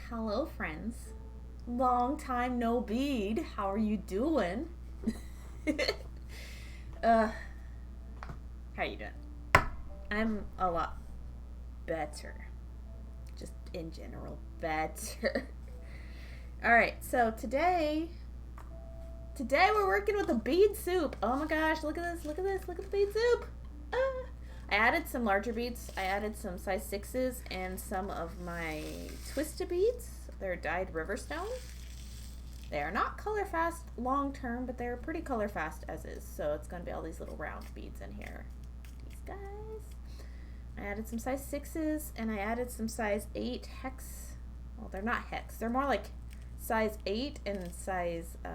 Hello, friends. Long time no bead. How are you doing? uh, how you doing? I'm a lot better. Just in general, better. All right, so today we're working with a bead soup. Oh my gosh, look at this! Look at this! Look at the bead soup. Ah. I added some larger beads. I added some size 6s and some of my twisted beads. They're dyed riverstone. They are not color fast long term, but they're pretty color fast as is. So it's going to be all these little round beads in here. These guys. I added some size 6s and I added some size 8 hex. Well, they're not hex. They're more like size 8 and size, I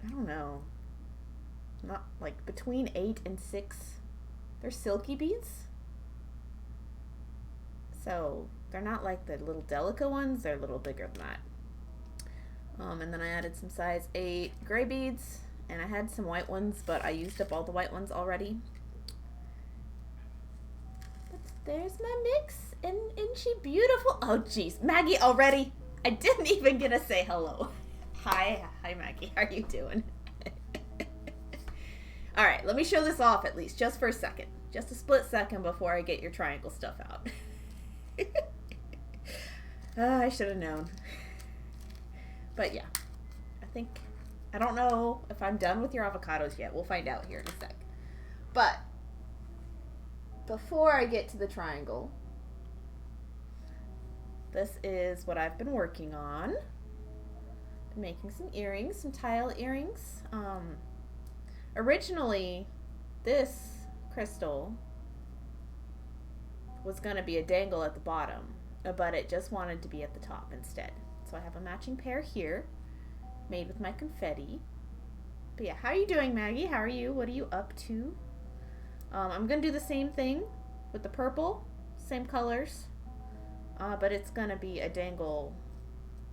don't know. Not like between 8 and 6. They're silky beads. So they're not like the little Delica ones. They're a little bigger than that. And then I added some size 8 gray beads. And I had some white ones, but I used up all the white ones already. But there's my mix. And isn't she beautiful? Oh, jeez. Maggie already? I didn't even get to say hello. Hi, Maggie. How are you doing? All right, let me show this off at least, just for a second. Just a split second before I get your triangle stuff out. I should have known. But yeah, I don't know if I'm done with your avocados yet. We'll find out here in a sec. But before I get to the triangle, this is what I've been working on. Been making some earrings, some tile earrings. Originally, this crystal was going to be a dangle at the bottom, but it just wanted to be at the top instead. So I have a matching pair here, made with my confetti. But yeah, how are you doing, Maggie? How are you? What are you up to? I'm going to do the same thing with the purple, same colors, but it's going to be a dangle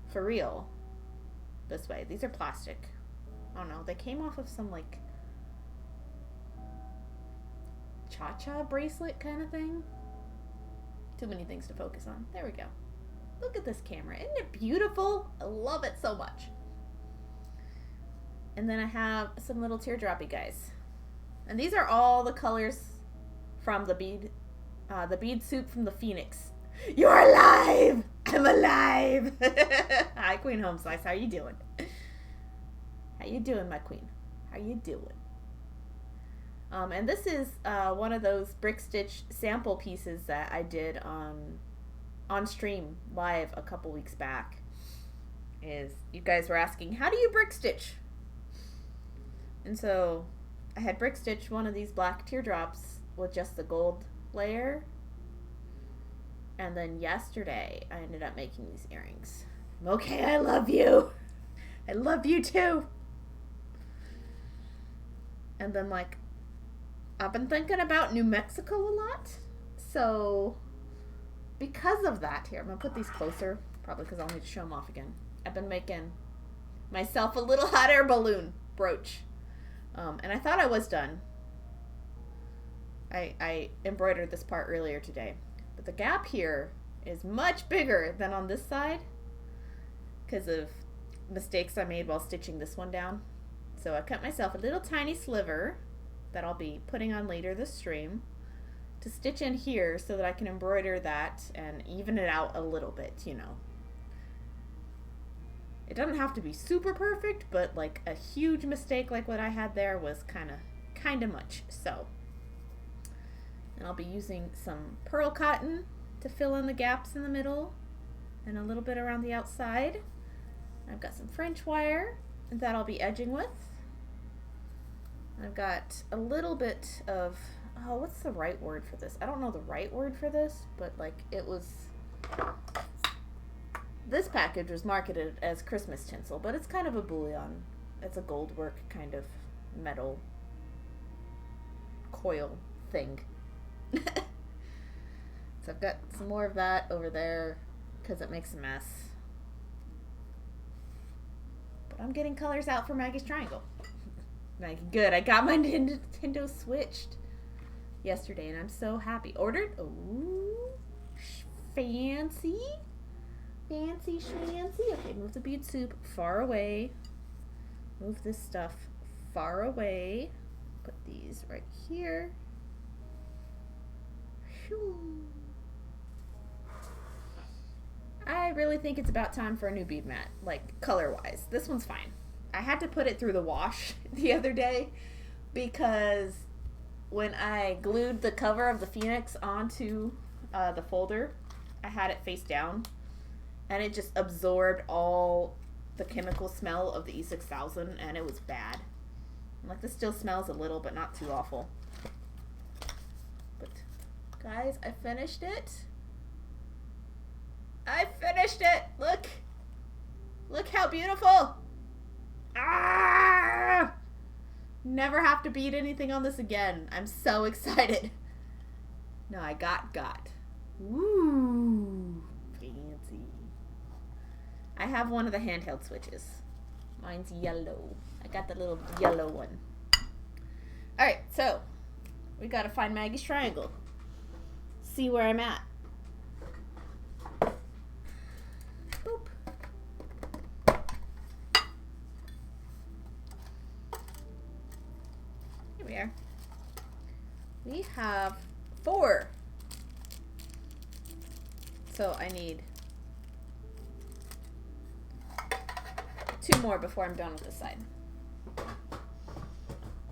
for real this way. These are plastic. I don't know. They came off of some like cha-cha bracelet kind of thing. Too many things to focus on. There we go. Look at this camera. Isn't it beautiful? I love it so much. And then I have some little teardroppy guys. And these are all the colors from the bead soup from the Phoenix. You're alive! I'm alive! Hi, Queen Home Slice. How you doing? How you doing, my queen? How you doing? And this is one of those brick stitch sample pieces that I did on stream live a couple weeks back. Is you guys were asking, how do you brick stitch? And so I had brick stitched one of these black teardrops with just the gold layer. And then yesterday I ended up making these earrings. Okay, I love you. I love you too. And then like I've been thinking about New Mexico a lot. So because of that, here, I'm going to put these closer, probably because I'll need to show them off again. I've been making myself a little hot air balloon brooch. And I thought I was done. I embroidered this part earlier today. But the gap here is much bigger than on this side because of mistakes I made while stitching this one down. So I cut myself a little tiny sliver that I'll be putting on later this stream to stitch in here so that I can embroider that and even it out a little bit, you know. It doesn't have to be super perfect, but like a huge mistake like what I had there was kind of much. So, and I'll be using some pearl cotton to fill in the gaps in the middle and a little bit around the outside. I've got some French wire that I'll be edging with. I've got a little bit of, oh, what's the right word for this? I don't know the right word for this, but like it was, this package was marketed as Christmas tinsel, but it's kind of a bullion. It's a gold work kind of metal coil thing. So I've got some more of that over there because it makes a mess. But I'm getting colors out for Maggie's triangle. Maggie, good. I got my Nintendo switched yesterday and I'm so happy. Ordered? Oh, fancy. Fancy schmancy. Okay, move the bead soup far away. Move this stuff far away. Put these right here. I really think it's about time for a new bead mat, like color-wise. This one's fine. I had to put it through the wash the other day because when I glued the cover of the Phoenix onto the folder, I had it face down and it just absorbed all the chemical smell of the E6000 and it was bad. Like, this still smells a little, but not too awful. But guys, I finished it. I finished it. Look. Look how beautiful. Ah! Never have to bead anything on this again. I'm so excited. No, I got. Woo. Fancy. I have one of the handheld switches. Mine's yellow. I got the little yellow one. Alright, so we gotta find Maggie's triangle. See where I'm at. Boop. Here we are. We have 4. So I need 2 more before I'm done with this side.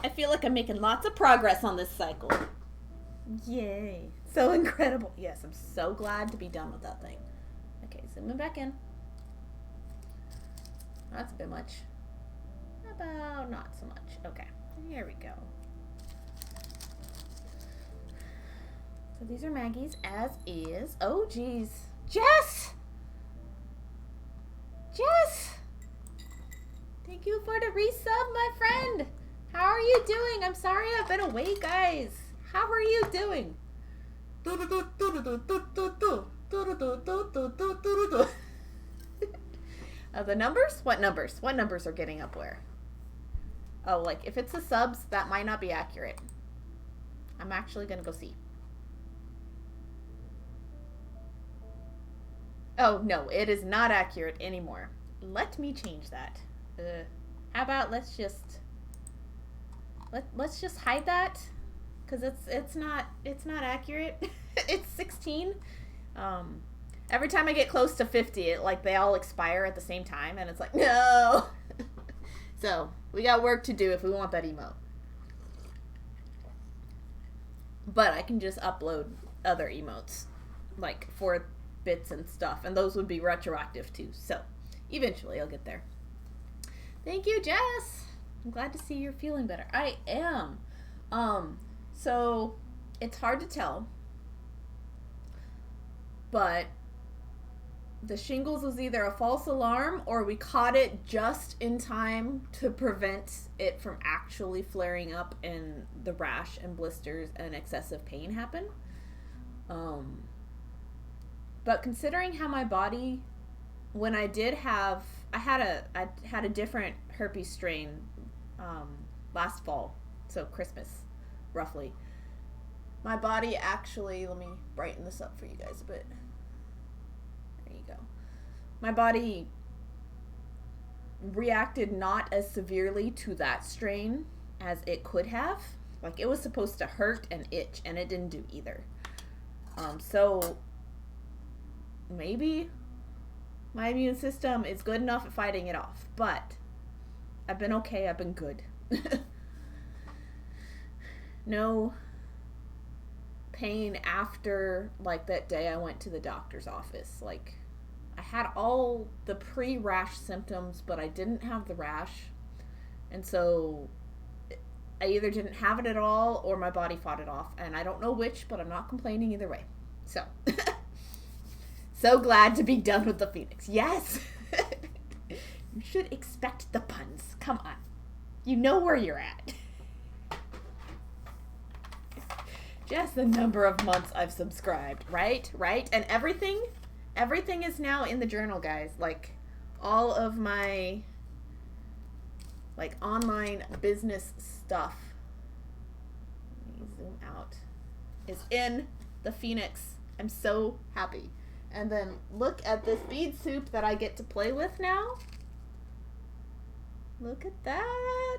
I feel like I'm making lots of progress on this cycle. Yay. So incredible. Yes, I'm so glad to be done with that thing. Okay, zooming back in. That's a bit much. About not so much. Okay, here we go. So these are Maggie's as is. Oh, geez. Jess! Jess! Thank you for the resub, my friend. How are you doing? I'm sorry I've been away, guys. How are you doing? The numbers? What numbers? What numbers are getting up where? Oh, like if it's the subs, that might not be accurate. I'm actually gonna go see. Oh, no, it is not accurate anymore. Let me change that. How about let's just hide that, because it's not accurate. It's 16. Every time I get close to 50, they all expire at the same time, and it's like, no. So we got work to do if we want that emote. But I can just upload other emotes, like for bits and stuff, and those would be retroactive too. So eventually I'll get there. Thank you, Jess. I'm glad to see you're feeling better. I am. So it's hard to tell, but the shingles was either a false alarm or we caught it just in time to prevent it from actually flaring up and the rash and blisters and excessive pain happen. But considering how my body, when I had a different herpes strain last fall, so Christmas, roughly. My body actually, let me brighten this up for you guys a bit. There you go. My body reacted not as severely to that strain as it could have. Like, it was supposed to hurt and itch, and it didn't do either. So maybe my immune system is good enough at fighting it off, but I've been okay. I've been good. No pain after, like, that day I went to the doctor's office. Like, I had all the pre-rash symptoms, but I didn't have the rash. And so I either didn't have it at all or my body fought it off. And I don't know which, but I'm not complaining either way. So, so glad to be done with the Phoenix. Yes! You should expect the puns. Come on. You know where you're at. Just the number of months I've subscribed, right? Right? And everything is now in the journal, guys. Like, all of my, like, online business stuff, let me zoom out, is in the Phoenix. I'm so happy. And then look at this bead soup that I get to play with now. Look at that.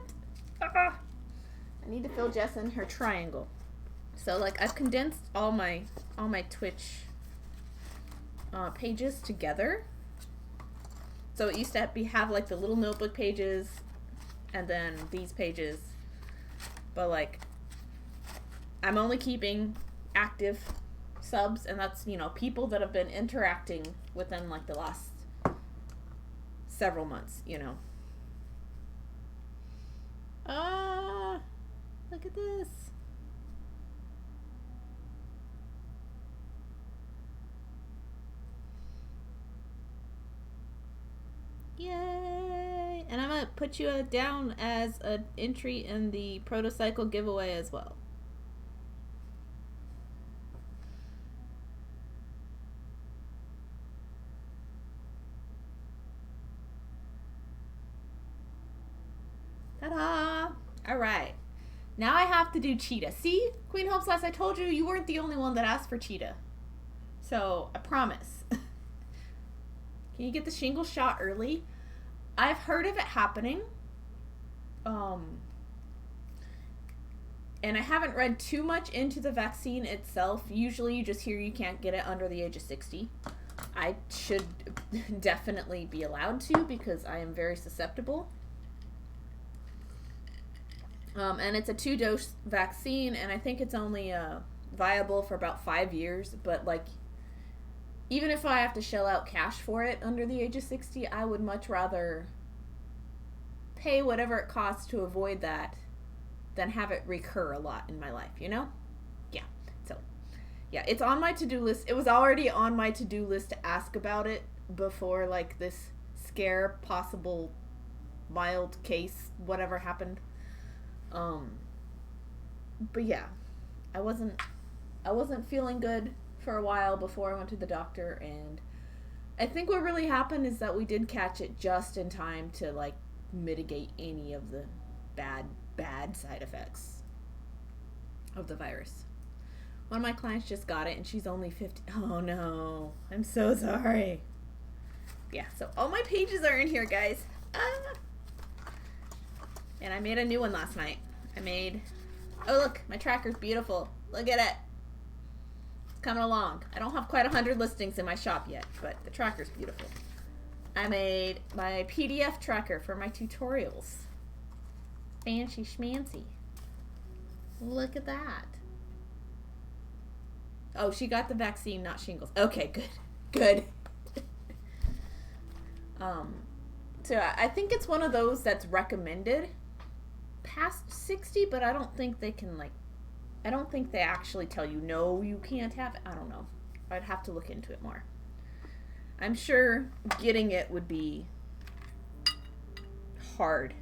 Ah. I need to fill Jess in her triangle. So, like, I've condensed all my Twitch pages together. So it used to have like the little notebook pages and then these pages. But, like, I'm only keeping active subs, and that's, you know, people that have been interacting within, like, the last several months, you know. Ah, look at this. Yay! And I'm gonna put you down as an entry in the Protocycle giveaway as well. Ta-da! Alright. Now I have to do cheetah. See? Queen Hope Slash, I told you you weren't the only one that asked for cheetah. So, I promise. Can you get the shingle shot early? I've heard of it happening. And I haven't read too much into the vaccine itself. Usually you just hear you can't get it under the age of 60. I should definitely be allowed to because I am very susceptible. And it's a 2-dose vaccine, and I think it's only viable for about 5 years. But, like, even if I have to shell out cash for it under the age of 60, I would much rather pay whatever it costs to avoid that than have it recur a lot in my life, you know? Yeah. So, yeah, it's on my to-do list. It was already on my to-do list to ask about it before, like, this scare, possible mild case, whatever happened. But yeah, I wasn't feeling good for a while before I went to the doctor, and I think what really happened is that we did catch it just in time to, like, mitigate any of the bad side effects of the virus. One of my clients just got it, and she's only 50. Oh no, I'm so sorry. Yeah, so all my pages are in here, guys. And I made a new one last night. Oh look, my tracker's beautiful. Look at it. It's coming along. I don't have quite 100 listings in my shop yet, but the tracker's beautiful. I made my PDF tracker for my tutorials. Fancy schmancy. Look at that. Oh, she got the vaccine, not shingles. Okay, good. So I think it's one of those that's recommended past 60, but I don't think they can, like, I don't think they actually tell you, no, you can't have it. I don't know. I'd have to look into it more. I'm sure getting it would be hard.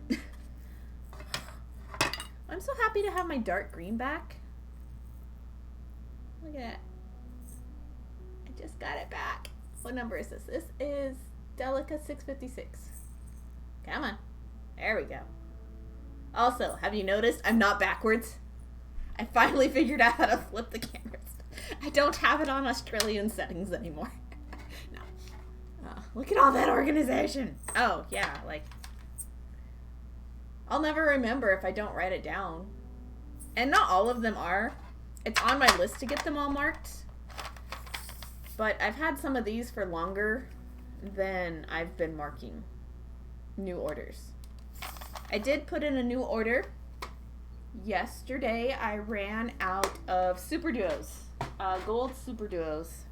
I'm so happy to have my dark green back. Look at that. I just got it back. What number is this? This is Delica 656. Come on. There we go. Also, have you noticed I'm not backwards? I finally figured out how to flip the cameras. I don't have it on Australian settings anymore. No. Look at all that organization. Oh, yeah, like, I'll never remember if I don't write it down. And not all of them are. It's on my list to get them all marked. But I've had some of these for longer than I've been marking new orders. I did put in a new order. Yesterday, I ran out of Super Duos. Gold Super Duos.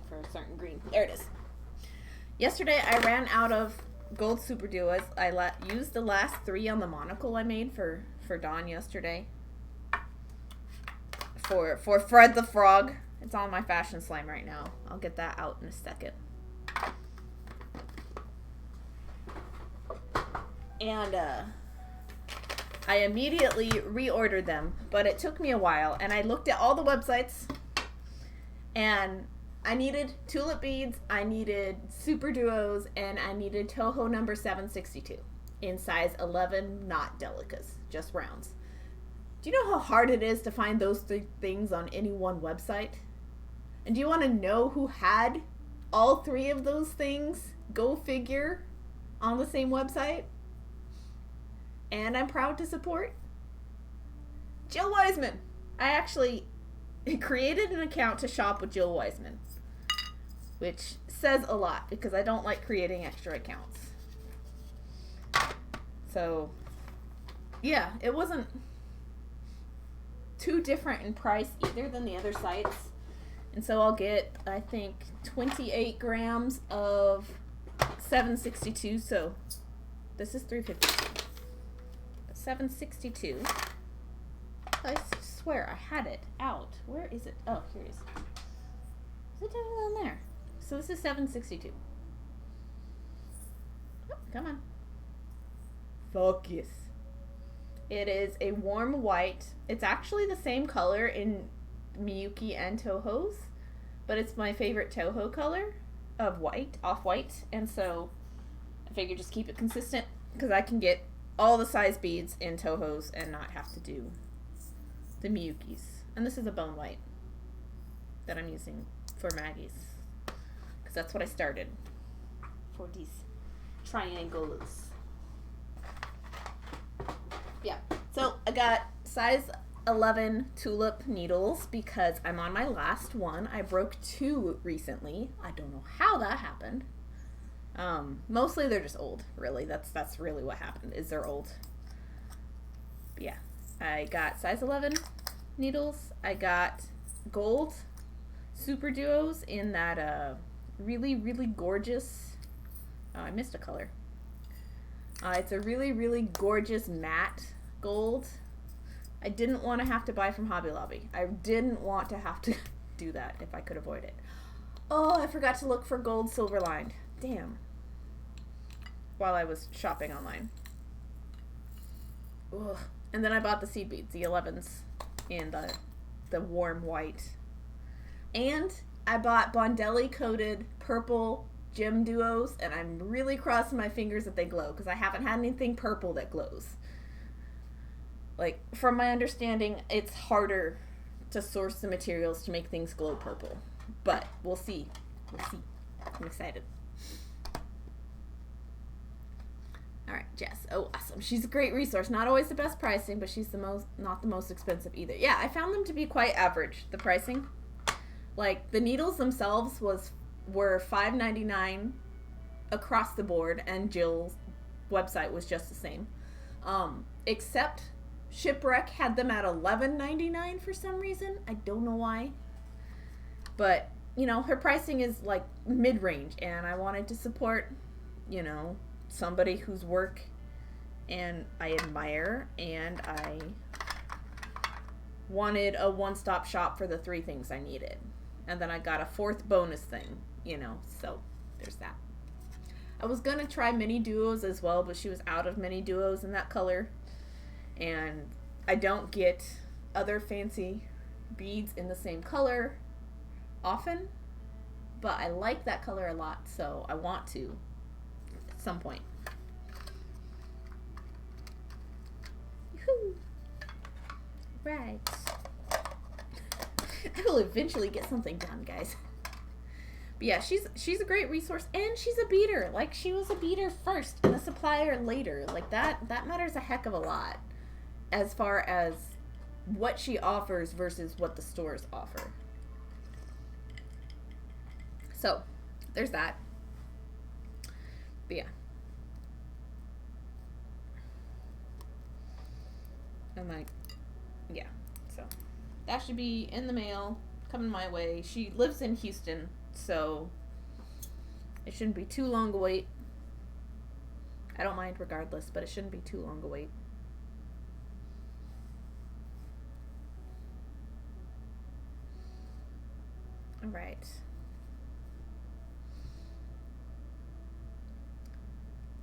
for a certain green. There it is. Yesterday I ran out of gold super duos. I used the last 3 on the monocle I made for Dawn yesterday. For Fred the Frog. It's on my fashion slime right now. I'll get that out in a second. And I immediately reordered them, but it took me a while, and I looked at all the websites, and I needed tulip beads, I needed super duos, and I needed Toho number 762 in size 11, not delicas, just rounds. Do you know how hard it is to find those 3 things on any one website? And do you want to know who had all 3 of those things, go figure, on the same website? And I'm proud to support Jill Wiseman. I actually created an account to shop with Jill Wiseman, which says a lot because I don't like creating extra accounts. So, yeah, it wasn't too different in price either than the other sites. And so I'll get, I think, 28 grams of 762. So this is 352. 762. I swear I had it out. Where is it? Oh, here it is. Is it down there? So this is 762. Oh, come on. Focus. It is a warm white. It's actually the same color in Miyuki and Toho's, but it's my favorite Toho color of white, off-white, and so I figured just keep it consistent because I can get all the size beads in Toho's and not have to do the Miyuki's. And this is a bone white that I'm using for Maggie's because that's what I started for these triangles. Yeah, so I got size 11 tulip needles because I'm on my last one. I broke 2 recently. I don't know how that happened. Mostly they're just old, really. That's really what happened, is they're old. But yeah, I got size 11 needles. I got gold super duos in that really, really gorgeous, I missed a color. It's a really, really gorgeous matte gold. I didn't want to have to buy from Hobby Lobby. I didn't want to have to do that if I could avoid it. Oh, I forgot to look for gold silver lined. Damn. While I was shopping online. Ugh. And then I bought the seed beads, the 11s, in the warm white. And I bought Bondelli coated purple gem duos, and I'm really crossing my fingers that they glow because I haven't had anything purple that glows. Like, from my understanding, it's harder to source the materials to make things glow purple. But we'll see. We'll see. I'm excited. Alright, Jess. Oh, awesome. She's a great resource. Not always the best pricing, but she's not the most expensive either. Yeah, I found them to be quite average, the pricing. Like, the needles themselves were $5.99 across the board, and Jill's website was just the same. Except Shipwreck had them at $11.99 for some reason. I don't know why. But, you know, her pricing is like mid-range, and I wanted to support, you know, somebody whose work and I admire, and I wanted a one-stop shop for the 3 things I needed. And then I got a 4th bonus thing, you know, so there's that. I was going to try mini duos as well, but she was out of mini duos in that color. And I don't get other fancy beads in the same color often, but I like that color a lot, so I want to at some point. Yoo-hoo. Right. I will eventually get something done, guys. But yeah, she's a great resource, and she's a beater. Like, she was a beater first and a supplier later. Like, that matters a heck of a lot as far as what she offers versus what the stores offer. So, there's that. But yeah. I'm like, yeah. So, that should be in the mail, coming my way. She lives in Houston, So it shouldn't be too long a wait. I don't mind regardless, but it shouldn't be too long a wait. All right.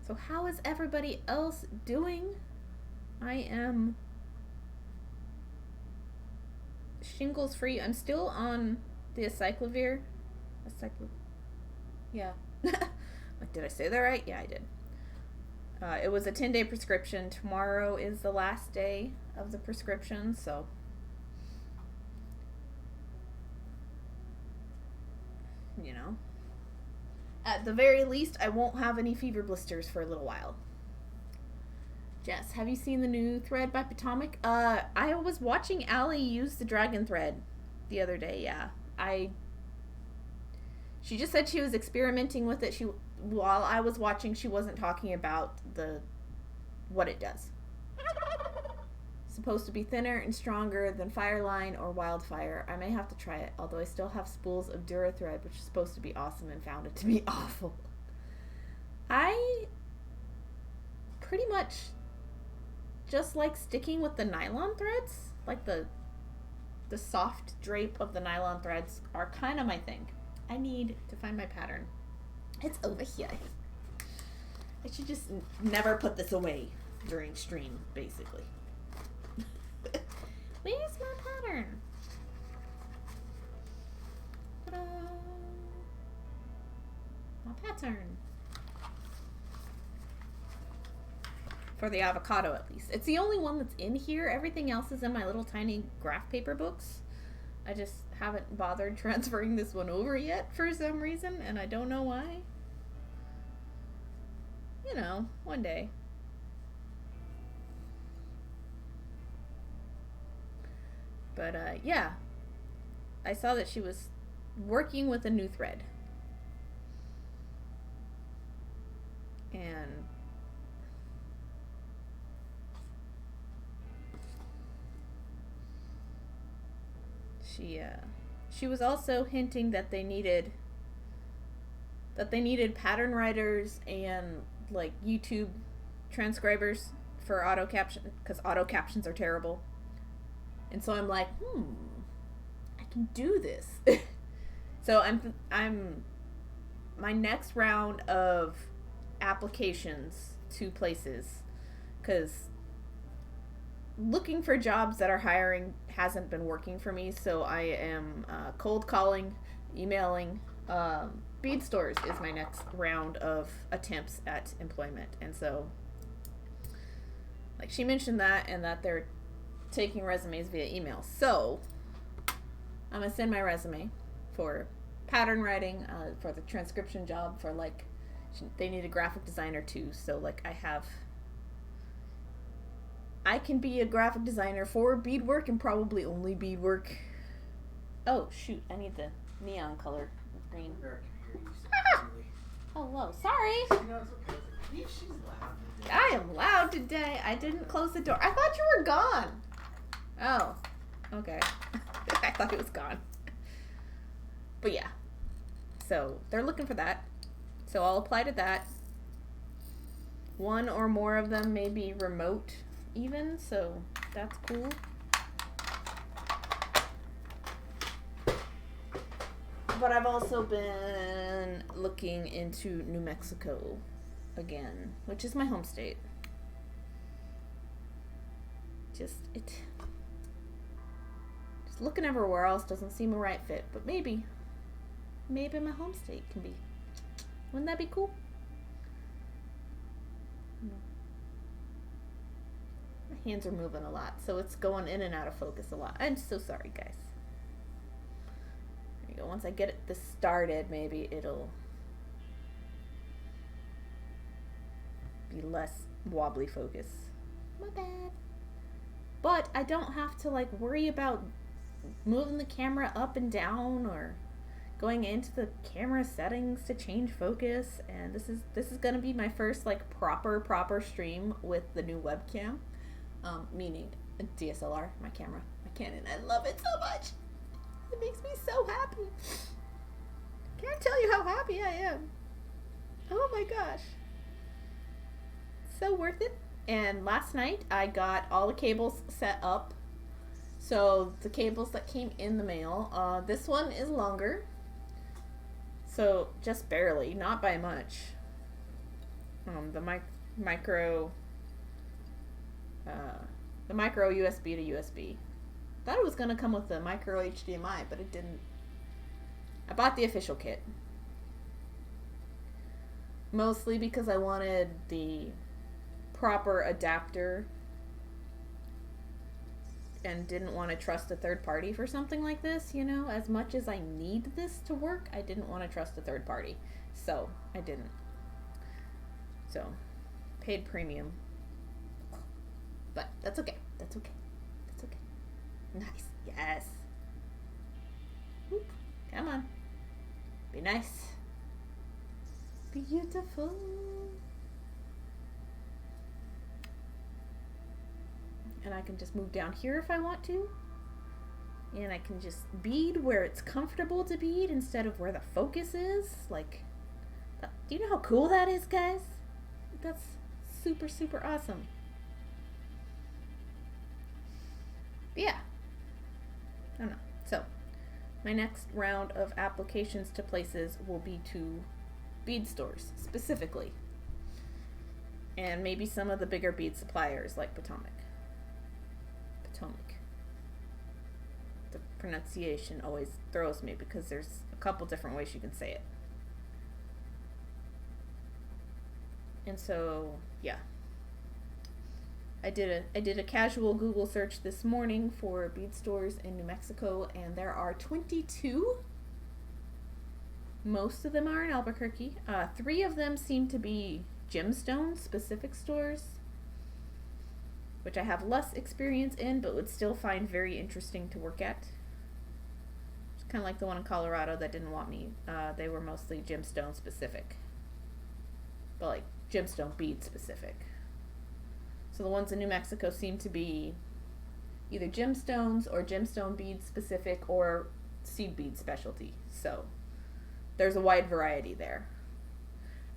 So how is everybody else doing? I am shingles free. I'm still on the acyclovir. Yeah. Did I say that right? Yeah, I did. It was a 10-day prescription. Tomorrow is the last day of the prescription, so you know. At the very least, I won't have any fever blisters for a little while. Jess, have you seen the new thread by Potomac? I was watching Allie use the dragon thread the other day, yeah. She just said she was experimenting with it. While I was watching, she wasn't talking about what it does. Supposed to be thinner and stronger than Fireline or Wildfire. I may have to try it, although I still have spools of Dura thread, which is supposed to be awesome, and found it to be awful. I pretty much just like sticking with the nylon threads. Like the soft drape of the nylon threads are kind of my thing. I need to find my pattern. It's over here. I should just never put this away during stream, basically. Where's my pattern? Ta-da! My pattern. For the avocado, at least. It's the only one that's in here. Everything else is in my little tiny graph paper books. I just haven't bothered transferring this one over yet for some reason, and I don't know why. You know, one day. But, yeah. I saw that she was working with a new thread. And she was also hinting that they needed pattern writers and like YouTube transcribers for auto caption, because auto captions are terrible. And so I'm like, I can do this. So I'm my next round of applications to places, because looking for jobs that are hiring hasn't been working for me, so I am cold calling, emailing. Bead stores is my next round of attempts at employment, and so like she mentioned that, and that they're taking resumes via email. So I'm gonna send my resume for pattern writing, for the transcription job, for like they need a graphic designer too, so like I can be a graphic designer for beadwork and probably only beadwork. Oh shoot, I need the neon color green. Oh, whoa, sorry. No, it's okay. She's loud today. I am loud today. I didn't close the door. I thought you were gone. Oh, okay. I thought it was gone. But yeah. So they're looking for that. So I'll apply to that. One or more of them may be remote even, so that's cool. But I've also been looking into New Mexico again, which is my home state. Just looking everywhere else doesn't seem a right fit, but maybe my home state can be. Wouldn't that be cool? My hands are moving a lot, so it's going in and out of focus a lot. I'm so sorry, guys. There you go. Once I get this started, maybe it'll be less wobbly focus. My bad. But I don't have to like worry about moving the camera up and down or going into the camera settings to change focus. And this is gonna be my first like proper stream with the new webcam, meaning a DSLR, my camera, my Canon. I love it so much. It makes me so happy. Can't tell you how happy I am. Oh my gosh. So worth it. And last night I got all the cables set up. So the cables that came in the mail, this one is longer. So just barely, not by much. The micro USB to USB. Thought it was gonna come with the micro HDMI, but it didn't. I bought the official kit. Mostly because I wanted the proper adapter and didn't want to trust a third party for something like this, you know? As much as I need this to work, I didn't want to trust a third party. So, I didn't. So, paid premium. But that's okay. That's okay. That's okay. Nice. Yes. Whoop. Come on. Be nice. Beautiful. And I can just move down here if I want to. And I can just bead where it's comfortable to bead instead of where the focus is. Like, do you know how cool that is, guys? That's super, super awesome. Yeah. I don't know. So, my next round of applications to places will be to bead stores, specifically. And maybe some of the bigger bead suppliers like Potomac. The pronunciation always throws me because there's a couple different ways you can say it. And so, yeah. I did a casual Google search this morning for bead stores in New Mexico, and there are 22. Most of them are in Albuquerque. 3 of them seem to be gemstone specific stores, which I have less experience in, but would still find very interesting to work at. It's kind of like the one in Colorado that didn't want me. They were mostly gemstone specific, but like gemstone bead specific. So the ones in New Mexico seem to be either gemstones or gemstone bead specific or seed bead specialty. So there's a wide variety there.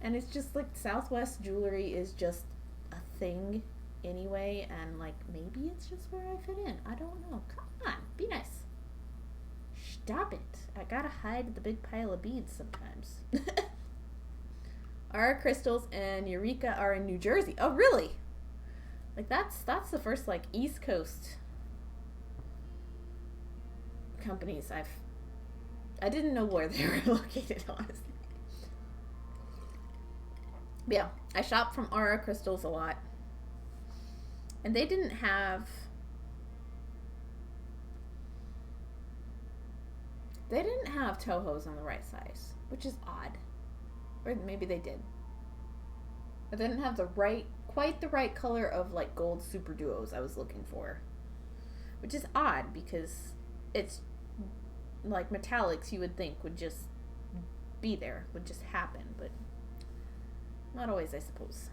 And it's just like Southwest jewelry is just a thing anyway, and like maybe it's just where I fit in. I don't know. Come on, be nice. Stop it. I gotta hide the big pile of beads sometimes. Our crystals and Eureka are in New Jersey. Oh, really? Like that's the first like East Coast companies I didn't know where they were located, honestly. But yeah, I shop from Aura Crystals a lot. And they didn't have Tohos on the right size, which is odd. Or maybe they did. But they didn't have quite the right color of like gold super duos I was looking for. Which is odd because it's like metallics you would think would just be there, would just happen, but not always, I suppose.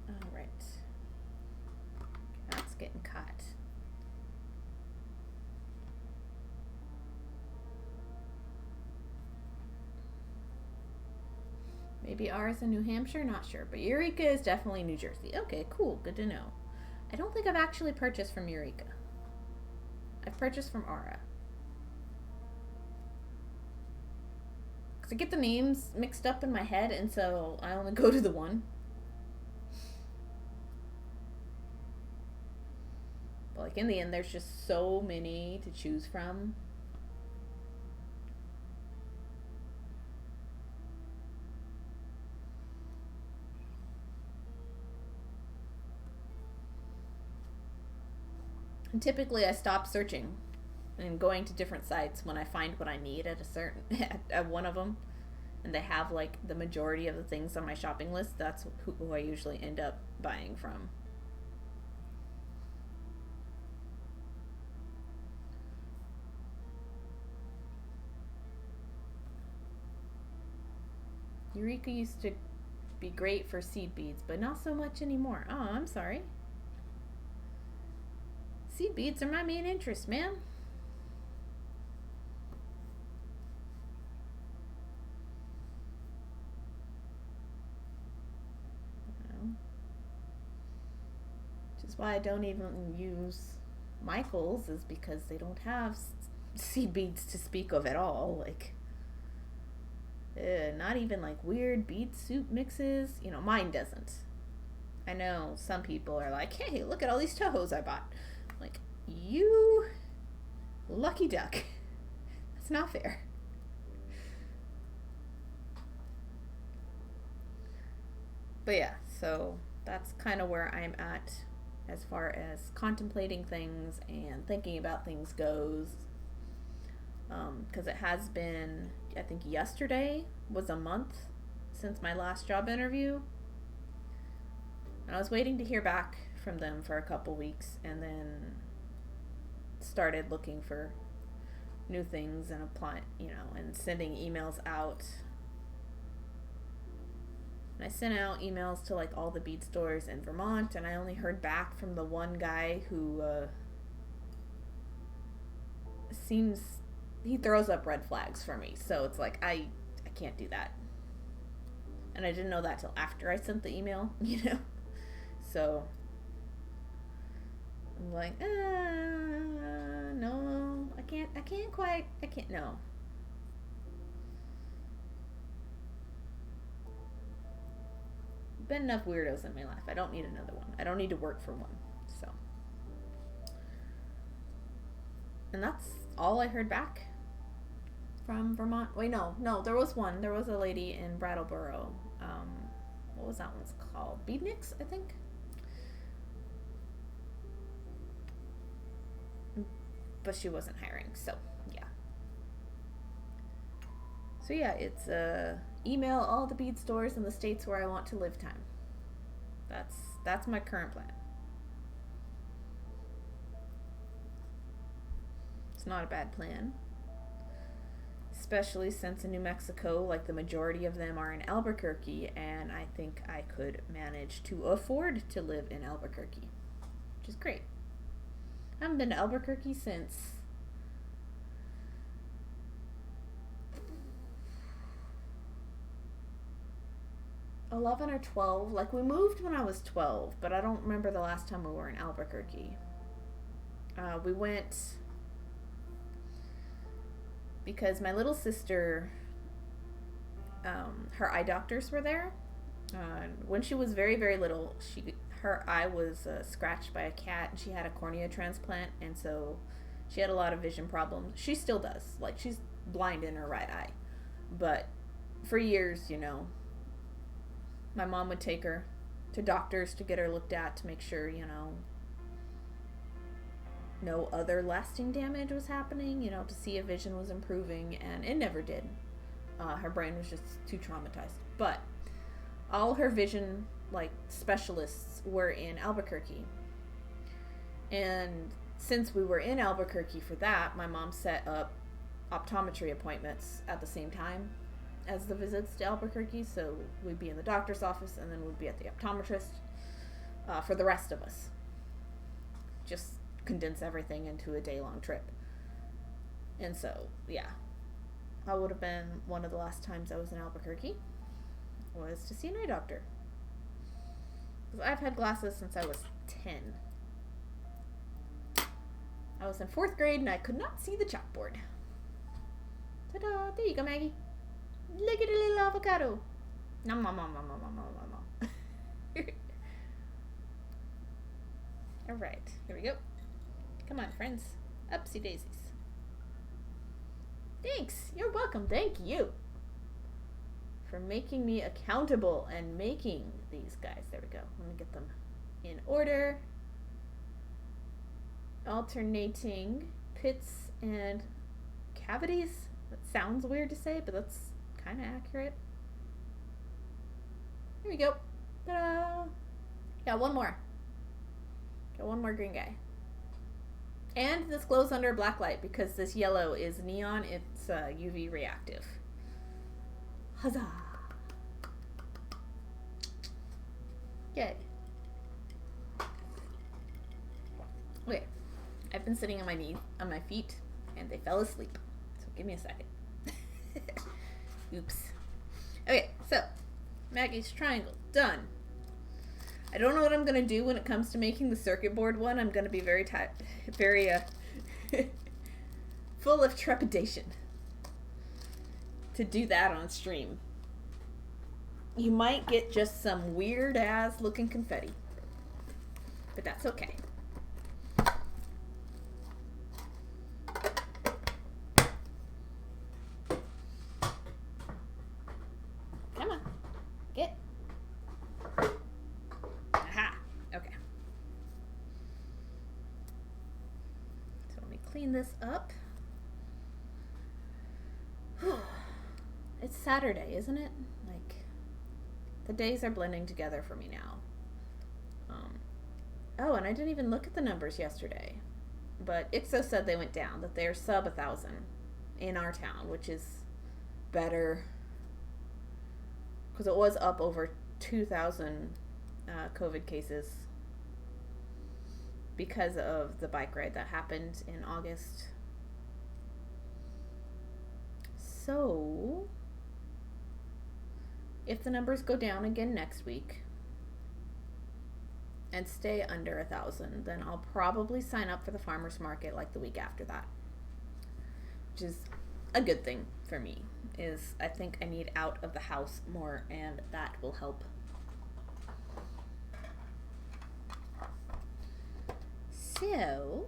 All right. That's getting caught. Maybe ours in New Hampshire, not sure. But Eureka is definitely New Jersey. Okay, cool. Good to know. I don't think I've actually purchased from Eureka. I've purchased from Aura. Because I get the names mixed up in my head, and so I only go to the one. But like in the end, there's just so many to choose from. And typically I stop searching and going to different sites when I find what I need at a certain at one of them, and they have like the majority of the things on my shopping list. That's who I usually end up buying from. Eureka used to be great for seed beads, but not so much anymore. Oh, I'm sorry. Seed beads are my main interest, man. Which is why I don't even use Michaels, is because they don't have seed beads to speak of at all. Like, not even like weird bead soup mixes. You know, mine doesn't. I know some people are like, hey, look at all these Tohos I bought. Like, you lucky duck. That's not fair. But yeah, so that's kind of where I'm at as far as contemplating things and thinking about things goes. Because it has been, I think yesterday was a month since my last job interview. And I was waiting to hear back from them for a couple weeks, and then started looking for new things and applying, you know, and sending emails out. And I sent out emails to like all the bead stores in Vermont, and I only heard back from the one guy who he throws up red flags for me. So it's like I can't do that. And I didn't know that till after I sent the email, you know. So I'm like, no, I can't no. Been enough weirdos in my life. I don't need another one. I don't need to work for one. So, and that's all I heard back from Vermont. Wait, no, there was one. There was a lady in Brattleboro. What was that one's called? Beadniks, I think. But she wasn't hiring, so yeah. So yeah, it's email all the bead stores in the states where I want to live time. That's my current plan. It's not a bad plan. Especially since in New Mexico, like the majority of them are in Albuquerque, and I think I could manage to afford to live in Albuquerque, which is great. I haven't been to Albuquerque since 11 or 12. Like, we moved when I was 12, but I don't remember the last time we were in Albuquerque. We went because my little sister, her eye doctors were there. When she was very, very little, her eye was scratched by a cat, and she had a cornea transplant, and so she had a lot of vision problems. She still does. Like, she's blind in her right eye. But for years, you know, my mom would take her to doctors to get her looked at to make sure, you know, no other lasting damage was happening, you know, to see if vision was improving, and it never did. Her brain was just too traumatized. But all her vision, like, specialists were in Albuquerque. And since we were in Albuquerque for that, my mom set up optometry appointments at the same time as the visits to Albuquerque. So we'd be in the doctor's office, and then we'd be at the optometrist for the rest of us. Just condense everything into a day-long trip. And so, yeah, I would have been one of the last times I was in Albuquerque was to see an eye doctor. Because I've had glasses since I was 10. I was in 4th grade and I could not see the chalkboard. Ta-da! There you go, Maggie. Look at a little avocado. Nom nom nom nom nom nom nom nom. Alright, here we go. Come on, friends. Upsy daisies. Thanks. You're welcome. Thank you for making me accountable and making these guys. There we go. Let me get them in order. Alternating pits and cavities. That sounds weird to say, but that's kind of accurate. Here we go. Ta-da! Got one more. Got one more green guy. And this glows under black light because this yellow is neon. It's UV reactive. Huzzah! Yay. Okay, I've been sitting on my feet, and they fell asleep. So give me a second. Oops. Okay, so Maggie's triangle done. I don't know what I'm gonna do when it comes to making the circuit board one. I'm gonna be very full of trepidation to do that on stream. You might get just some weird ass looking confetti, but that's okay. Come on, get. Aha, okay. So let me clean this up. It's Saturday, isn't it? Like, the days are blending together for me now. Oh, and I didn't even look at the numbers yesterday. But ICSO said they went down, that they're sub 1,000 in our town, which is better. Because it was up over 2,000 COVID cases because of the bike ride that happened in August. So, if the numbers go down again next week and stay under 1,000, then I'll probably sign up for the farmer's market like the week after that, which is a good thing for me. Is I think I need out of the house more, and that will help. So,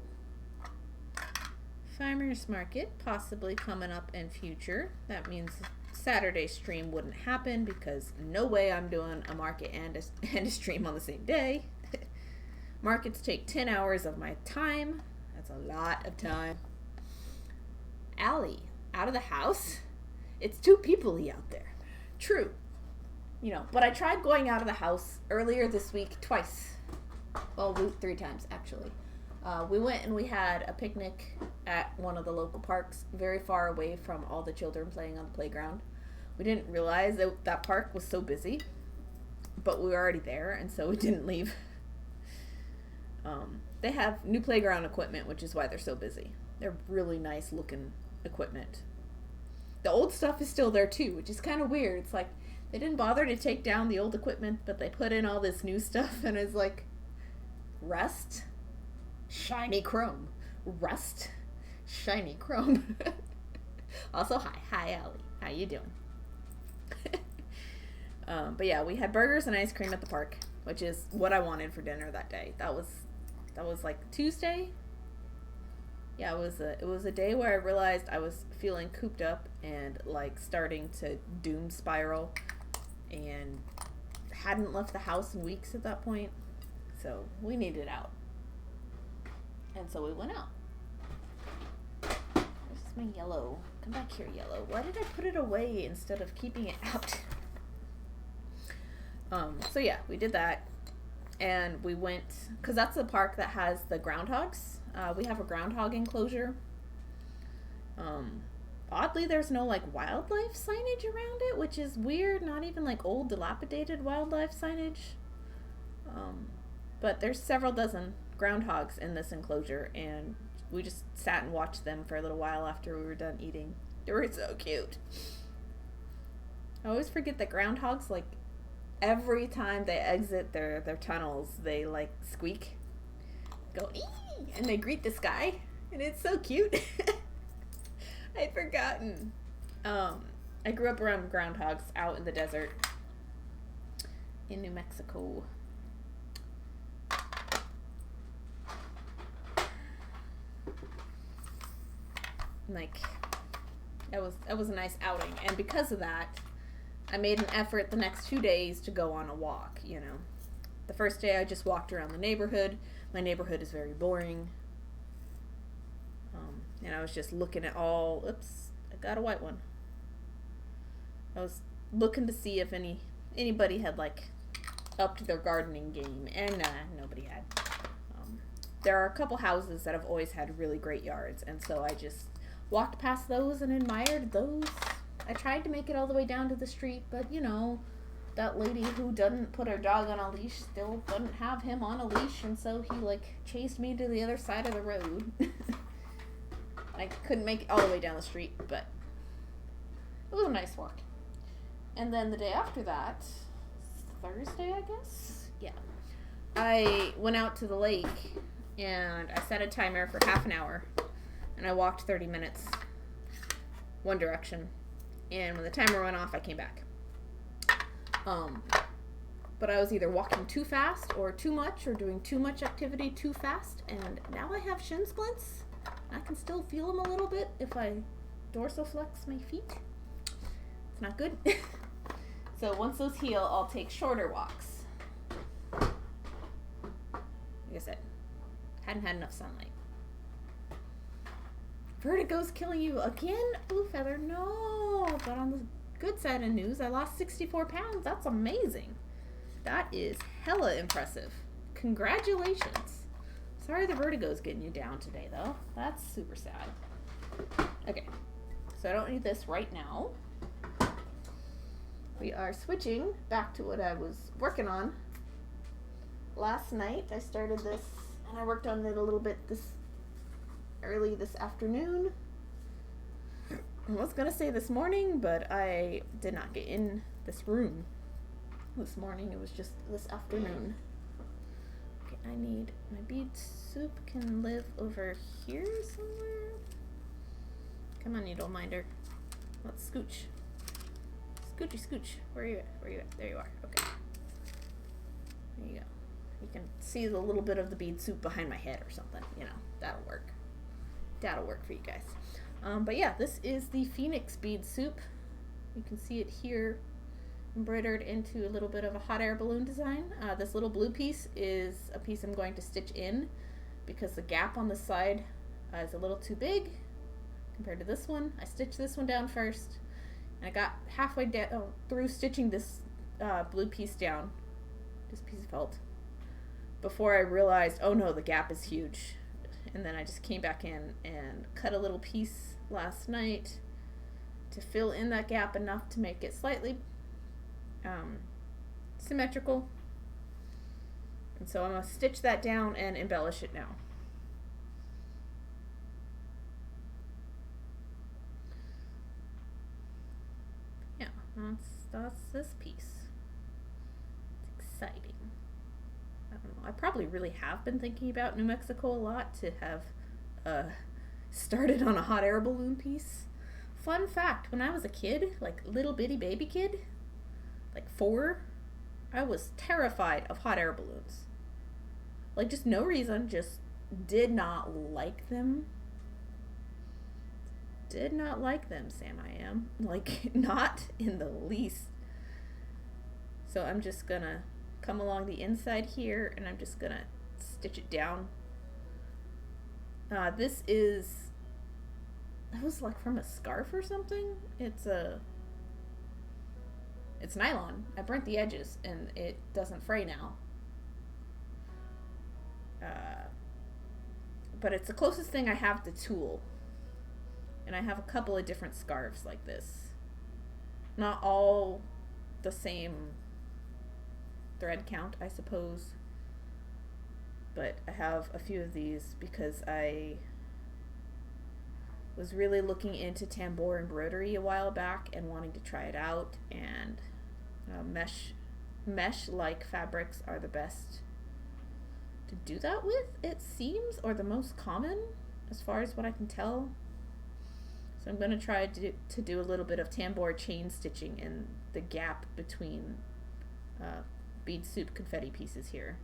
farmer's market possibly coming up in future. That means Saturday stream wouldn't happen because no way I'm doing a market and a stream on the same day. Markets take 10 hours of my time. That's a lot of time. Allie, out of the house? It's too people-y out there. True. You know, but I tried going out of the house earlier this week twice. Well, 3 times, actually. We went and we had a picnic at one of the local parks, very far away from all the children playing on the playground. We didn't realize that that park was so busy, but we were already there, and so we didn't leave. They have new playground equipment, which is why they're so busy. They're really nice looking equipment. The old stuff is still there too, which is kind of weird. It's like they didn't bother to take down the old equipment, but they put in all this new stuff, and it's like rust, shiny chrome. Rust, shiny chrome. Also, hi Allie. How you doing? But yeah, we had burgers and ice cream at the park, which is what I wanted for dinner that day. That was like Tuesday. Yeah, it was a day where I realized I was feeling cooped up and like starting to doom spiral, and hadn't left the house in weeks at that point. So we needed out. And so we went out. Where's my yellow? Come back here, yellow. Why did I put it away instead of keeping it out? So yeah, we did that. And we went, because that's the park that has the groundhogs. We have a groundhog enclosure. Oddly, there's no like wildlife signage around it, which is weird. Not even like old dilapidated wildlife signage. But there's several dozen groundhogs in this enclosure, and we just sat and watched them for a little while after we were done eating. They were so cute. I always forget that groundhogs, like, every time they exit their tunnels, they like squeak, go ee, and they greet the sky, and it's so cute. I'd forgotten. I grew up around groundhogs out in the desert in New Mexico. Like, that was a nice outing, and because of that, I made an effort the next 2 days to go on a walk, you know. The first day I just walked around the neighborhood. My neighborhood is very boring. And I was just looking at all, oops, I got a white one. I was looking to see if anybody had like upped their gardening game, and nobody had. There are a couple houses that have always had really great yards, and so I just walked past those and admired those. I tried to make it all the way down to the street, but you know, that lady who doesn't put her dog on a leash still doesn't have him on a leash, and so he like chased me to the other side of the road. I couldn't make it all the way down the street, but it was a nice walk. And then the day after that, Thursday, I guess? Yeah. I went out to the lake and I set a timer for half an hour and I walked 30 minutes one direction. And when the timer went off, I came back. But I was either walking too fast or too much or doing too much activity too fast, and now I have shin splints. I can still feel them a little bit if I dorsiflex my feet. It's not good. So once those heal, I'll take shorter walks. Like I said, hadn't had enough sunlight. Vertigo's killing you again? Blue Feather, no. But on the good side of news, I lost 64 pounds. That's amazing. That is hella impressive. Congratulations. Sorry the vertigo's getting you down today, though. That's super sad. Okay, so I don't need this right now. We are switching back to what I was working on. Last night, I started this, and I worked on it a little bit early this afternoon. I was gonna say this morning, but I did not get in this room this morning. It was just this afternoon. Okay, I need my bead soup. Can live over here somewhere. Come on, you don't mind her. Let's scooch. Scoochy scooch. Where are you at? Where are you at? There you are. Okay. There you go. You can see the little bit of the bead soup behind my head or something. You know, that'll work. That'll work for you guys. But yeah, this is the Phoenix bead soup. You can see it here embroidered into a little bit of a hot air balloon design. This little blue piece is a piece I'm going to stitch in because the gap on the side is a little too big compared to this one. I stitched this one down first, and I got halfway down through stitching this blue piece down, this piece of felt, before I realized, oh no, the gap is huge. And then I just came back in and cut a little piece last night to fill in that gap enough to make it slightly symmetrical. And so I'm going to stitch that down and embellish it now. Yeah, that's this piece. It's exciting. I don't know. I probably really have been thinking about New Mexico a lot to have started on a hot air balloon piece. Fun fact, when I was a kid, like little bitty baby kid, like 4, I was terrified of hot air balloons. Like just no reason, just did not like them. Did not like them, Sam I am. Like not in the least. So I'm just gonna come along the inside here and I'm just gonna stitch it down. This is, that was like from a scarf or something. It's nylon. I burnt the edges and it doesn't fray now. But it's the closest thing I have to tulle. And I have a couple of different scarves like this. Not all the same thread count, I suppose. But I have a few of these because I was really looking into tambour embroidery a while back and wanting to try it out, and mesh-like fabrics are the best to do that with, it seems, or the most common as far as what I can tell. So I'm going to try to do a little bit of tambour chain stitching in the gap between bead soup confetti pieces here.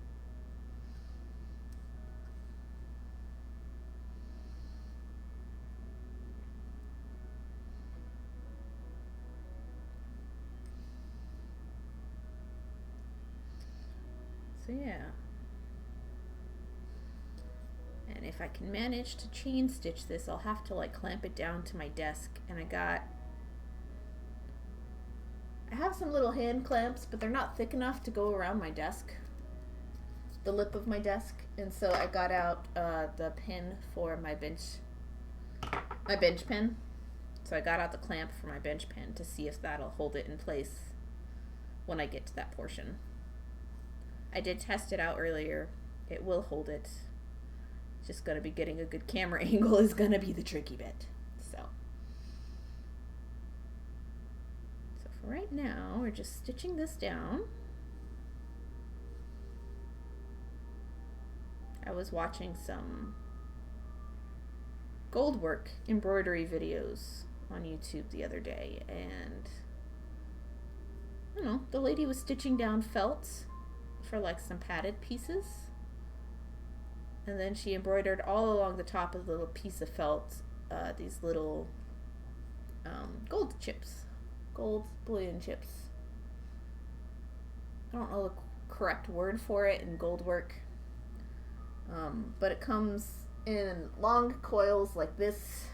So yeah. And if I can manage to chain stitch this, I'll have to like clamp it down to my desk. And I have some little hand clamps, but they're not thick enough to go around my desk, the lip of my desk. And so I got out the pin for my bench pin. So I got out the clamp for my bench pin to see if that'll hold it in place when I get to that portion. I did test it out earlier. It will hold it. It's just going to be getting a good camera angle is going to be the tricky bit. So for right now, we're just stitching this down. I was watching some gold work embroidery videos on YouTube the other day, and I don't know, the lady was stitching down felt for like some padded pieces, and then she embroidered all along the top of the little piece of felt these little gold chips, gold bullion chips. I don't know the correct word for it in gold work, but it comes in long coils like this.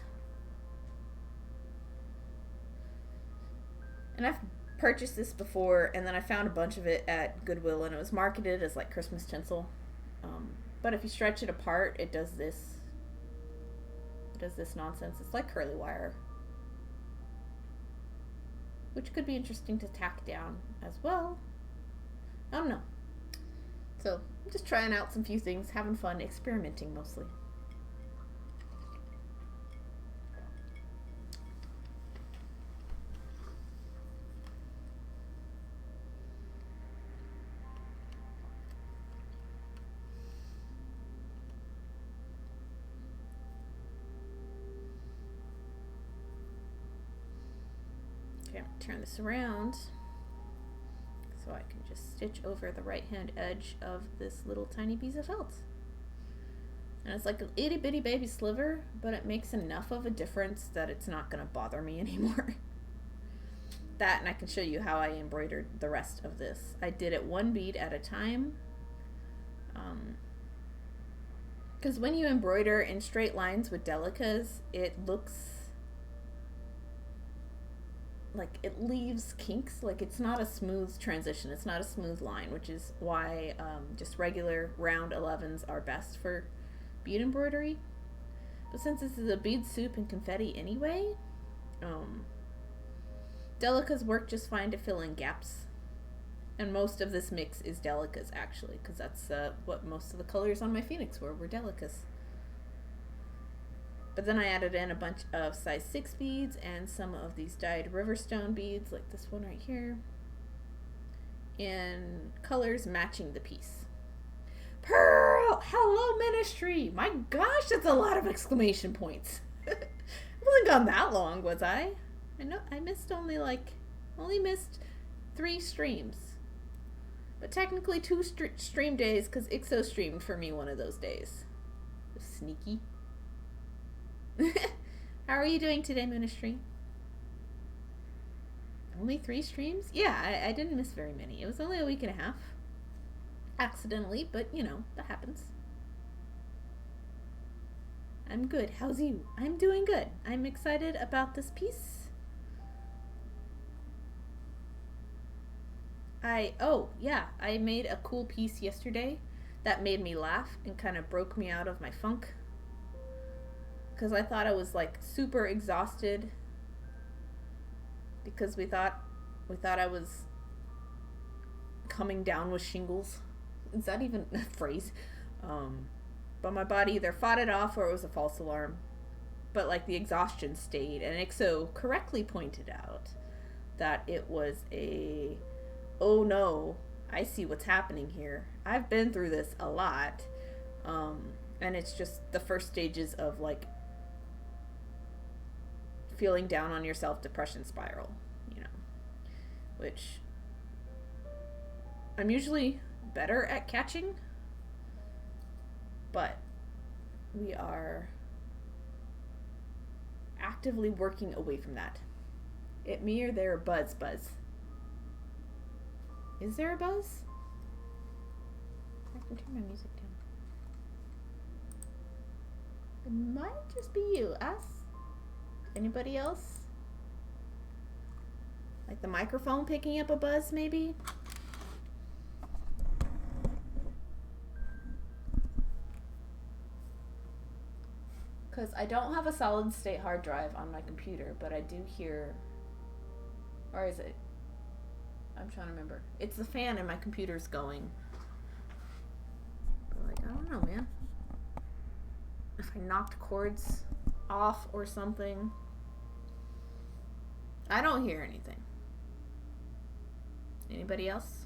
And I've purchased this before, and then I found a bunch of it at Goodwill, and it was marketed as like Christmas tinsel. But if you stretch it apart, it does this. It does this nonsense. It's like curly wire, which could be interesting to tack down as well. I don't know. So I'm just trying out some few things, having fun, experimenting mostly. Okay, I'm gonna turn this around so I can just stitch over the right hand edge of this little tiny piece of felt. And it's like an itty bitty baby sliver, but it makes enough of a difference that it's not gonna bother me anymore. That, and I can show you how I embroidered the rest of this. I did it one bead at a time. Because when you embroider in straight lines with delicas, it looks like it leaves kinks. Like it's not a smooth transition. It's not a smooth line, which is why just regular round 11s are best for bead embroidery. But since this is a bead soup and confetti anyway, delicas work just fine to fill in gaps. And most of this mix is delicas, actually, because that's what most of the colors on my Phoenix were delicas. But then I added in a bunch of size 6 beads and some of these dyed Riverstone beads, like this one right here, in colors matching the piece. Pearl! Hello, Ministry! My gosh, that's a lot of exclamation points. I wasn't gone that long, was I? I know I only missed 3 streams. But technically 2 stream days, because Ixo streamed for me one of those days. Sneaky. How are you doing today, Ministry? Only 3 streams? Yeah, I didn't miss very many. It was only a week and a half. Accidentally, but you know, that happens. I'm good. How's you? I'm doing good. I'm excited about this piece. I made a cool piece yesterday that made me laugh and kind of broke me out of my funk. Because I thought I was like super exhausted because we thought I was coming down with shingles. Is that even a phrase? But my body either fought it off or it was a false alarm. But like the exhaustion stayed, and Ixo correctly pointed out that it was a, oh no, I see what's happening here. I've been through this a lot. And it's just the first stages of like feeling down on yourself, depression spiral, you know, which I'm usually better at catching, but we are actively working away from that. It me or there, buzz. Is there a buzz? I can turn my music down. It might just be you. Ask anybody else? Like the microphone picking up a buzz, maybe? Because I don't have a solid state hard drive on my computer, but I do hear, or is it? I'm trying to remember. It's the fan and my computer's going. But like, I don't know, man. If I knocked cords off or something. I don't hear anything. Anybody else?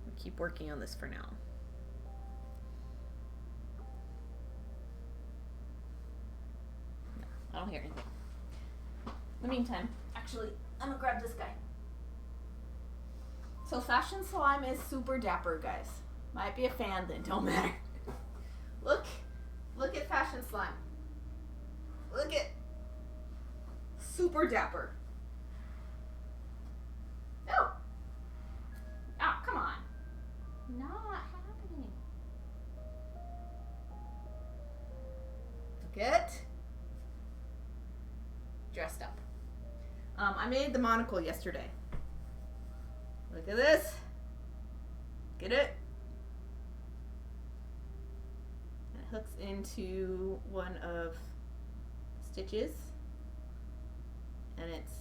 We'll keep working on this for now. No, I don't hear anything. In the meantime, actually, I'm gonna grab this guy. So Fashion Slime is super dapper, guys. Might be a fan then, don't matter. Look at Fashion Slime. Look at super dapper. No. Oh, come on. Not happening. Look at dressed up. I made the monocle yesterday. Look at this. Get it? And it hooks into one of the stitches. And it's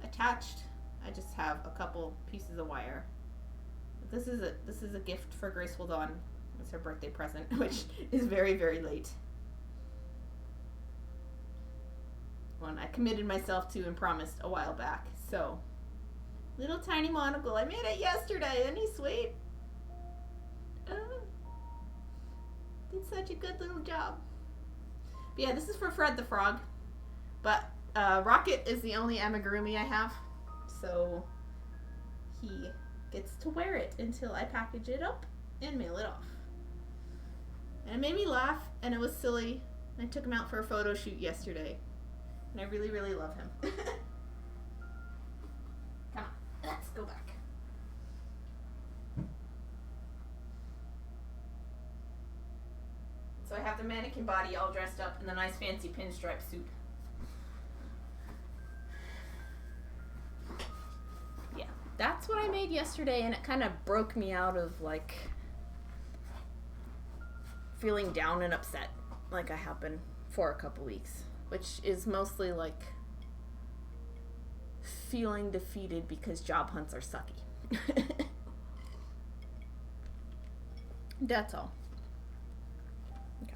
attached. I just have a couple pieces of wire. This is a gift for Graceful Dawn. It's her birthday present, which is very, very late. One I committed myself to and promised a while back. So, little tiny monocle. I made it yesterday. Isn't he sweet? Did such a good little job. But yeah, this is for Fred the Frog. But Rocket is the only amigurumi I have. So he gets to wear it until I package it up and mail it off. And it made me laugh, and it was silly. I took him out for a photo shoot yesterday. And I really, really love him. Come on, let's go back. So I have the mannequin body all dressed up in the nice fancy pinstripe suit. Yeah, that's what I made yesterday, and it kind of broke me out of like feeling down and upset like I have been for a couple weeks. Which is mostly like feeling defeated because job hunts are sucky. That's all. Okay.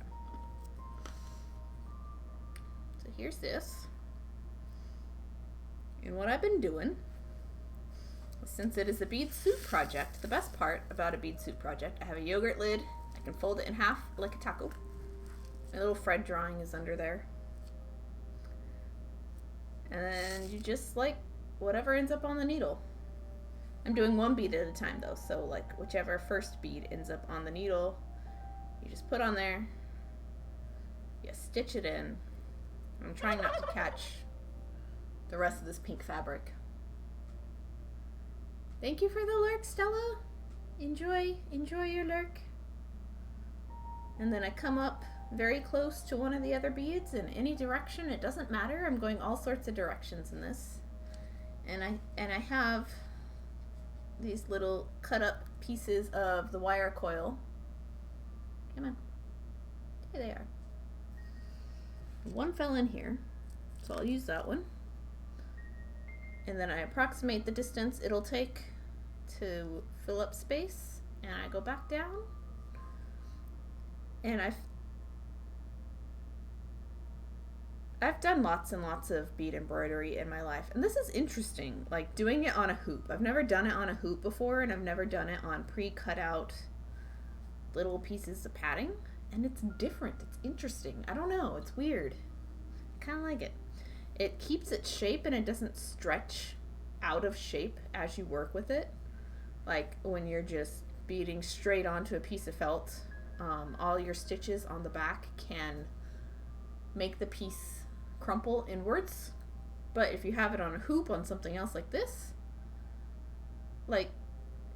So here's this. And what I've been doing, since it is a bead soup project, the best part about a bead soup project, I have a yogurt lid. I can fold it in half like a taco. My little Fred drawing is under there. And then you just like whatever ends up on the needle. I'm doing one bead at a time though, so like whichever first bead ends up on the needle, you just put on there, you stitch it in. I'm trying not to catch the rest of this pink fabric. Thank you for the lurk, Stella. Enjoy your lurk. And then I come up very close to one of the other beads in any direction. It doesn't matter. I'm going all sorts of directions in this. And I have these little cut up pieces of the wire coil. Come on. Here they are. One fell in here, so I'll use that one. And then I approximate the distance it'll take to fill up space, and I go back down. And I've done lots and lots of bead embroidery in my life, and this is interesting, like doing it on a hoop. I've never done it on a hoop before, and I've never done it on pre-cut out little pieces of padding, and it's different. It's interesting. I don't know. It's weird. I kind of like it. It keeps its shape, and it doesn't stretch out of shape as you work with it. Like when you're just beading straight onto a piece of felt, all your stitches on the back can make the piece crumple inwards. But if you have it on a hoop on something else like this, like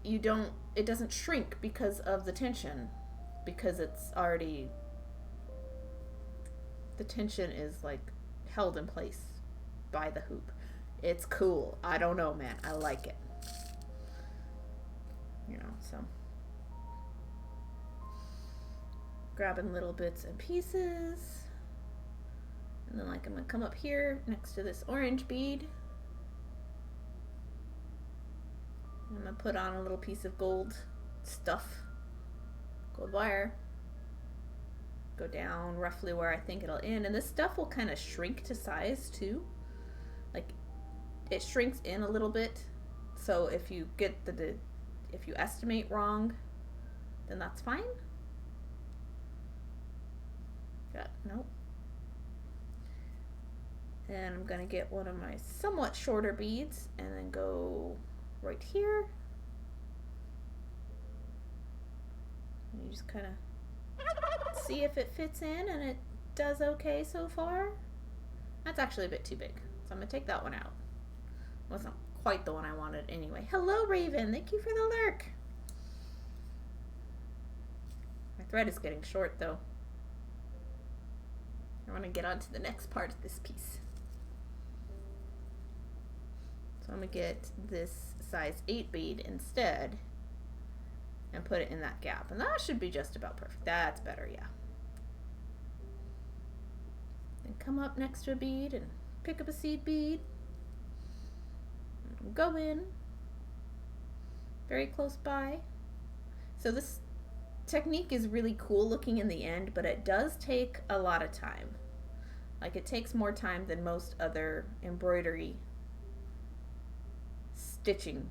it doesn't shrink because of the tension, because it's already, the tension is like held in place by the hoop. It's cool. I don't know, man. I like it. You know, so grabbing little bits and pieces. And then like I'm gonna come up here next to this orange bead. gonna put on a little piece of gold stuff, gold wire, go down roughly where I think it'll end, and this stuff will kind of shrink to size too. Like, it shrinks in a little bit, so if you get if you estimate wrong, then that's fine. Yeah, nope. And I'm gonna get one of my somewhat shorter beads and then go right here. And you just kind of see if it fits in, and it does okay so far. That's actually a bit too big, so I'm gonna take that one out. Wasn't quite the one I wanted anyway. Hello, Raven. Thank you for the lurk. My thread is getting short though. I want to get on to the next part of this piece. So I'm going to get this size 8 bead instead and put it in that gap. And that should be just about perfect. That's better, yeah. Then come up next to a bead and pick up a seed bead. And go in. Very close by. So this technique is really cool looking in the end, but it does take a lot of time. Like, it takes more time than most other embroidery stitching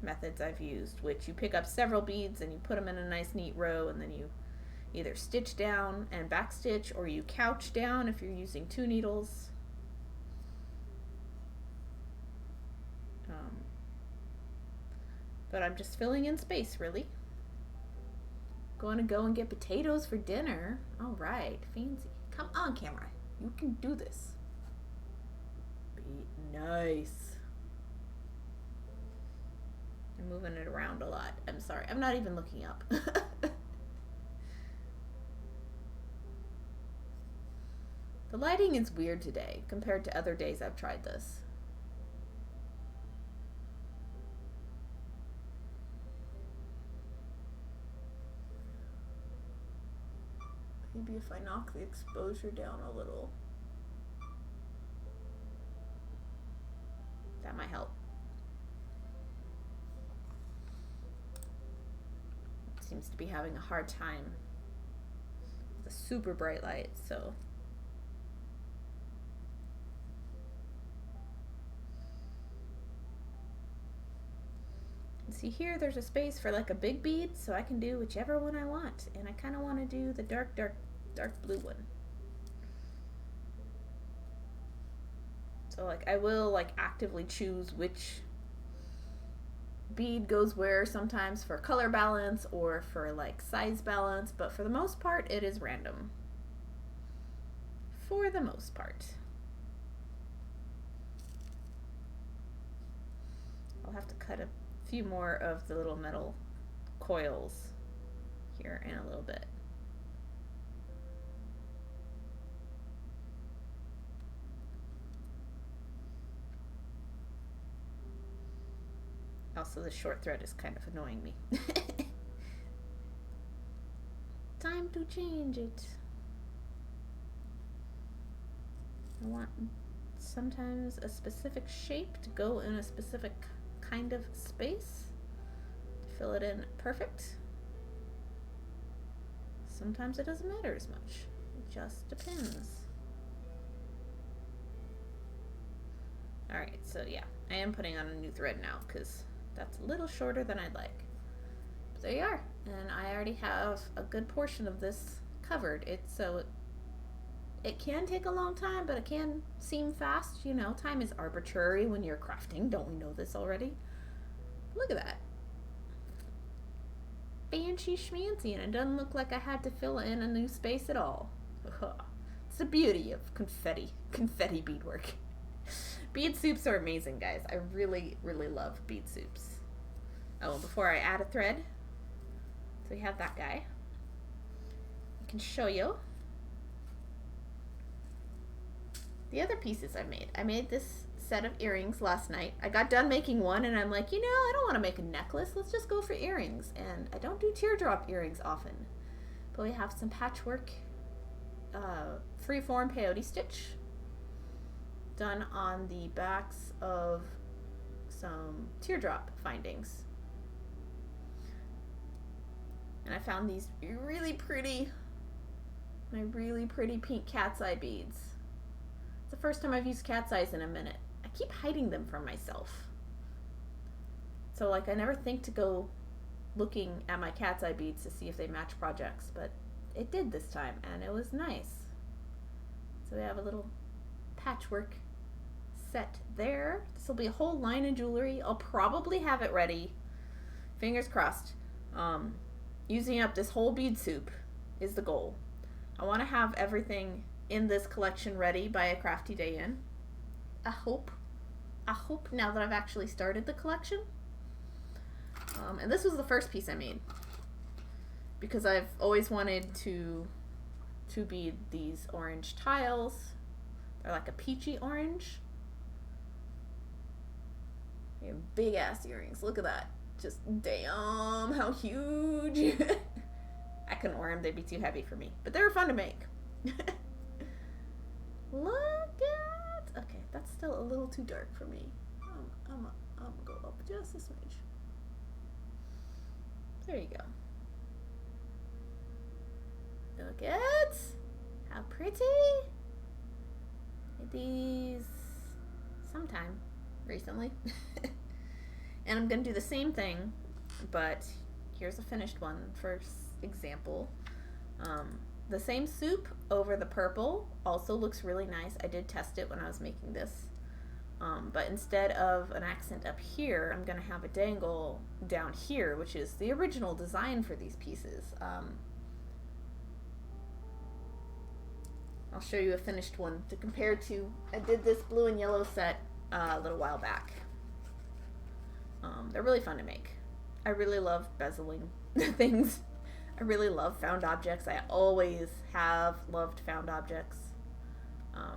methods I've used, which you pick up several beads and you put them in a nice neat row, and then you either stitch down and backstitch, or you couch down if you're using 2 needles. But I'm just filling in space, really. Going to go and get potatoes for dinner. All right, fancy. Come on, camera. You can do this. Be nice. I'm moving it around a lot. I'm sorry. I'm not even looking up. The lighting is weird today compared to other days I've tried this. Maybe if I knock the exposure down a little, that might help. It seems to be having a hard time with a super bright light, so. See here, there's a space for like a big bead, so I can do whichever one I want. And I kind of want to do the dark blue one. So like, I will like actively choose which bead goes where sometimes for color balance or for like size balance, but for the most part, it is random. For the most part. I'll have to cut a few more of the little metal coils here in a little bit. Also, the short thread is kind of annoying me. Time to change it. I want sometimes a specific shape to go in a specific kind of space to fill it in perfect. Sometimes it doesn't matter as much. It just depends. Alright, so yeah, I am putting on a new thread now because that's a little shorter than I'd like. But there you are. And I already have a good portion of this covered. It can take a long time, but it can seem fast. You know, time is arbitrary when you're crafting. Don't we know this already? Look at that. Fancy schmancy, and it doesn't look like I had to fill in a new space at all. It's the beauty of confetti beadwork. Bead soups are amazing, guys. I really, really love bead soups. Oh, before I add a thread, so we have that guy. I can show you the other pieces I made. I made this set of earrings last night. I got done making one and I'm like, you know, I don't want to make a necklace. Let's just go for earrings. And I don't do teardrop earrings often. But we have some patchwork freeform peyote stitch done on the backs of some teardrop findings. And I found these really pretty, my really pretty pink cat's eye beads. It's the first time I've used cat's eyes in a minute. I keep hiding them from myself. So like I never think to go looking at my cat's eye beads to see if they match projects, but it did this time and it was nice. So we have a little patchwork set there. This will be a whole line of jewelry. I'll probably have it ready, fingers crossed. Using up this whole bead soup is the goal. I want to have everything in this collection ready by a crafty day in. I hope now that I've actually started the collection. And this was the first piece I made because I've always wanted to bead these orange tiles. They're like a peachy orange. They have big ass earrings. Look at that. Just damn how huge. I couldn't wear them, they'd be too heavy for me, but they were fun to make. Look at, okay, that's still a little too dark for me. I'm gonna go up just a smidge. There you go. Look at how pretty. These sometime recently. And I'm gonna do the same thing, but here's a finished one for example. The same soup over the purple also looks really nice. I did test it when I was making this. But instead of an accent up here, I'm gonna have a dangle down here, which is the original design for these pieces. I'll show you a finished one to compare to. I did this blue and yellow set a little while back. They're really fun to make. I really love bezeling things. I really love found objects. I always have loved found objects.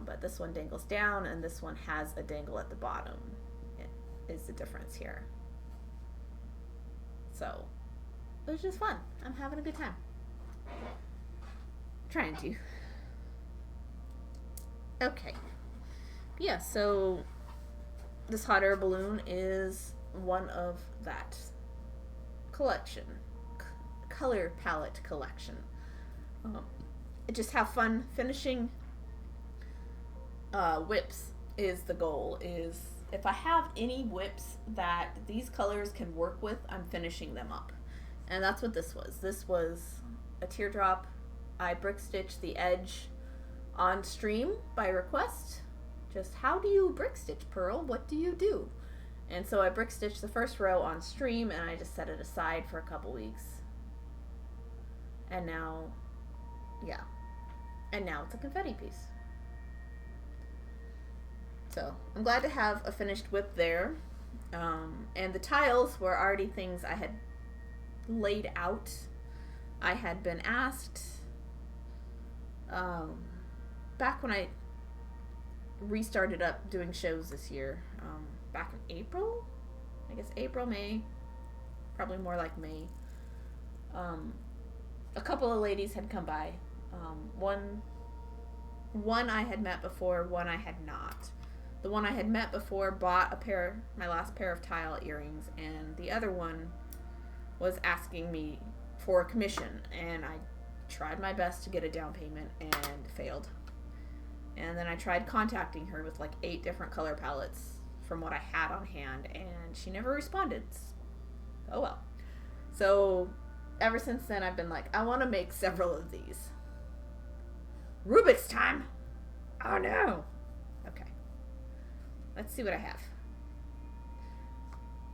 But this one dangles down and this one has a dangle at the bottom. It is the difference here. So, it was just fun. I'm having a good time. Trying to. Okay. Yeah, so this hot air balloon is one of that collection. Color palette collection. Just have fun finishing whips is the goal. Is if I have any whips that these colors can work with, I'm finishing them up. And that's what this was. This was a teardrop. I brick stitched the edge on stream by request. Just how do you brick stitch, Pearl? What do you do? And so I brick stitched the first row on stream and I just set it aside for a couple weeks. And now, yeah. And now it's a confetti piece. So I'm glad to have a finished whip there. And the tiles were already things I had laid out. I had been asked back when I restarted up doing shows this year, back in April, I guess April, May, probably more like May. A couple of ladies had come by. One I had met before, one I had not. The one I had met before bought my last pair of tile earrings, and the other one was asking me for a commission, and I tried my best to get a down payment and failed. And then I tried contacting her with like 8 different color palettes from what I had on hand, and she never responded. Oh well. So ever since then I've been like, I want to make several of these. Rubik's time! Oh no! Okay. Let's see what I have.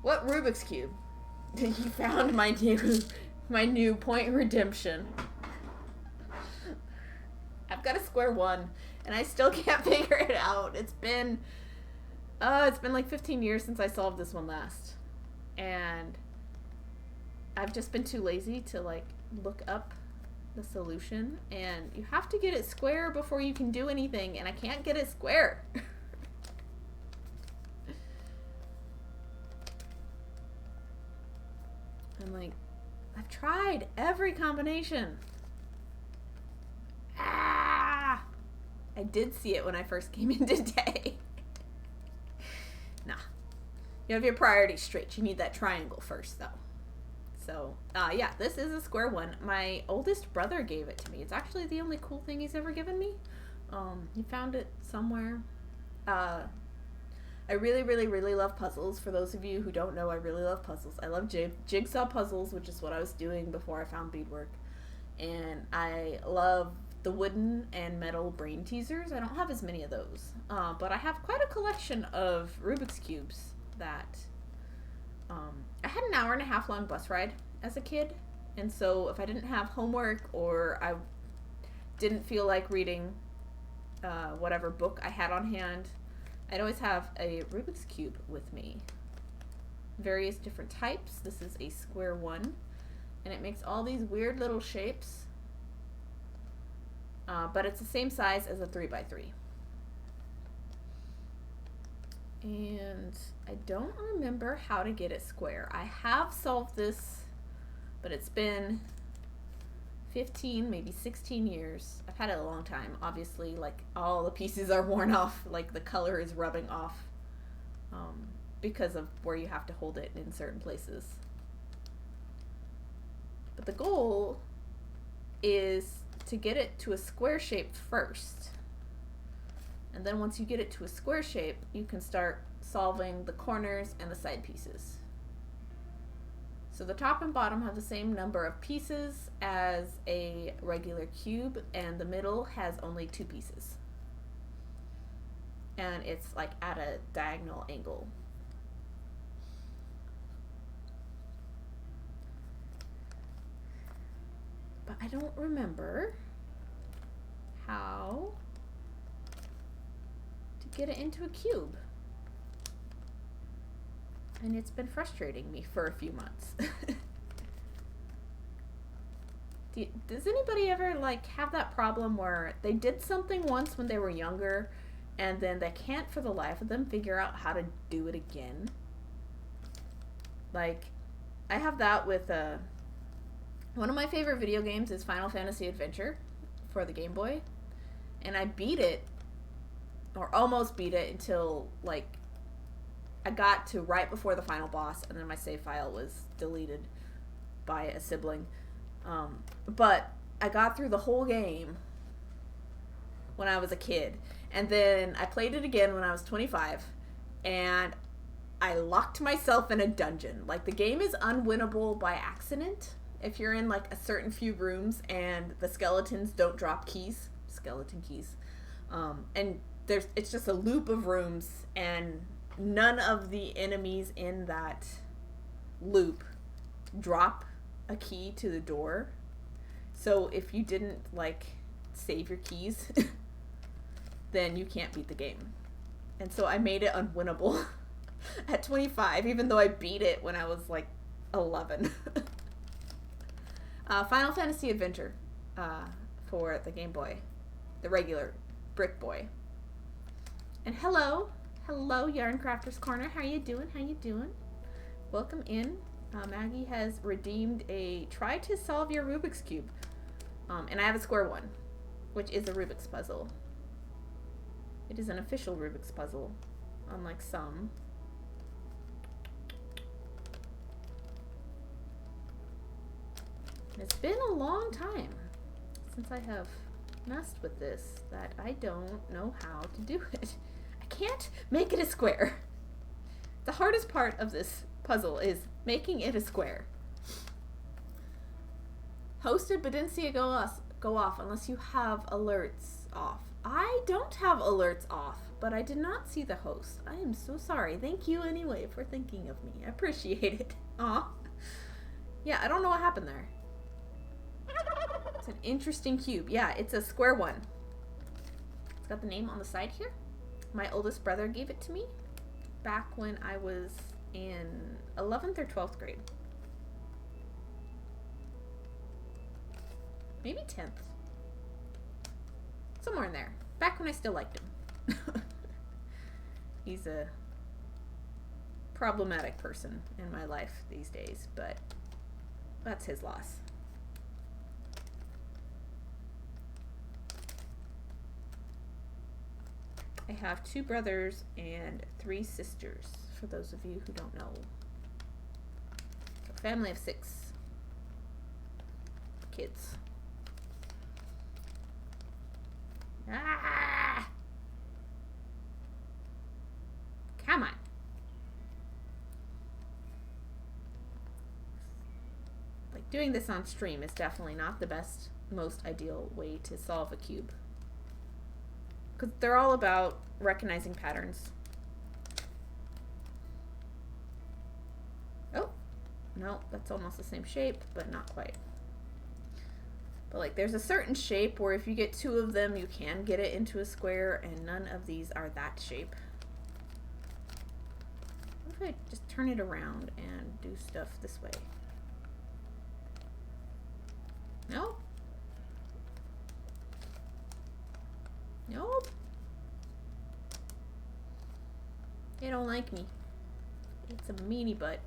What Rubik's Cube? You found my new point redemption. I've got a square one, and I still can't figure it out. It's been like 15 years since I solved this one last. And I've just been too lazy to like look up the solution, and you have to get it square before you can do anything, and I can't get it square. I'm like, I've tried every combination. Ah! I did see it when I first came in today. Nah. You have your priorities straight. You need that triangle first, though. So, yeah, this is a square one. My oldest brother gave it to me. It's actually the only cool thing he's ever given me. He found it somewhere. I really, really, really love puzzles. For those of you who don't know, I really love puzzles. I love jigsaw puzzles, which is what I was doing before I found beadwork. And I love the wooden and metal brain teasers. I don't have as many of those. But I have quite a collection of Rubik's Cubes that... I had an hour and a half long bus ride as a kid. And so if I didn't have homework or I didn't feel like reading whatever book I had on hand, I'd always have a Rubik's Cube with me. Various different types. This is a square one. And it makes all these weird little shapes. But it's the same size as a 3x3. And I don't remember how to get it square. I have solved this, but it's been 15, maybe 16 years. I've had it a long time. Obviously, like, all the pieces are worn off. Like, the color is rubbing off because of where you have to hold it in certain places. But the goal is to get it to a square shape first. And then once you get it to a square shape, you can start solving the corners and the side pieces. So the top and bottom have the same number of pieces as a regular cube, and the middle has only 2 pieces. And it's like at a diagonal angle. But I don't remember how to get it into a cube. And it's been frustrating me for a few months. Does anybody ever like have that problem where they did something once when they were younger and then they can't for the life of them figure out how to do it again? Like, I have that with one of my favorite video games is Final Fantasy Adventure for the Game Boy. And I beat it, or almost beat it, until like I got to right before the final boss, and then my save file was deleted by a sibling. But I got through the whole game when I was a kid. And then I played it again when I was 25, and I locked myself in a dungeon. Like, the game is unwinnable by accident if you're in like a certain few rooms and the skeletons don't drop keys. Skeleton keys. And it's just a loop of rooms, and none of the enemies in that loop drop a key to the door. So if you didn't like save your keys, then you can't beat the game. And so I made it unwinnable at 25, even though I beat it when I was like 11. Final Fantasy Adventure for the Game Boy, the regular Brick Boy. And hello Yarn Crafters Corner. How you doing? Welcome in. Maggie has redeemed a try to solve your Rubik's Cube. And I have a square one, which is a Rubik's puzzle. It is an official Rubik's puzzle, unlike some. It's been a long time since I have messed with this that I don't know how to do it. I can't make it a square. The hardest part of this puzzle is making it a square. Hosted but didn't see it go off unless you have alerts off. I don't have alerts off, but I did not see the host. I am so sorry. Thank you anyway for thinking of me. I appreciate it. Aw. Yeah, I don't know what happened there. It's an interesting cube. Yeah, it's a square one. It's got the name on the side here. My oldest brother gave it to me back when I was in 11th or 12th grade. Maybe 10th. Somewhere in there. Back when I still liked him. He's a problematic person in my life these days, but that's his loss. I have 2 brothers and 3 sisters for those of you who don't know. So family of 6 kids. Ah! Come on. Like, doing this on stream is definitely not the best, most ideal way to solve a cube. Because they're all about recognizing patterns. Oh, no, that's almost the same shape, but not quite. But like, there's a certain shape where if you get 2 of them, you can get it into a square, and none of these are that shape. What if I just turn it around and do stuff this way? No? Nope. They don't like me. It's a meanie butt.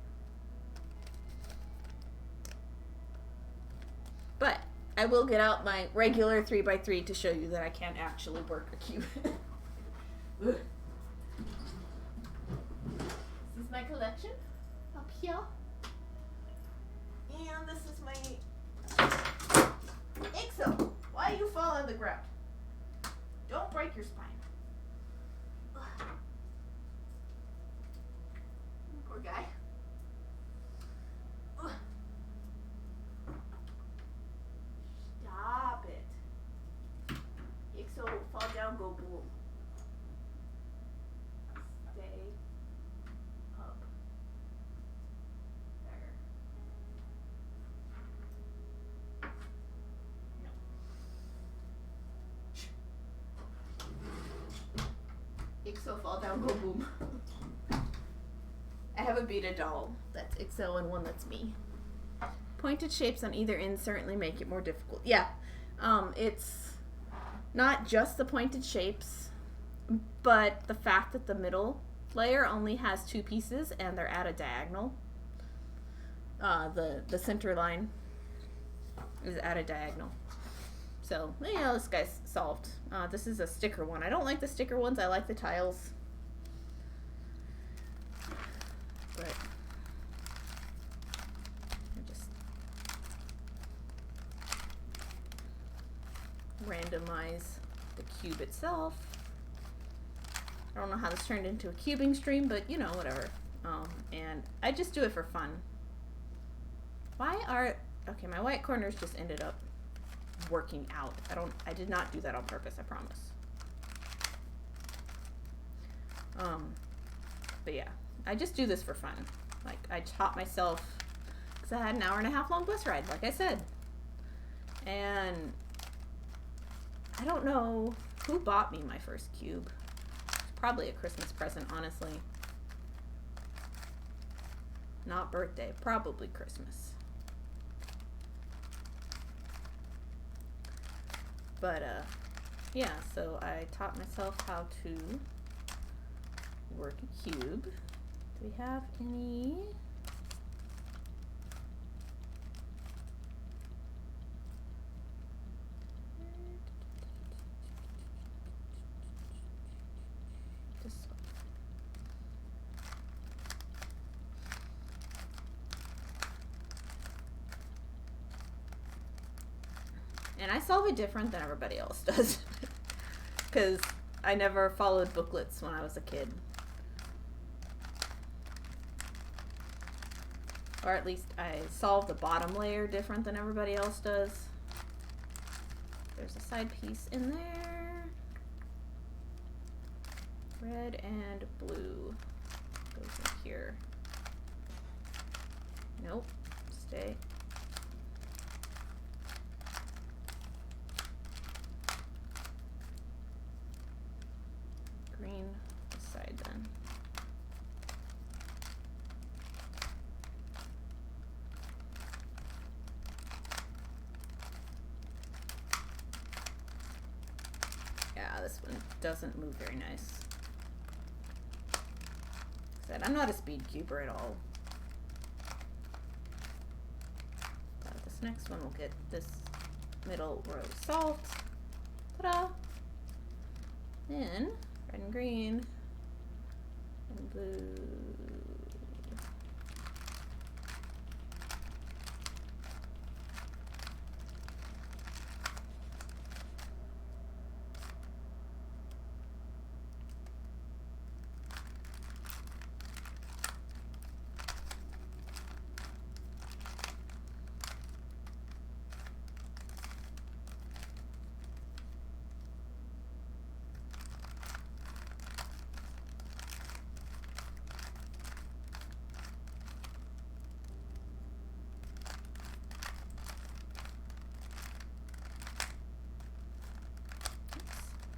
But I will get out my regular 3x3 to show you that I can actually work a cube. This is my collection up here. And this is my Ixo. Why you fall on the ground? Don't break your spine. Poor guy. Stop it. Ixo, fall down, go boom. Stay up. There. No. Ixo, fall down, go boom. I have a Bead doll that's Ixo and one that's me. Pointed shapes on either end certainly make it more difficult. Yeah, it's not just the pointed shapes, but the fact that the middle layer only has 2 pieces and they're at a diagonal. The center line is at a diagonal. So, you know, this guy's solved. This is a sticker one. I don't like the sticker ones. I like the tiles. But I just randomize the cube itself. I don't know how this turned into a cubing stream, but you know, whatever. And I just do it for fun. Okay, my white corners just ended up working out. I did not do that on purpose, I promise. But yeah, I just do this for fun. Like, I taught myself, because I had an 1.5 hour long bus ride, like I said. And I don't know who bought me my first cube. It's probably a Christmas present, honestly. Not birthday, probably Christmas. But, yeah, so I taught myself how to work a cube. Do we have any? This one. And I solve it different than everybody else does. Because I never followed booklets when I was a kid. Or at least I solve the bottom layer different than everybody else does. There's a side piece in there. Red and blue goes in here. Nope, stay. Green this side then. Yeah, this one doesn't move very nice. Said I'm not a speed cuber at all. But this next one will get this middle row solved. Ta-da! Then red and green And blue.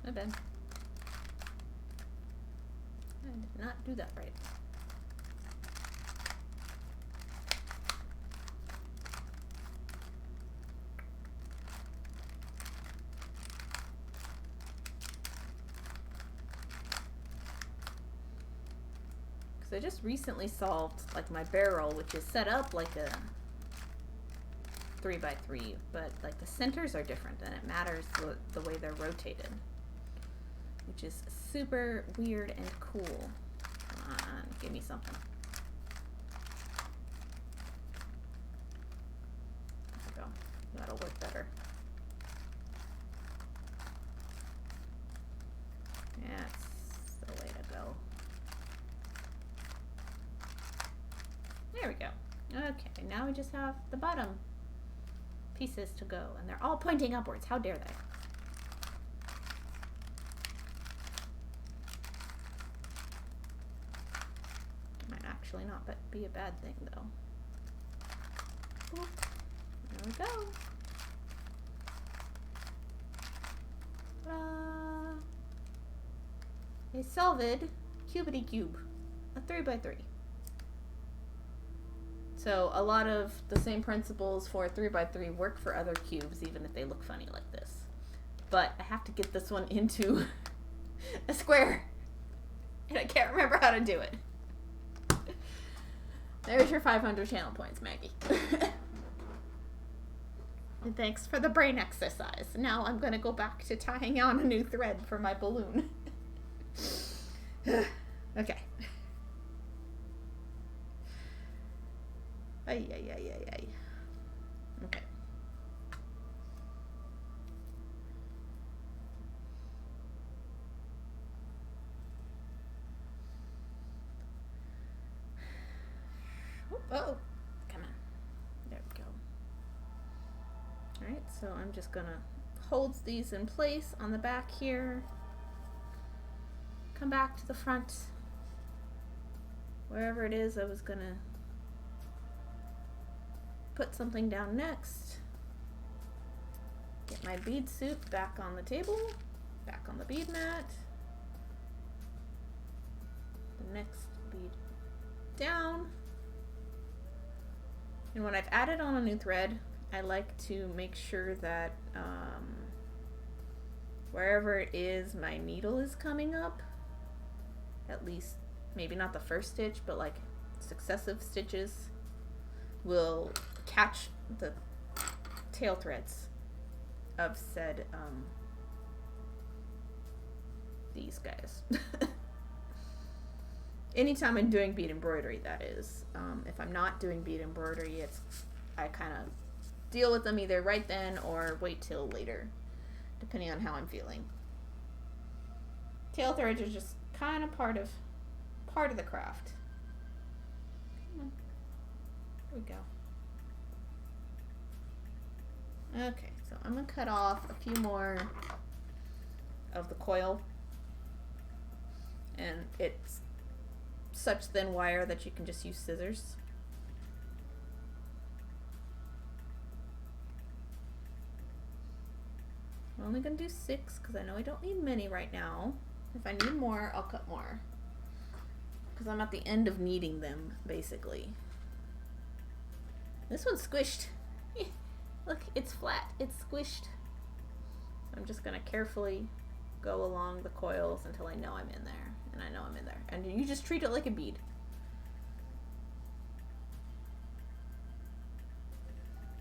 My bad. I did not do that right. Because I just recently solved like my barrel, which is set up like a 3x3, but like the centers are different and it matters the way they're rotated, which is super weird and cool. Come on, give me something. There we go. That'll work better. That's the way to go. There we go. Okay, now we just have the bottom pieces to go, and they're all pointing upwards. How dare they? Might actually not be a bad thing, though. Boop. There we go. A solid cubity cube, a 3x3. So a lot of the same principles for a 3x3 work for other cubes, even if they look funny like this. But I have to get this one into a square, and I can't remember how to do it. There's your 500 channel points, Maggie. And thanks for the brain exercise. Now I'm going to go back to tying on a new thread for my balloon. Okay. Ay, ay, ay, ay, ay. Okay. Oh, come on. There we go. Alright, so I'm just gonna hold these in place on the back here. Come back to the front. Wherever it is I was gonna put something down next. Get my bead soup back on the table, back on the bead mat. The next bead down. And when I've added on a new thread, I like to make sure that wherever it is my needle is coming up, at least maybe not the first stitch, but like successive stitches will catch the tail threads of said these guys. Anytime I'm doing bead embroidery, that is. If I'm not doing bead embroidery, I kind of deal with them either right then or wait till later, depending on how I'm feeling. Tail threads are just kind of part of the craft. Come on. There we go. Okay, so I'm gonna cut off a few more of the coil, and it's such thin wire that you can just use scissors. I'm only gonna do 6 because I know I don't need many right now. If I need more, I'll cut more, because I'm at the end of needing them, basically. This one's squished. Look, it's flat. It's squished. I'm just gonna carefully go along the coils until I know I'm in there. And I know I'm in there. And you just treat it like a bead.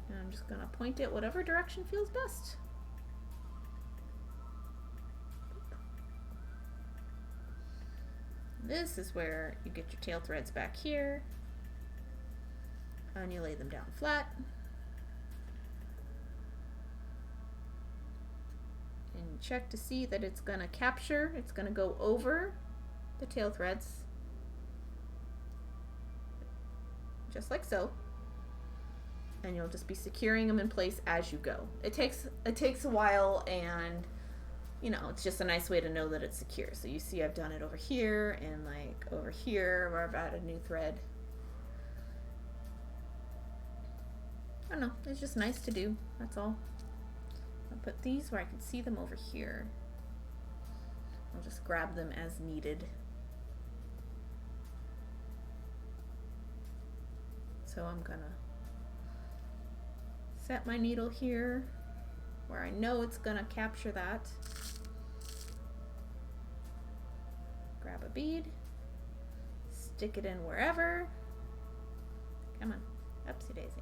And I'm just gonna point it whatever direction feels best. This is where you get your tail threads back here. And you lay them down flat. And check to see that it's going to capture, it's going to go over the tail threads. Just like so. And you'll just be securing them in place as you go. It takes a while, and you know, it's just a nice way to know that it's secure. So you see I've done it over here and like over here where I've added a new thread. I don't know, it's just nice to do, that's all. I'll put these where I can see them over here. I'll just grab them as needed. So I'm gonna set my needle here where I know it's gonna capture that. Grab a bead, stick it in wherever. Come on, upsy daisy.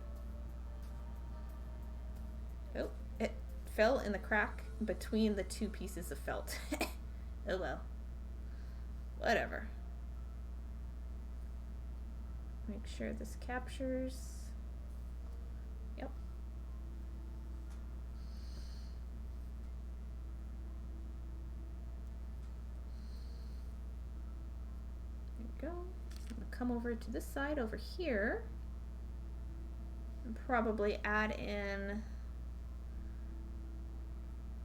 Oh, it fell in the crack between the two pieces of felt. Oh well, whatever. Make sure this captures. Yep. There we go. I'm gonna come over to this side over here and probably add in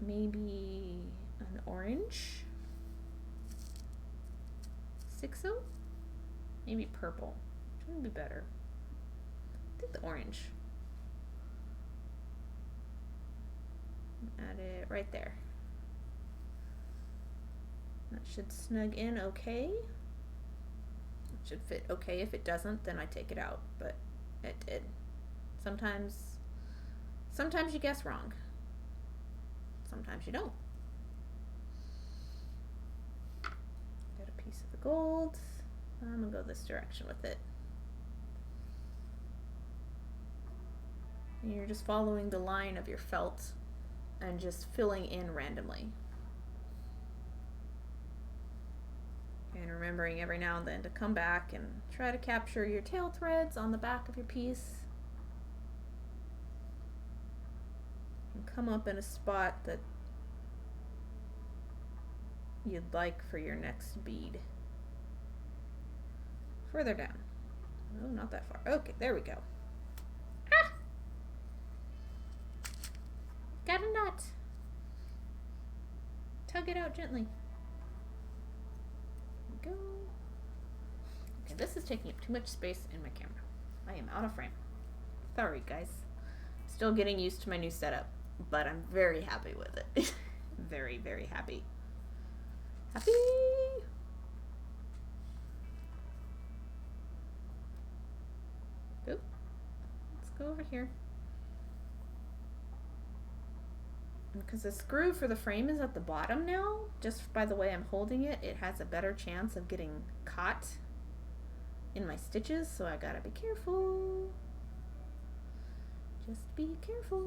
maybe an orange. 6-0? Maybe purple. Which would be better? I think the orange. Add it right there. That should snug in okay. It should fit okay. If it doesn't, then I take it out, but it did. Sometimes you guess wrong. Sometimes you don't. Get a piece of the gold. I'm gonna go this direction with it. And you're just following the line of your felt and just filling in randomly. And remembering every now and then to come back and try to capture your tail threads on the back of your piece. And come up in a spot that you'd like for your next bead. Further down. Oh, not that far. Okay, there we go. Ah! Got a knot. Tug it out gently. There we go. Okay, this is taking up too much space in my camera. I am out of frame. Sorry, guys. Still getting used to my new setup, but I'm very happy with it. Very, very happy. Happy! Oop. Let's go over here. Because the screw for the frame is at the bottom now, just by the way I'm holding it, it has a better chance of getting caught in my stitches, so I gotta be careful. Just be careful.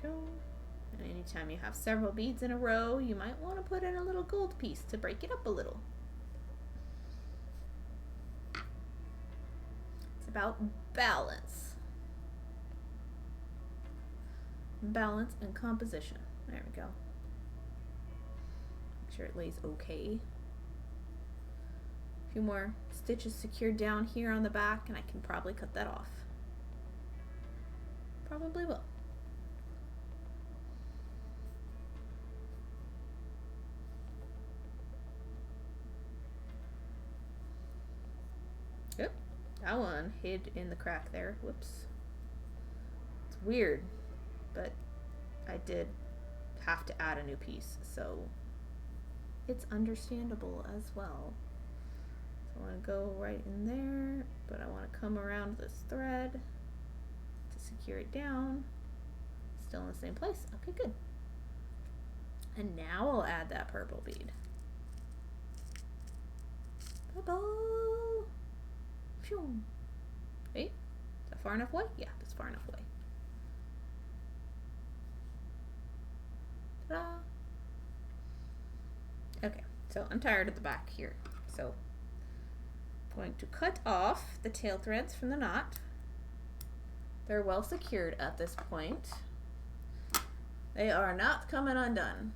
Go. And anytime you have several beads in a row, you might want to put in a little gold piece to break it up a little. It's about balance. Balance and composition. There we go. Make sure it lays okay. A few more stitches secured down here on the back, and I can probably cut that off. Probably will. Yep, that one hid in the crack there. Whoops. It's weird, but I did have to add a new piece, so it's understandable as well. So I want to go right in there, but I want to come around this thread to secure it down. Still in the same place. Okay, good. And now I'll add that purple bead. Purple. Phew. Wait, is that far enough away? Yeah, that's far enough away. Ta-da. Okay, so I'm tired of the back here. So I'm going to cut off the tail threads from the knot. They're well secured at this point. They are not coming undone.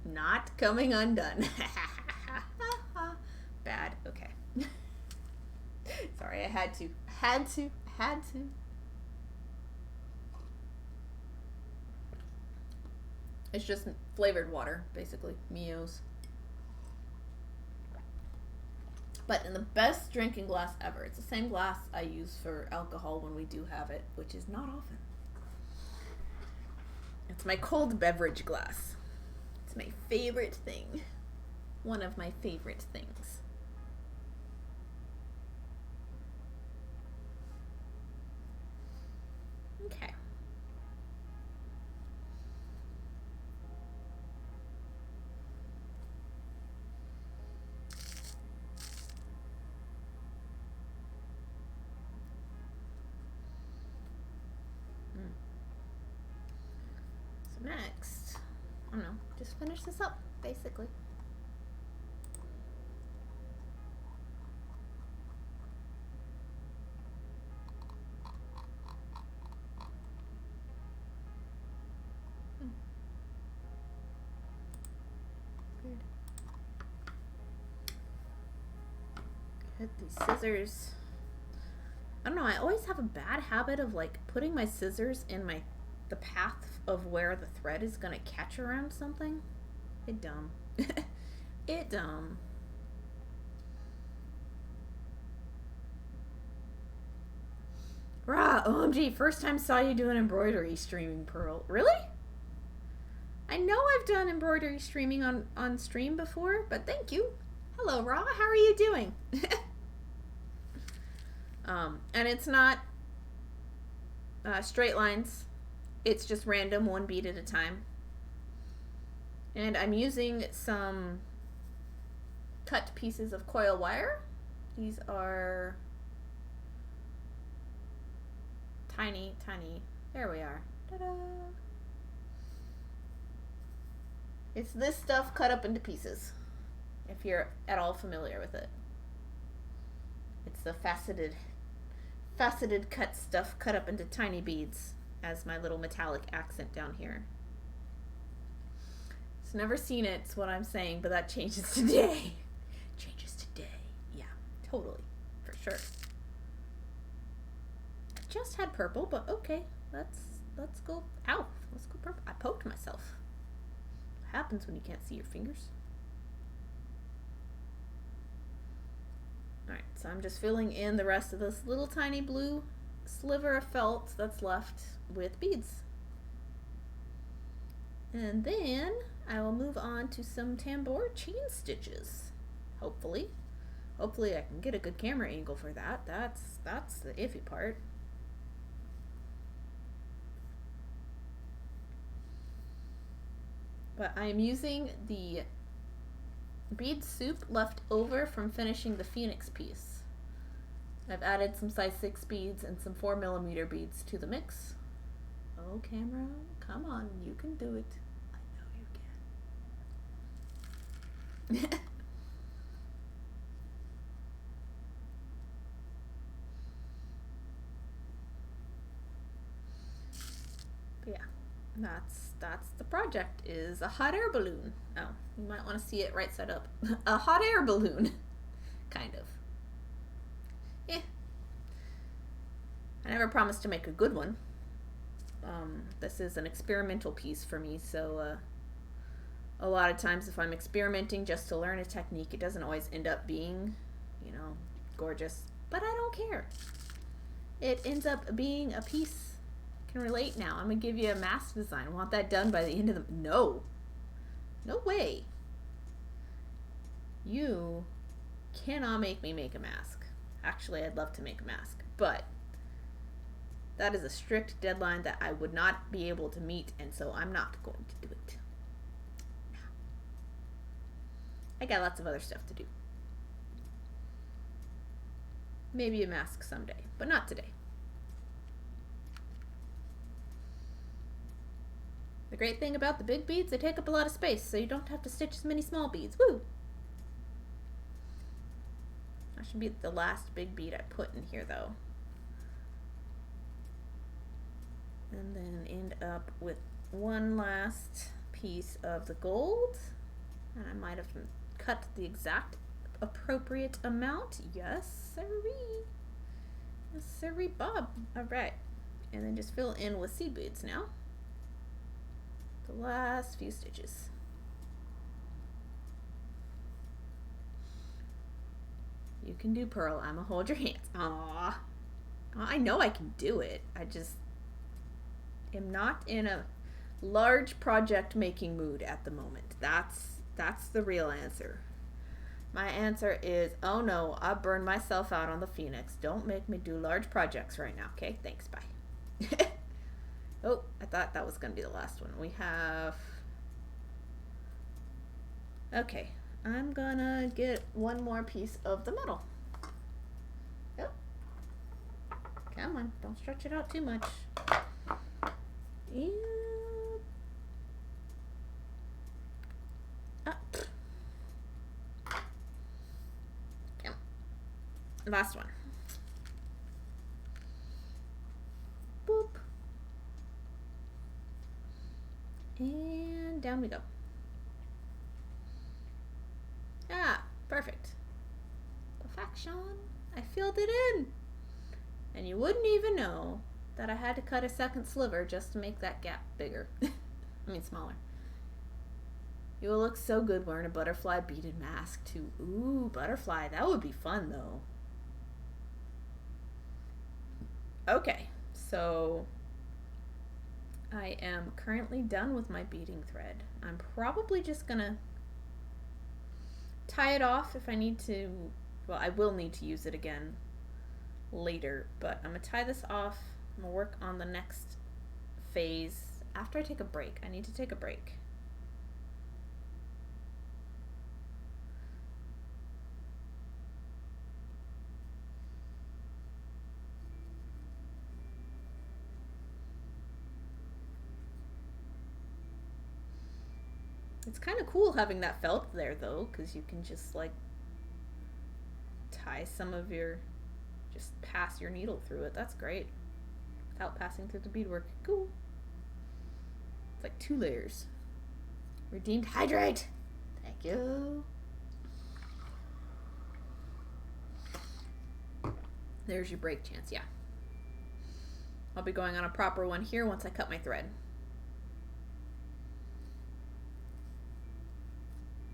Not coming undone. Bad. Okay. Sorry, I had to. Had to. It's just flavored water, basically. Mio's. But in the best drinking glass ever. It's the same glass I use for alcohol when we do have it, which is not often. It's my cold beverage glass. It's my favorite thing. One of my favorite things. Okay. So next, I don't know, just finish this up, basically. Get these scissors. I don't know, I always have a bad habit of like putting my scissors in the path of where the thread is gonna catch around something. It dumb. It dumb. Rah, OMG, first time saw you do an embroidery streaming, Pearl. Really? I know I've done embroidery streaming on stream before, but thank you. Hello, Ra, how are you doing? And it's not straight lines. It's just random, one bead at a time. And I'm using some cut pieces of coil wire. These are tiny. There we are. Ta-da! It's this stuff cut up into pieces, if you're at all familiar with it. It's the faceted cut stuff cut up into tiny beads as my little metallic accent down here. It's never seen it, it's what I'm saying, but that changes today. Changes today. Yeah, totally. For sure. I just had purple, but okay. Let's go. Ow. Let's go purple. I poked myself. What happens when you can't see your fingers? Alright, so I'm just filling in the rest of this little tiny blue sliver of felt that's left with beads. And then I will move on to some tambour chain stitches. Hopefully. Hopefully I can get a good camera angle for that. That's the iffy part. But I am using the bead soup left over from finishing the Phoenix piece. I've added some size 6 beads and some 4mm beads to the mix. Oh, camera, come on, you can do it. I know you can. But yeah, that's the project, is a hot air balloon. Oh, you might want to see it right side up. A hot air balloon. Kind of. Yeah. I never promised to make a good one. This is an experimental piece for me, so a lot of times if I'm experimenting just to learn a technique, it doesn't always end up being, you know, gorgeous. But I don't care. It ends up being a piece Can relate now. I'm gonna give you a mask design. I want that done by the end of the... No. No way. You cannot make me make a mask. Actually, I'd love to make a mask, but that is a strict deadline that I would not be able to meet, and so I'm not going to do it. I got lots of other stuff to do. Maybe a mask someday, but not today. The great thing about the big beads, they take up a lot of space, so you don't have to stitch as many small beads. Woo! That should be the last big bead I put in here, though. And then end up with one last piece of the gold. And I might have cut the exact appropriate amount. Yes, sirree. Yes, sirree, Bob. All right. And then just fill in with seed beads now. The last few stitches. You can do Pearl. I'ma hold your hands. Aww. I know I can do it. I just am not in a large project making mood at the moment. That's the real answer. My answer is, oh no, I burned myself out on the Phoenix. Don't make me do large projects right now. Okay, thanks, bye. Oh, I thought that was gonna be the last one. We have... Okay, I'm gonna get one more piece of the metal. Yep. Come on, don't stretch it out too much. Yep. Up. Come. Last one. Boop. And down we go. Ah, perfect. Perfection. I filled it in. And you wouldn't even know that I had to cut a second sliver just to make that gap bigger. I mean smaller. You will look so good wearing a butterfly beaded mask too. Ooh, butterfly. That would be fun though. Okay, so I am currently done with my beading thread. I'm probably just gonna tie it off if I need to. Well, I will need to use it again later, but I'm gonna tie this off. I'm gonna work on the next phase after I take a break. I need to take a break. It's kind of cool having that felt there though, because you can just like tie some of your, just pass your needle through it. That's great. Without passing through the beadwork. Cool. It's like 2 layers. Redeemed hydrate. Thank you. There's your break chance, yeah. I'll be going on a proper one here once I cut my thread.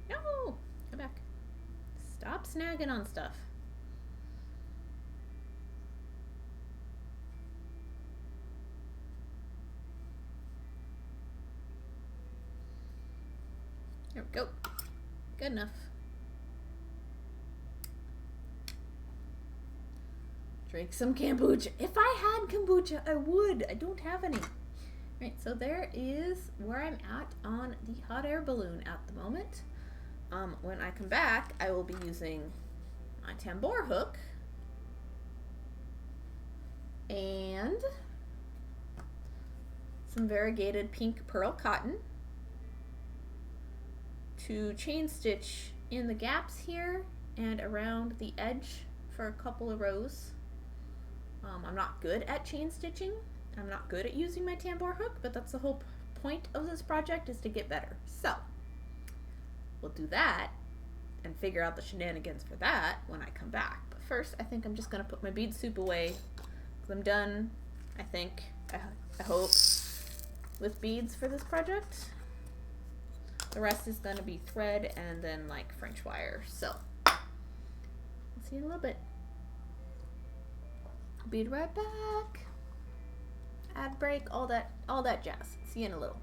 No! Come back. Stop snagging on stuff. There we go. Good enough. Drink some kombucha. If I had kombucha, I would. I don't have any. Right, so there is where I'm at on the hot air balloon at the moment. When I come back, I will be using my tambour hook and some variegated pink pearl cotton to chain stitch in the gaps here and around the edge for a couple of rows. I'm not good at chain stitching. I'm not good at using my tambour hook, but that's the whole point of this project, is to get better. So we'll do that and figure out the shenanigans for that when I come back. But first, I think I'm just gonna put my bead soup away because I'm done, I think, I hope, with beads for this project. The rest is gonna be thread and then like French wire. So I'll see you in a little bit. Be right back. ad break, all that jazz. See you in a little.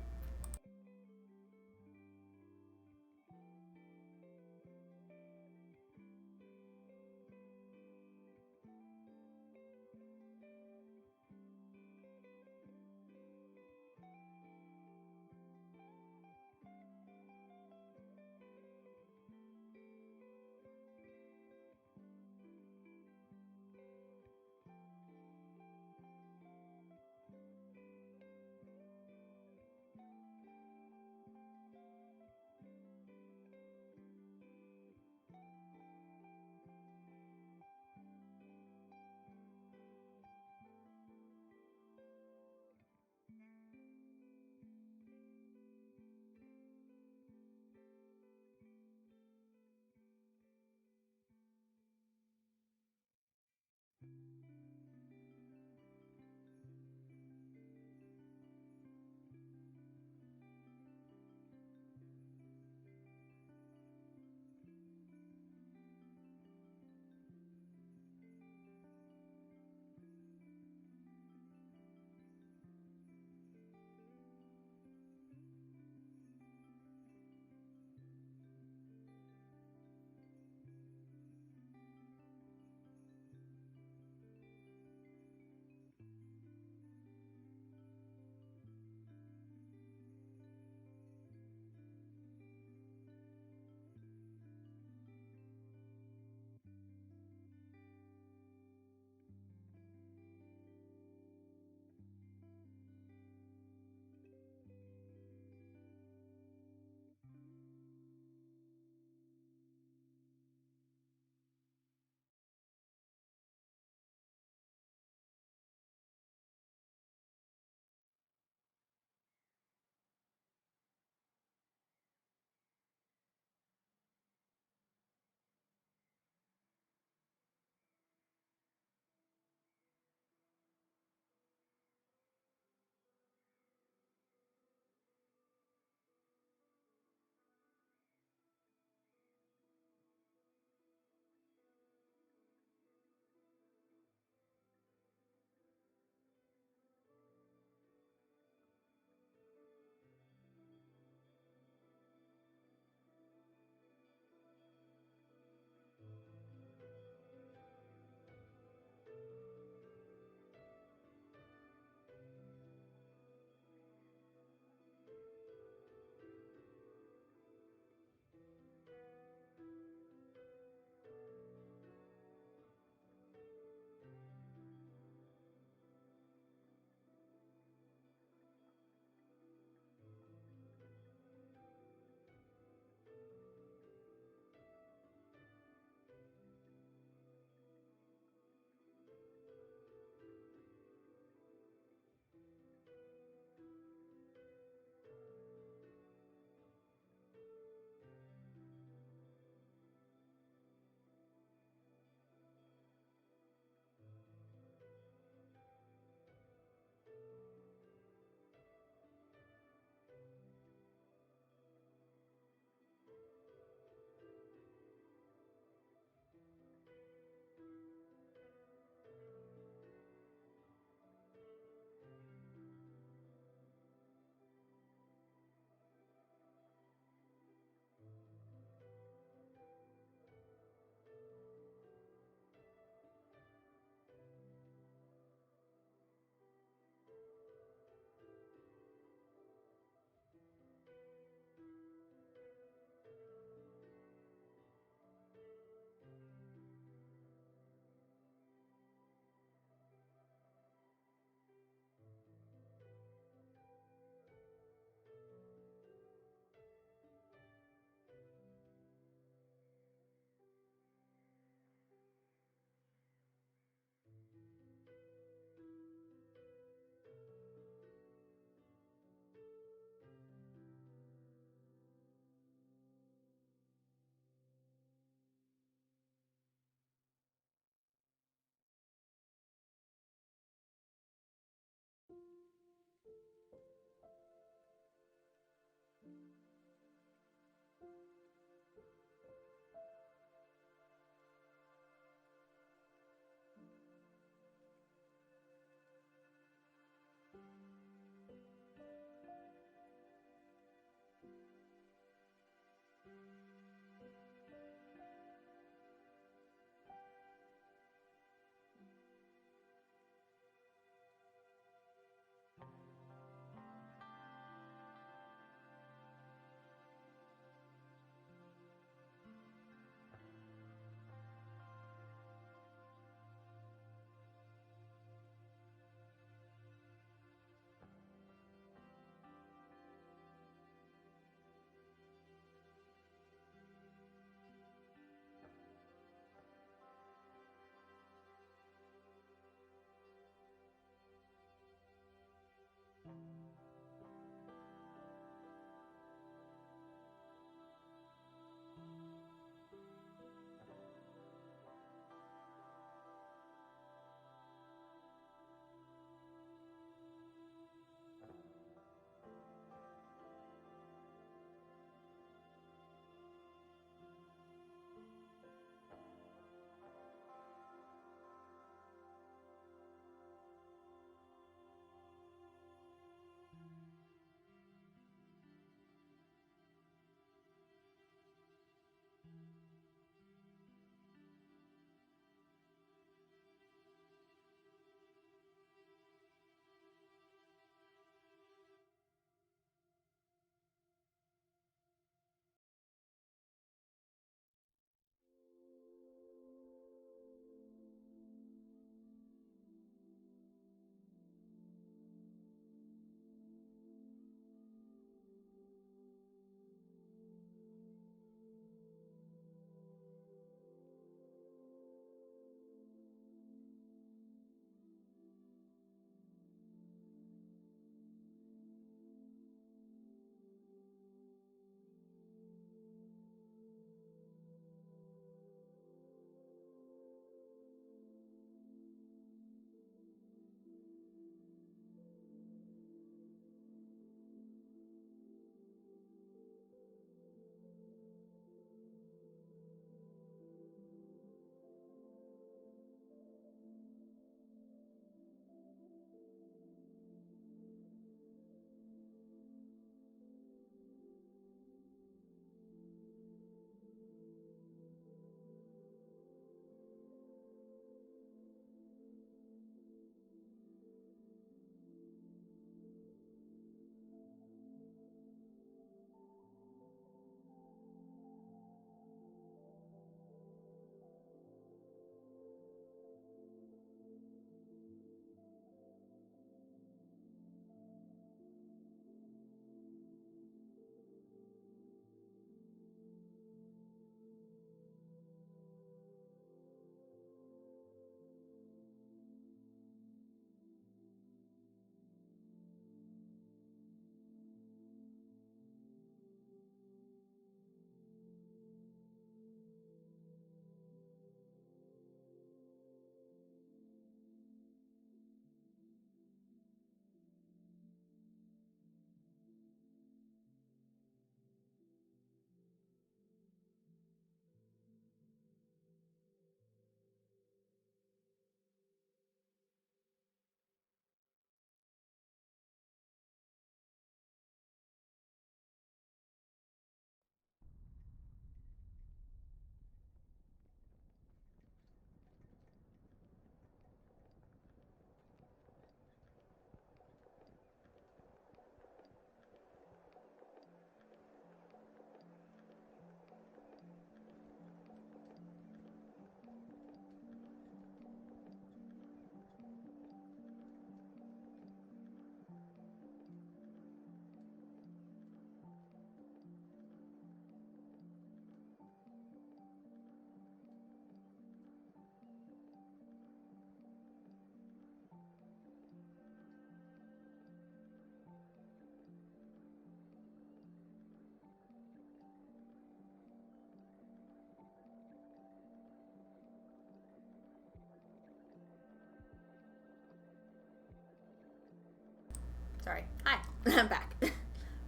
Sorry. Hi. I'm back.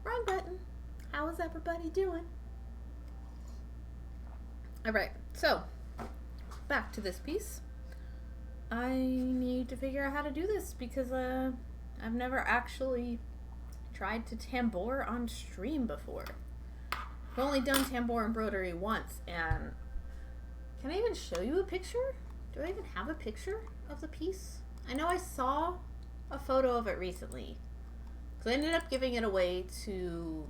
Wrong button. How is everybody doing? Alright, so back to this piece. I need to figure out how to do this because I've never actually tried to tambour on stream before. I've only done tambour embroidery once, and can I even show you a picture? Do I even have a picture of the piece? I know I saw a photo of it recently. So I ended up giving it away to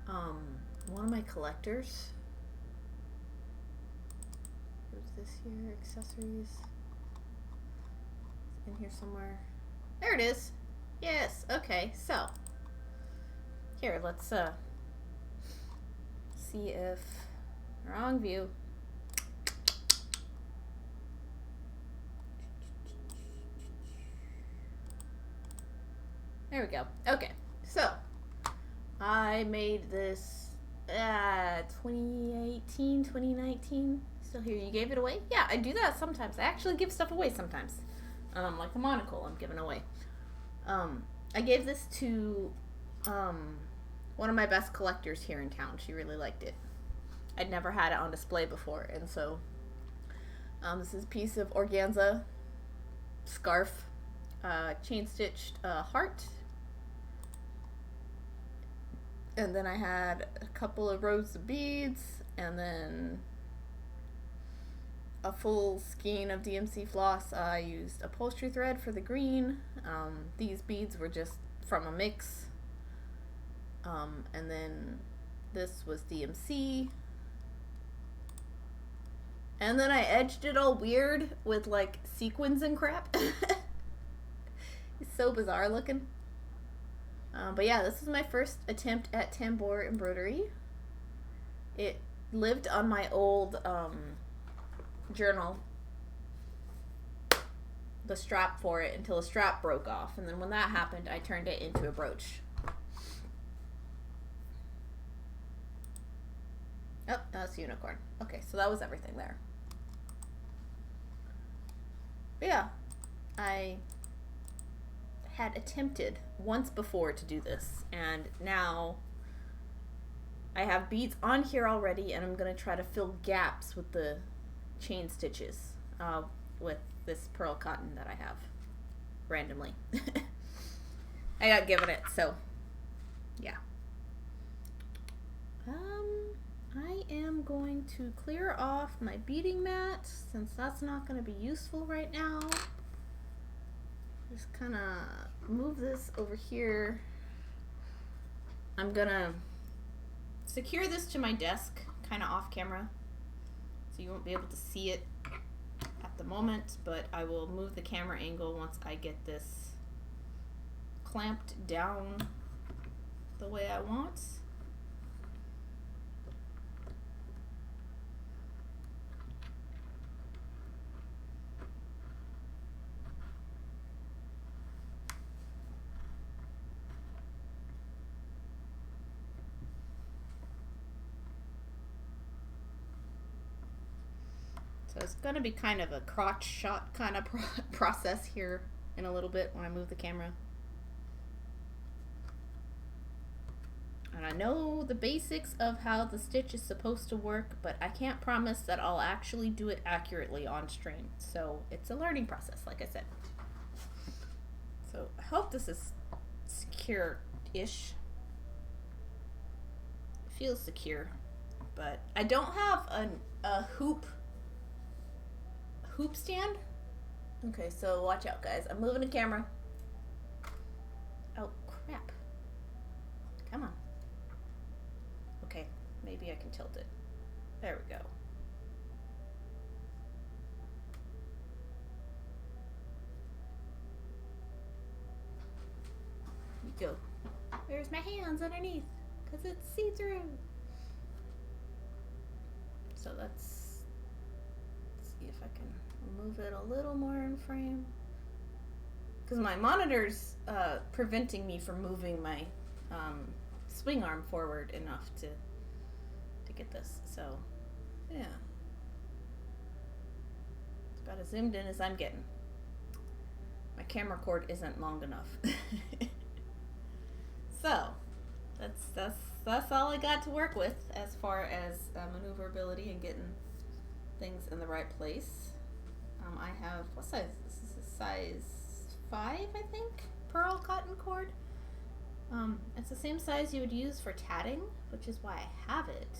one of my collectors. What's this here? Accessories. It's in here somewhere. There it is. Yes. Okay. So here, let's see if wrong view. There we go. Okay, so I made this 2018, 2019. Still here. You gave it away? Yeah, I do that sometimes. I actually give stuff away sometimes. Like the monocle I'm giving away. I gave this to one of my best collectors here in town. She really liked it. I'd never had it on display before, and so this is a piece of organza scarf, chain stitched heart. And then I had a couple of rows of beads, and then a full skein of DMC floss. I used upholstery thread for the green. These beads were just from a mix. And then this was DMC. And then I edged it all weird with like sequins and crap. It's so bizarre looking. But yeah, this is my first attempt at tambour embroidery. It lived on my old journal, the strap for it, until the strap broke off. And then when that happened, I turned it into a brooch. Oh, that's a unicorn. Okay, so that was everything there. But yeah, I had attempted once before to do this, and now I have beads on here already, and I'm going to try to fill gaps with the chain stitches with this pearl cotton that I have randomly. I got given it, so yeah. I am going to clear off my beading mat since that's not going to be useful right now. Just kind of move this over here. I'm gonna secure this to my desk, kind of off camera, so you won't be able to see it at the moment, but I will move the camera angle once I get this clamped down the way I want. So it's going to be kind of a crotch shot kind of process here in a little bit when I move the camera. And I know the basics of how the stitch is supposed to work, but I can't promise that I'll actually do it accurately on stream. So it's a learning process, like I said. So I hope this is secure-ish. It feels secure, but I don't have a hoop stand. Okay, so watch out, guys. I'm moving the camera. Oh, crap. Come on. Okay, maybe I can tilt it. There we go. You go. There's my hands underneath, because it's see-through. So let's see if I can move it a little more in frame, because my monitor's preventing me from moving my swing arm forward enough to get this. So yeah, it's about as zoomed in as I'm getting. My camera cord isn't long enough. So, that's all I got to work with as far as maneuverability and getting things in the right place. I have, what size? This is a size 5, I think, pearl cotton cord. It's the same size you would use for tatting, which is why I have it.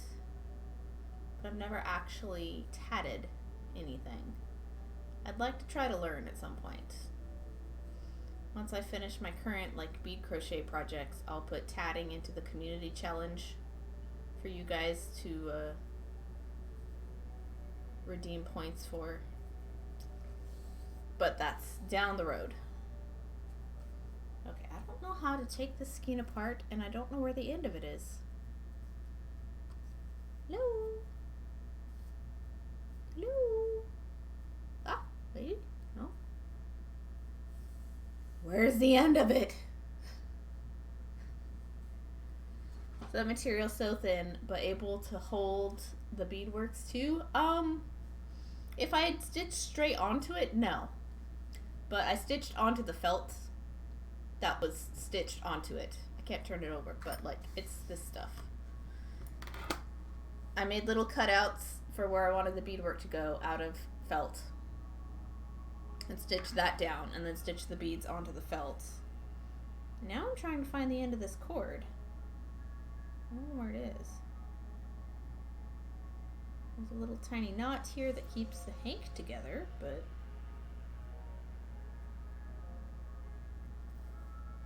But I've never actually tatted anything. I'd like to try to learn at some point. Once I finish my current bead crochet projects, I'll put tatting into the community challenge for you guys to redeem points for. But that's down the road. Okay, I don't know how to take this skein apart, and I don't know where the end of it is. Hello? Hello? Ah, wait, no. Where's the end of it? So that material's so thin, but able to hold the beadworks too. If I had stitched straight onto it, no. But I stitched onto the felt that was stitched onto it. I can't turn it over, but it's this stuff. I made little cutouts for where I wanted the beadwork to go out of felt. And stitch that down, and then stitch the beads onto the felt. Now I'm trying to find the end of this cord. I don't know where it is. There's a little tiny knot here that keeps the hank together, but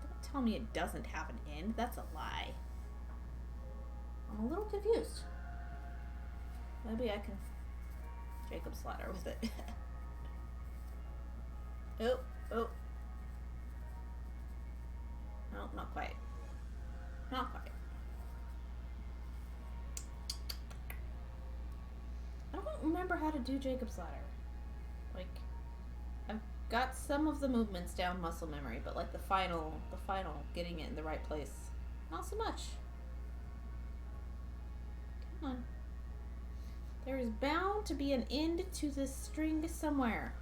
don't tell me it doesn't have an end. That's a lie. I'm a little confused. Maybe I can Jacob's ladder with it. Oh, oh. No, not quite. Not quite. I don't remember how to do Jacob's ladder. I've got some of the movements down muscle memory, but the final getting it in the right place, not so much. Come on. There is bound to be an end to this string somewhere.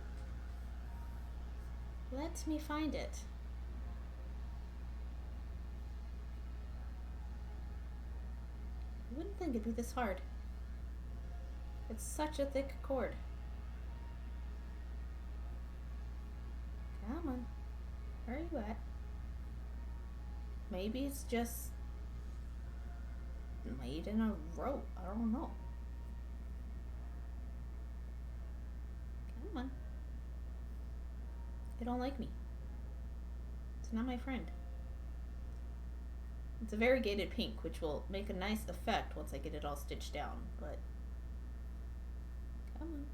Let me find it. I wouldn't think it'd be this hard. It's such a thick cord. Come on. Where are you at? Maybe it's just made in a rope. I don't know. Come on. They don't like me. It's not my friend. It's a variegated pink, which will make a nice effect once I get it all stitched down, but come on.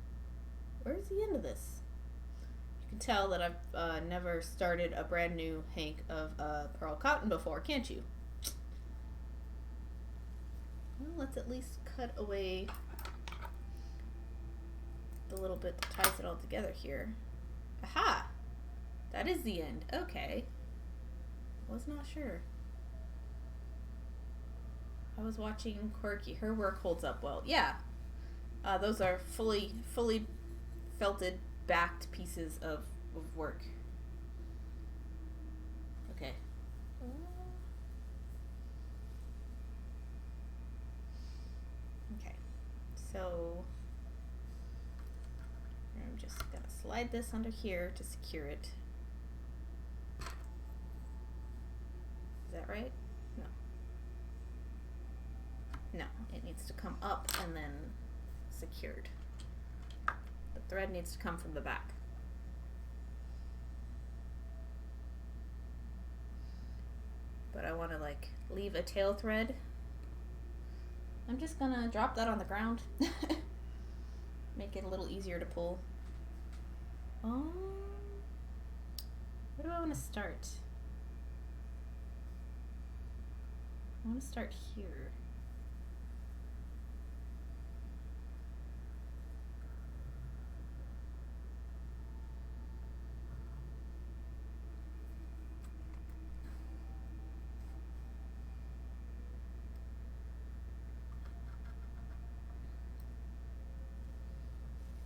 Where's the end of this? You can tell that I've never started a brand new hank of pearl cotton before, can't you? Well, let's at least cut away the little bit that ties it all together here. Aha! That is the end. Okay. Was not sure. I was watching Quirky. Her work holds up well. Yeah. Those are fully felted, backed pieces of work. Okay. Okay. So I'm just gonna slide this under here to secure it. Is that right? No. No, it needs to come up and then secured. The thread needs to come from the back. But I want to leave a tail thread. I'm just gonna drop that on the ground. Make it a little easier to pull. Where do I want to start? I want to start here.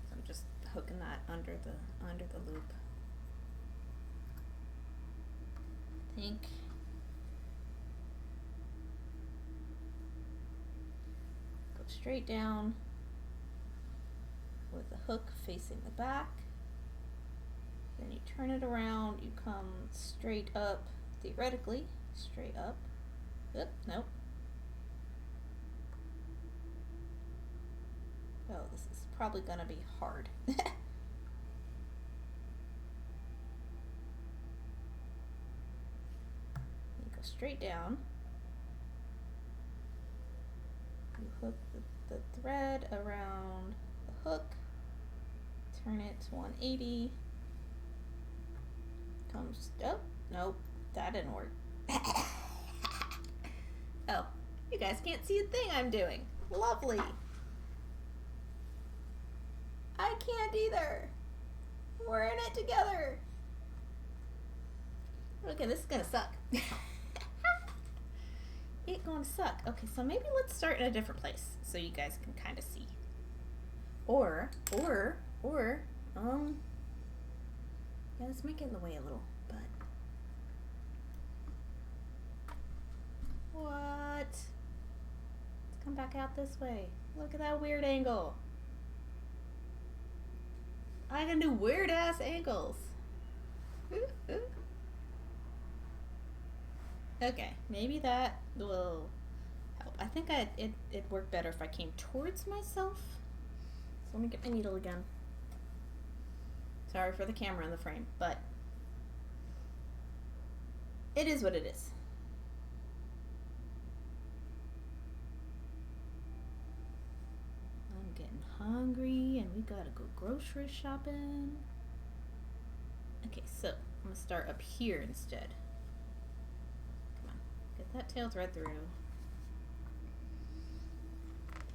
So I'm just hooking that under the loop. pink. Go straight down with the hook facing the back. Then you turn it around, you come straight up, theoretically, straight up. Oop, nope. Oh, this is probably gonna be hard. You go straight down. You hook the thread around the hook, turn it to 180. Comes, oh, nope, that didn't work. Oh, you guys can't see a thing I'm doing. Lovely. I can't either. We're in it together. Okay, this is gonna suck. It's gonna suck. Okay, so maybe let's start in a different place so you guys can kind of see. Or, yeah, this might get in the way a little, but. What? Let's come back out this way. Look at that weird angle. I can do weird ass angles. Okay, maybe that will help. I think it'd work better if I came towards myself. So let me get my needle again. Sorry for the camera in the frame, but it is what it is. I'm getting hungry and we gotta go grocery shopping. Okay, so I'm gonna start up here instead. Come on, get that tail thread through.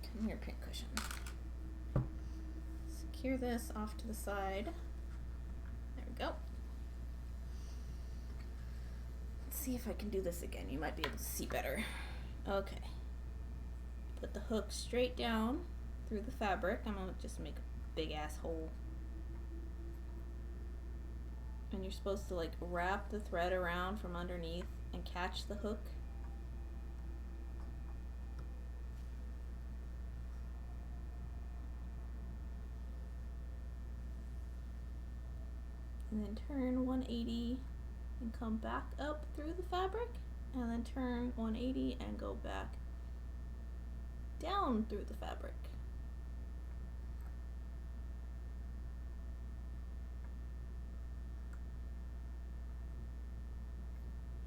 Come here, pincushion. Secure this off to the side. There we go. Let's see if I can do this again. You might be able to see better. Okay. Put the hook straight down through the fabric. I'm gonna just make a big ass hole. And you're supposed to like wrap the thread around from underneath and catch the hook. And then turn 180 and come back up through the fabric, and then turn 180 and go back down through the fabric.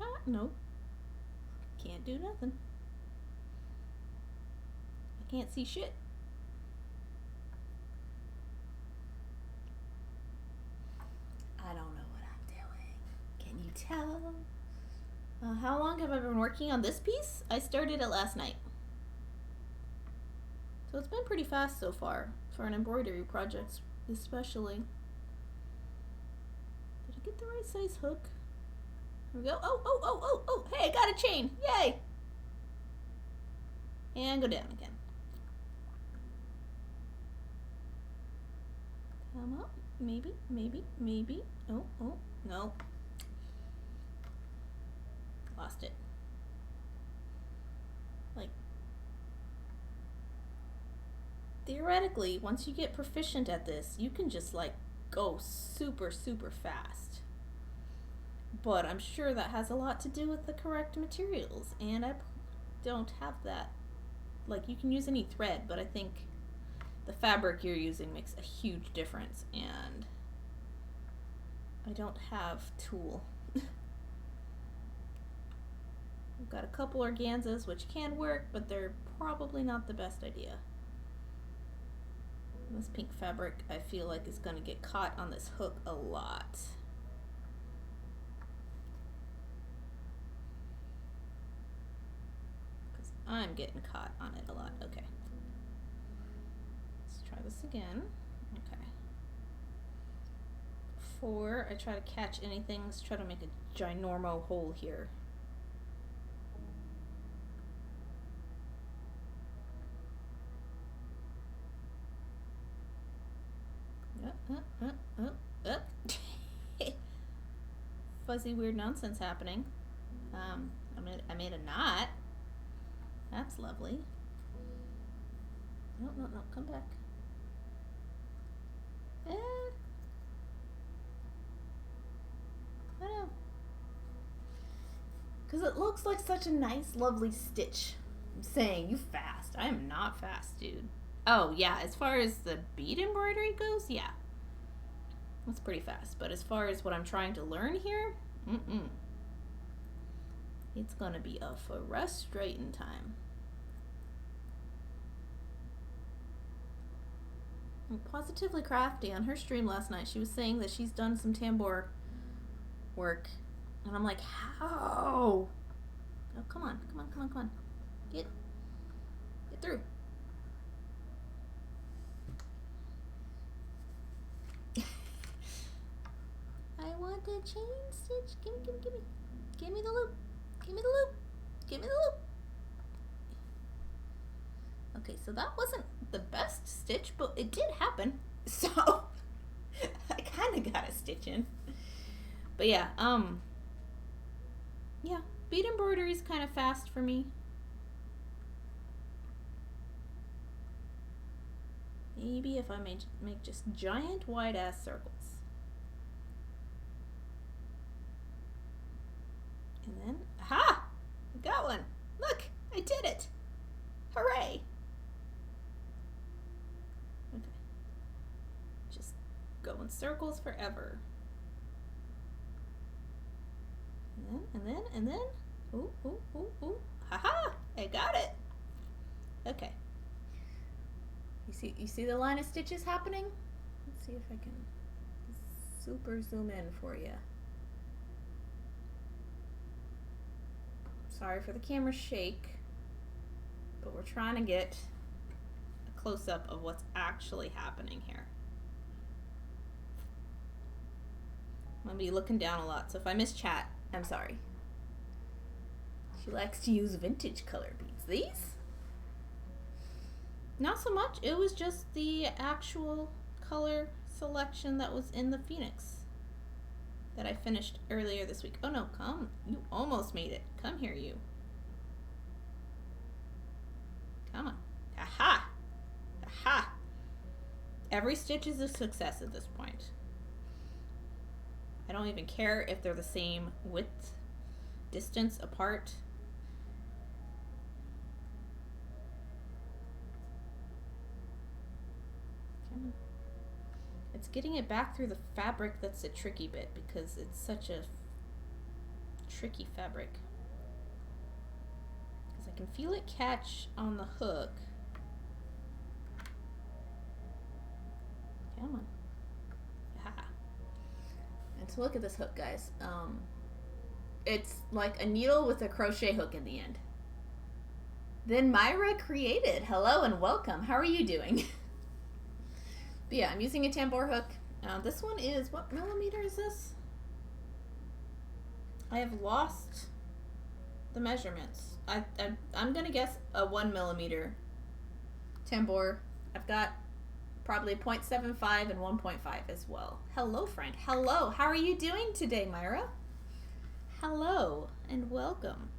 Ah, nope. Can't do nothing. I can't see shit. I don't know what I'm doing. Can you tell? How long have I been working on this piece? I started it last night. So it's been pretty fast so far for an embroidery project, especially. Did I get the right size hook? Here we go. Oh, hey, I got a chain. Yay! And go down again. Come up. Maybe. Oh, no. Lost it. Like, theoretically, once you get proficient at this, you can just like go super, super fast. But I'm sure that has a lot to do with the correct materials, and I don't have that. Like, you can use any thread, but I think the fabric you're using makes a huge difference, and I don't have tulle. We've got a couple organzas which can work, but they're probably not the best idea. This pink fabric I feel like is going to get caught on this hook a lot. Because I'm getting caught on it a lot. Okay. Let's try this again. Okay. Before I try to catch anything, let's try to make a ginormo hole here. Fuzzy weird nonsense happening. I made a knot. That's lovely. No, come back. I don't know. Because it looks like such a nice, lovely stitch. I'm saying, you fast. I am not fast, dude. Oh, yeah, as far as the bead embroidery goes, yeah. That's pretty fast. But as far as what I'm trying to learn here, it's gonna be a frustrating time. And Positively Crafty, on her stream last night, she was saying that she's done some tambour work. And I'm like, how? Oh, come on. Get through. I want the chain stitch. Gimme. Give me the loop. Okay, so that wasn't the best stitch, but it did happen. So I kind of got a stitch in. But yeah, yeah, bead embroidery is kind of fast for me. Maybe if I make just giant wide ass circles. And then, aha! I got one. Look, I did it. Hooray! Okay. Just go in circles forever. And then. Ooh. Haha! I got it. Okay. You see the line of stitches happening? Let's see if I can super zoom in for you. Sorry for the camera shake, but we're trying to get a close-up of what's actually happening here. I'm gonna be looking down a lot, so if I miss chat, I'm sorry. She likes to use vintage color beads. These? Not so much. It was just the actual color selection that was in the Phoenix that I finished earlier this week. Oh no, come. You almost made it. Come here, you. Come on. Aha! Aha! Every stitch is a success at this point. I don't even care if they're the same width, distance apart. Come on. It's getting it back through the fabric that's a tricky bit because it's such a tricky fabric. Because I can feel it catch on the hook. Come on. Ah. And so look at this hook, guys. It's like a needle with a crochet hook in the end. Then Myra created. Hello and welcome. How are you doing? But yeah, I'm using a tambour hook. This one is, what millimeter is this? I have lost the measurements. I'm gonna guess a 1 millimeter tambour. I've got probably 0.75 and 1.5 as well. Hello, friend. Hello. How are you doing today, Myra? Hello and welcome.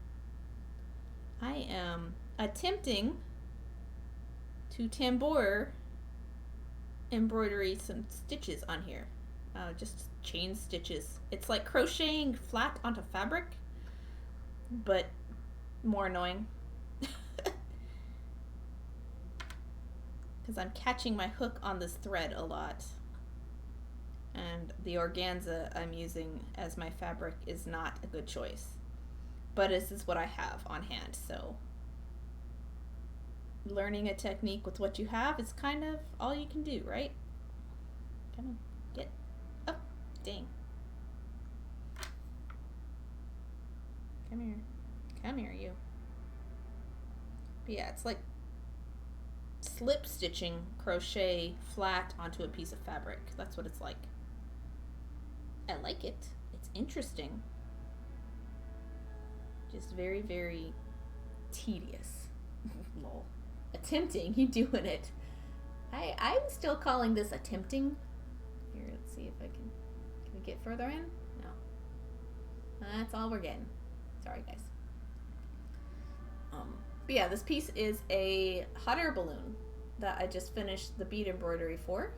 I am attempting to tambour embroidery some stitches on here. Just chain stitches. It's like crocheting flat onto fabric, but more annoying. Because I'm catching my hook on this thread a lot. And the organza I'm using as my fabric is not a good choice. But this is what I have on hand, so learning a technique with what you have is kind of all you can do, right? Come on, get up. Dang. Come here. Come here, you. But yeah, it's like slip stitching crochet flat onto a piece of fabric. That's what it's like. I like it. It's interesting. Just very, very tedious. Lol. Attempting, you doing it. I'm still calling this attempting. Here, let's see if I can we get further in? No. That's all we're getting. It's Sorry, guys. But yeah, this piece is a hot air balloon that I just finished the bead embroidery for.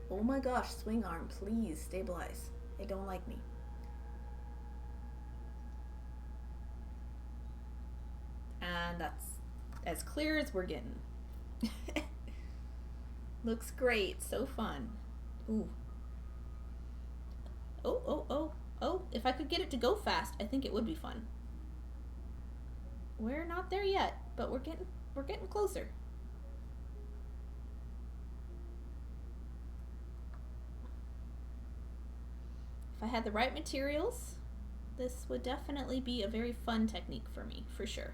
Oh my gosh, swing arm, please stabilize. They don't like me. And that's as clear as we're getting. Looks great, so fun. Ooh. Oh, oh, oh, oh, if I could get it to go fast, I think it would be fun. We're not there yet, but we're getting closer. If I had the right materials, this would definitely be a very fun technique for me, for sure.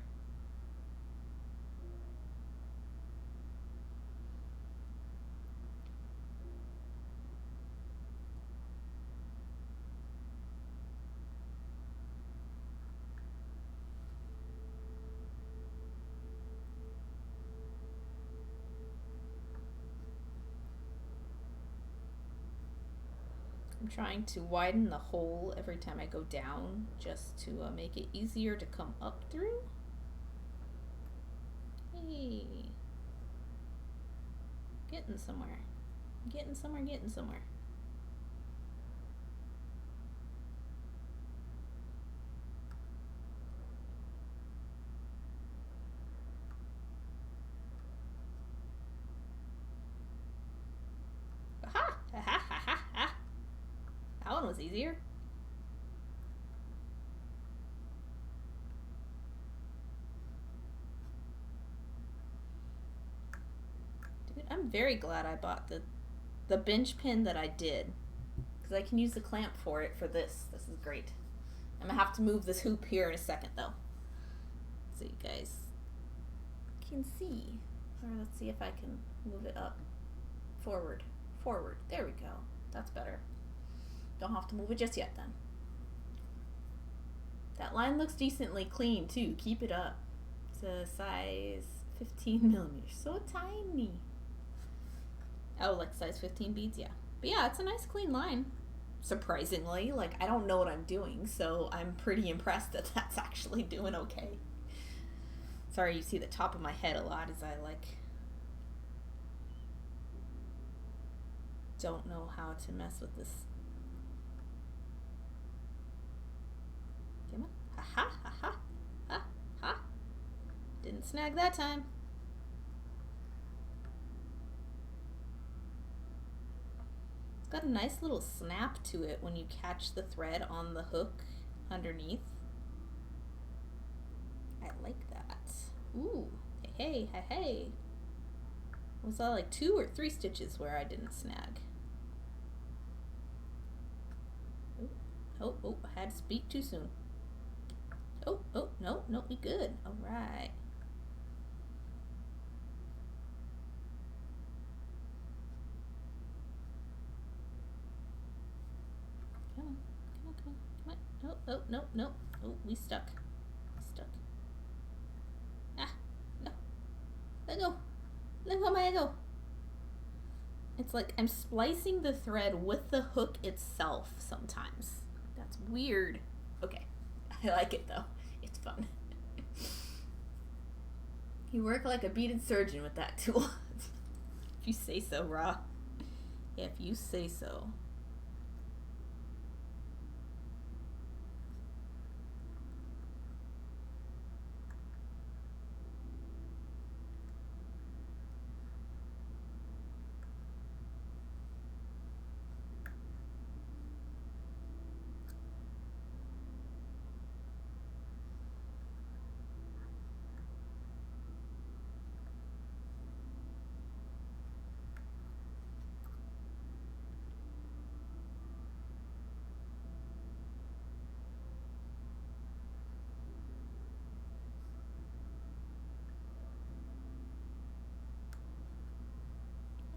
I'm trying to widen the hole every time I go down just to make it easier to come up through. Hey. Getting somewhere. Getting somewhere, getting somewhere. Aha! Aha! Aha! Aha! That one was easier. Dude, I'm very glad I bought the bench pin that I did, because I can use the clamp for it for this. This is great. I'm gonna have to move this hoop here in a second though, so you guys can see. Or let's see if I can move it up. Forward. Forward. There we go. That's better. Don't have to move it just yet then. That line looks decently clean too. Keep it up. It's a size 15 millimeters. So tiny. Oh, like size 15 beads? Yeah. But yeah, it's a nice clean line. Surprisingly. Like, I don't know what I'm doing, so I'm pretty impressed that that's actually doing okay. Sorry, you see the top of my head a lot as I, like, don't know how to mess with this. Come on. Ha ha ha ha. Ha ha. Didn't snag that time. It's got a nice little snap to it when you catch the thread on the hook underneath. I like that. Ooh. Hey, hey, hey, hey. Was that like 2 or 3 stitches where I didn't snag? Oh, oh, I had to speak too soon. Oh, oh, no, no, we good. All right. Come on, come on, come on, come on. Oh, oh, no, no. Oh, we stuck. Stuck. Ah, no. Let go. Let go, my ego. It's like I'm splicing the thread with the hook itself sometimes. That's weird. Okay. I like it though. It's fun. You work like a beaded surgeon with that tool. If you say so, Ra. If you say so.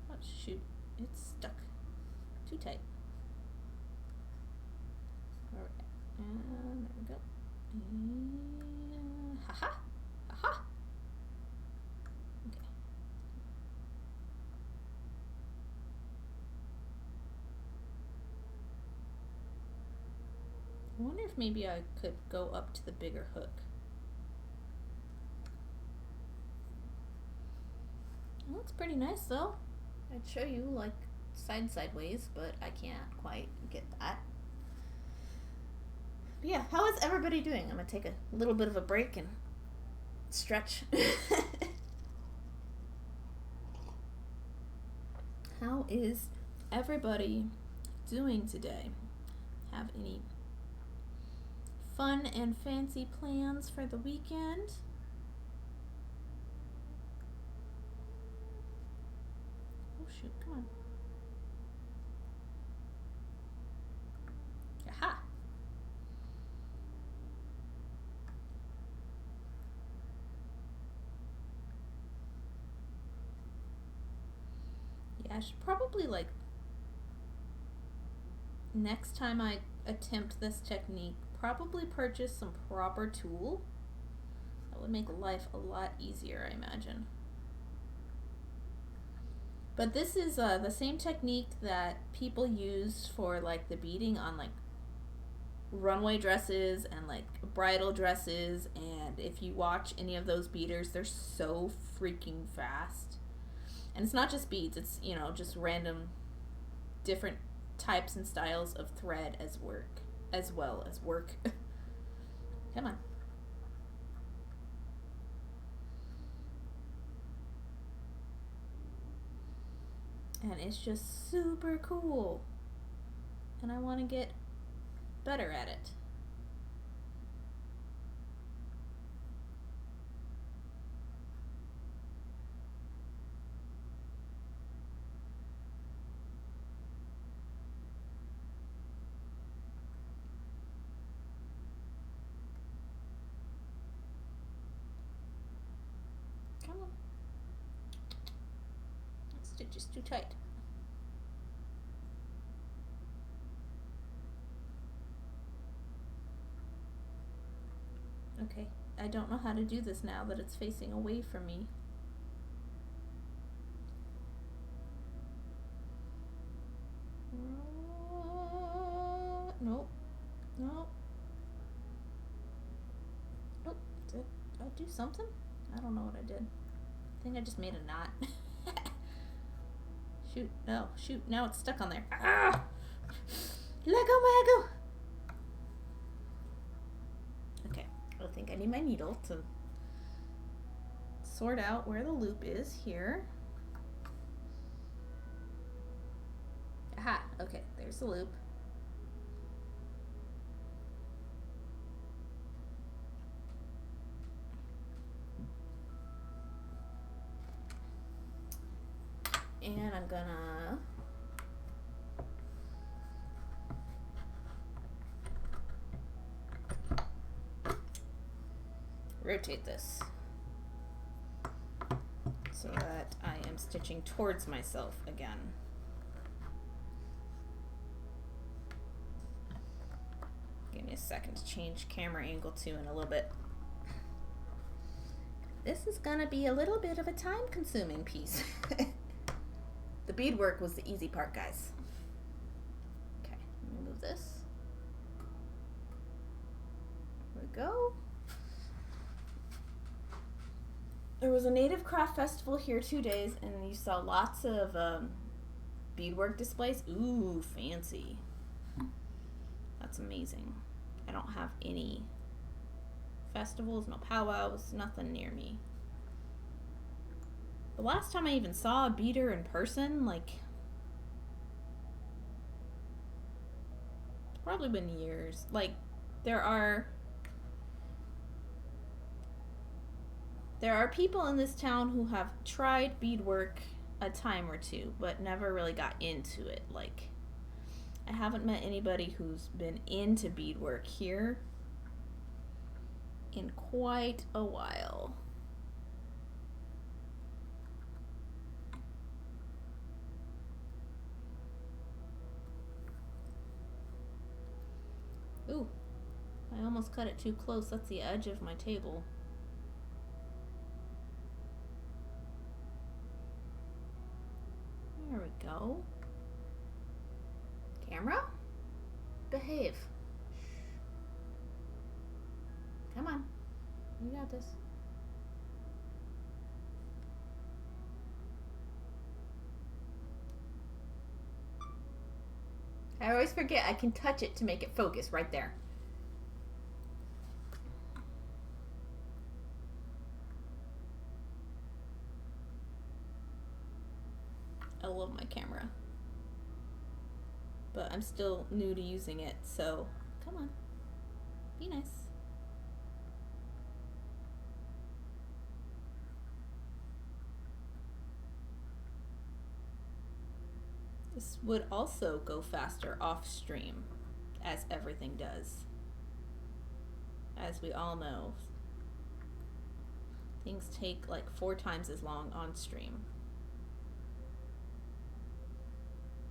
Oh, shoot. It's stuck. Too tight. Alright. And there we go. And haha! Haha! Okay. I wonder if maybe I could go up to the bigger hook. Well, that's pretty nice though. I'd show you like sideways, but I can't quite get that. But yeah, how is everybody doing? I'm gonna take a little bit of a break and stretch. How is everybody doing today? Have any fun and fancy plans for the weekend? Oh shoot, come on. Aha! Yeah, I should probably like next time I attempt this technique, probably purchase some proper tool. That would make life a lot easier, I imagine. But this is the same technique that people use for like the beading on like runway dresses and like bridal dresses, and if you watch any of those beaders, they're so freaking fast. And it's not just beads, it's, you know, just random different types and styles of thread as well as work. Come on. And it's just super cool. And I want to get better at it. Come on. That stitch is too tight. Okay, I don't know how to do this now that it's facing away from me. Nope. Nope. Nope. Did I do something? I don't know what I did. I think I just made a knot. Shoot. No. Shoot. Now it's stuck on there. Ah! Lego Mago! Okay. I think I need my needle to sort out where the loop is here. Aha. Okay. There's the loop. And I'm gonna rotate this so that I am stitching towards myself again. Give me a second to change camera angle too in a little bit. This is gonna be a little bit of a time-consuming piece. The beadwork was the easy part, guys. Okay, let me move this. There we go. There was a native craft festival here 2 days, and you saw lots of beadwork displays. Ooh, fancy. That's amazing. I don't have any festivals, no powwows, nothing near me. The last time I even saw a beader in person, like, it's probably been years. Like, there are people in this town who have tried beadwork a time or two, but never really got into it. Like, I haven't met anybody who's been into beadwork here in quite a while. Ooh, I almost cut it too close. That's the edge of my table. There we go. Camera? Behave. You got this. I always forget I can touch it to make it focus right there. I love my camera. But I'm still new to using it, so come on. Be nice. This would also go faster off stream, as everything does. As we all know, things take like 4 times as long on stream.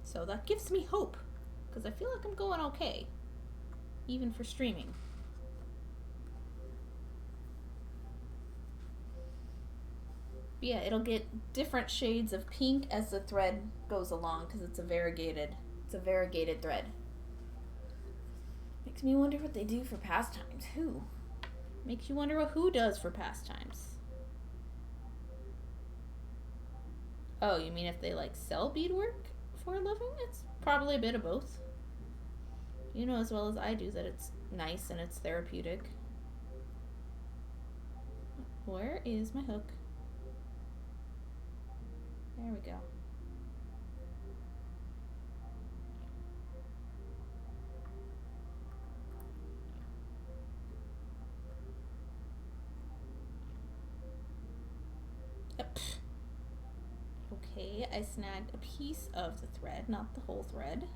So that gives me hope, because I feel like I'm going okay, even for streaming. But yeah, it'll get different shades of pink as the thread goes along, because it's a variegated thread. Makes me wonder what they do for pastimes. Who? Makes you wonder what who does for pastimes. Oh, you mean if they like sell beadwork for a living? It's probably a bit of both. You know as well as I do that it's nice and it's therapeutic. Where is my hook? There we go. Yep. Okay, I snagged a piece of the thread, not the whole thread.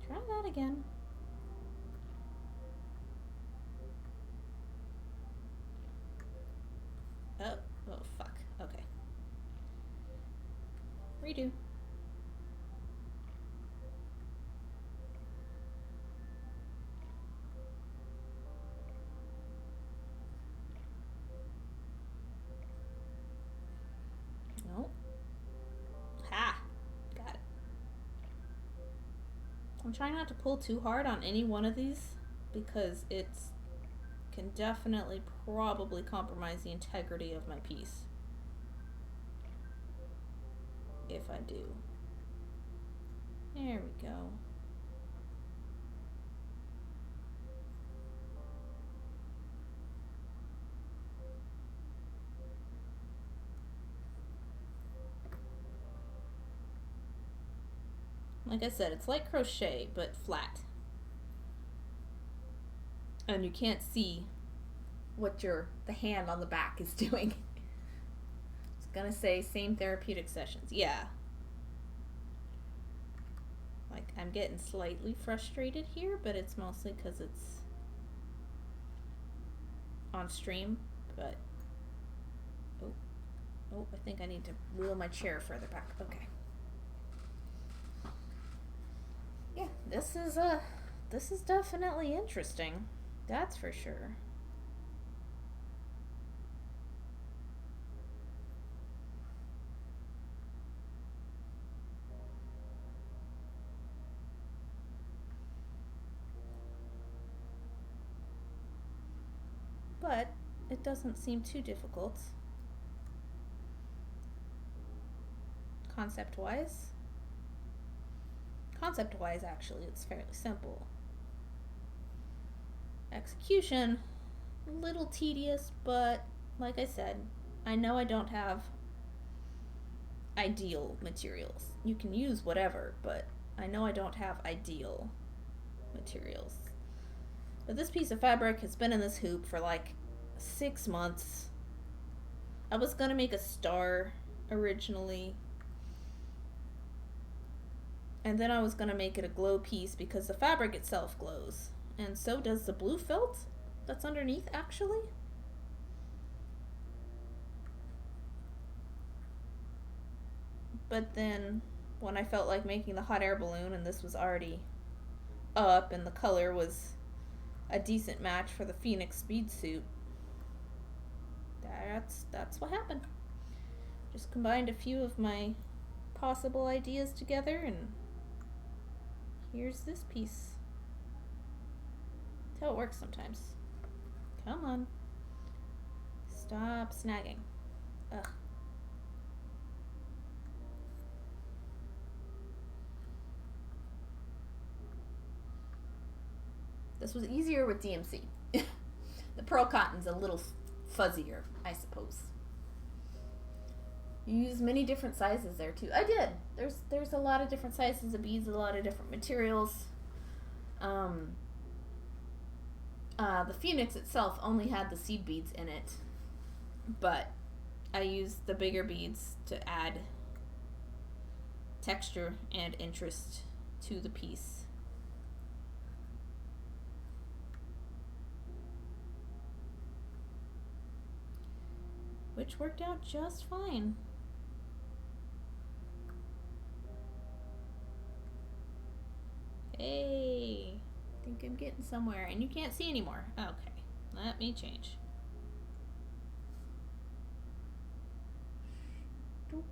Try that again. Oh fuck. Okay. Redo. Nope. Ha! Got it. I'm trying not to pull too hard on any one of these because it's can definitely probably compromise the integrity of my piece. If I do. There we go. Like I said, it's like crochet, but flat. And you can't see what the hand on the back is doing. It's gonna say same therapeutic sessions. Yeah. Like, I'm getting slightly frustrated here, but it's mostly because it's on stream, but oh, I think I need to wheel my chair further back. Okay. Yeah, this is definitely interesting. That's for sure. But it doesn't seem too difficult. Concept-wise, actually, it's fairly simple. Execution, a little tedious, but like I said, I know I don't have ideal materials. You can use whatever, but I know I don't have ideal materials. But this piece of fabric has been in this hoop for like 6 months. I was gonna make a star originally, and then I was gonna make it a glow piece because the fabric itself glows, and so does the blue felt that's underneath, actually. But then when I felt like making the hot air balloon and this was already up and the color was a decent match for the Phoenix bead suit, that's what happened. Just combined a few of my possible ideas together, and here's this piece. That's how it works sometimes. Come on. Stop snagging. Ugh. This was easier with DMC. The pearl cotton's a little fuzzier, I suppose. You use many different sizes there too. I did. There's a lot of different sizes of beads, a lot of different materials. The Phoenix itself only had the seed beads in it, but I used the bigger beads to add texture and interest to the piece. Which worked out just fine. Hey, I think I'm getting somewhere, and you can't see anymore. Okay, let me change. Doop.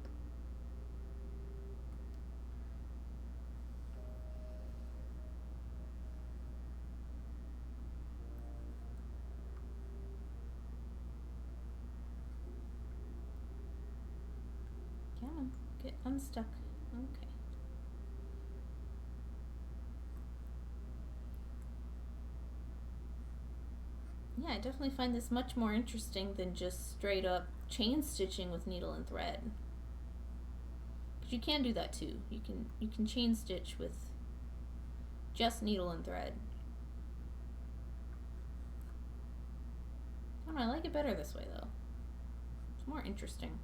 Come on, get unstuck. Okay. Yeah, I definitely find this much more interesting than just straight up chain stitching with needle and thread. But you can do that too. You can chain stitch with just needle and thread. I don't know, I like it better this way though. It's more interesting.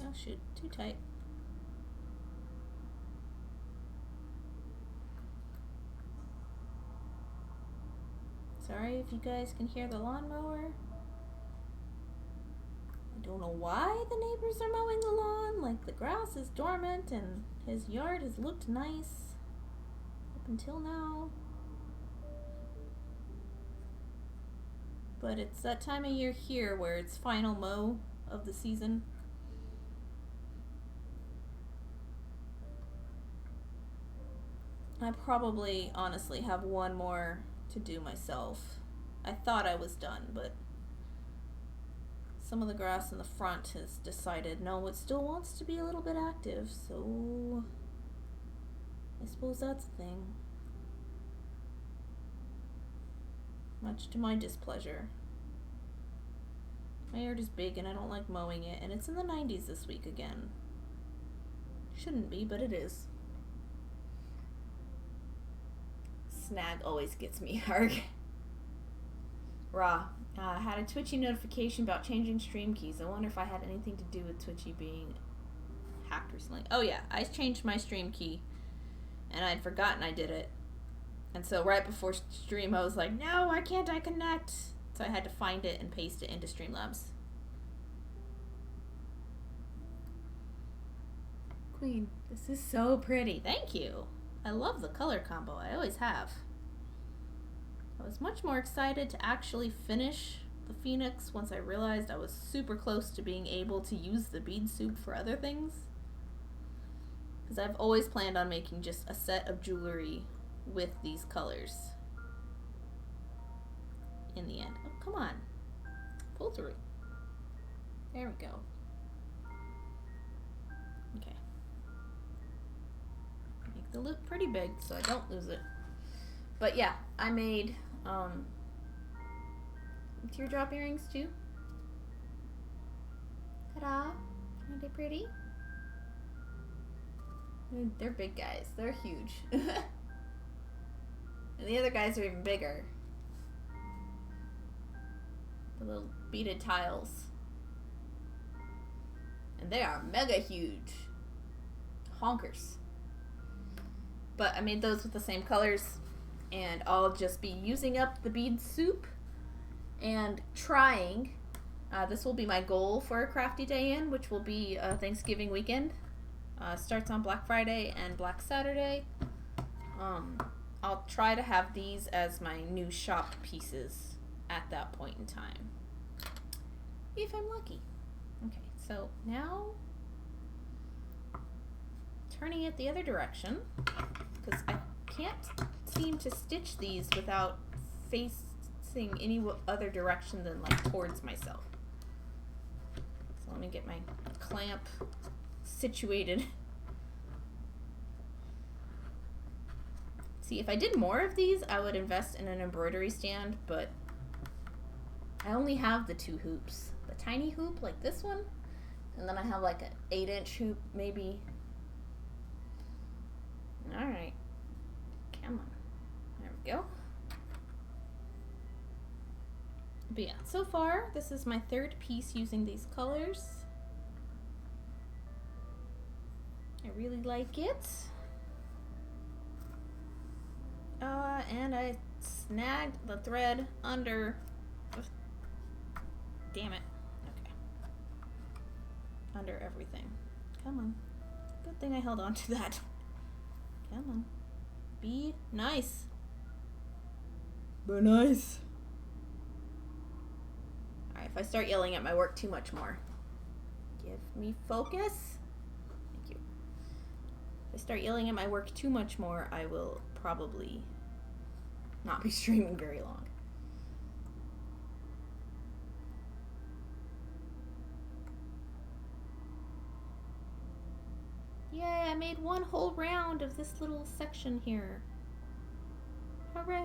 Oh shoot, too tight. Sorry if you guys can hear the lawnmower. I don't know why the neighbors are mowing the lawn. Like, the grass is dormant and his yard has looked nice up until now. But it's that time of year here where it's final mow of the season. I probably honestly have one more to do myself. I thought I was done, but some of the grass in the front has decided no, it still wants to be a little bit active, so I suppose that's a thing. Much to my displeasure. My yard is big and I don't like mowing it, and it's in the 90s this week again. Shouldn't be, but it is. Snag always gets me hard. Raw. Had a Twitchy notification about changing stream keys. I wonder if I had anything to do with Twitchy being hacked recently. Oh yeah, I changed my stream key and I'd forgotten I did it. And so right before stream I was like, no, why can't I connect? So I had to find it and paste it into Streamlabs. Queen, this is so pretty. Thank you. I love the color combo. I always have. I was much more excited to actually finish the Phoenix once I realized I was super close to being able to use the bead soup for other things. Because I've always planned on making just a set of jewelry with these colors in the end. Oh, come on. Pull through. There we go. Okay. Make the loop pretty big so I don't lose it. But yeah, I made teardrop earrings too. Ta-da! Aren't they pretty? They're big guys. They're huge. And the other guys are even bigger. The little beaded tiles. And they are mega huge. Honkers. But I made those with the same colors. And I'll just be using up the bead soup and trying. This will be my goal for a crafty day in, which will be Thanksgiving weekend. Starts on Black Friday and Black Saturday. I'll try to have these as my new shop pieces at that point in time. If I'm lucky. Okay, so now turning it the other direction, because I can't seem to stitch these without facing any other direction than like towards myself. So let me get my clamp situated. See, if I did more of these, I would invest in an embroidery stand, but I only have the 2 hoops. The tiny hoop, like this one, and then I have like an 8-inch hoop, maybe. Alright. Come on. There we go. But yeah, so far, this is my 3rd piece using these colors. I really like it. And I snagged the thread under. Damn it. Okay. Under everything. Come on. Good thing I held on to that. Come on. Be nice. Be nice. Alright, if I start yelling at my work too much more. Give me focus. Thank you. If I start yelling at my work too much more, I will probably not be streaming very long. Yay, I made one whole round of this little section here. Hooray!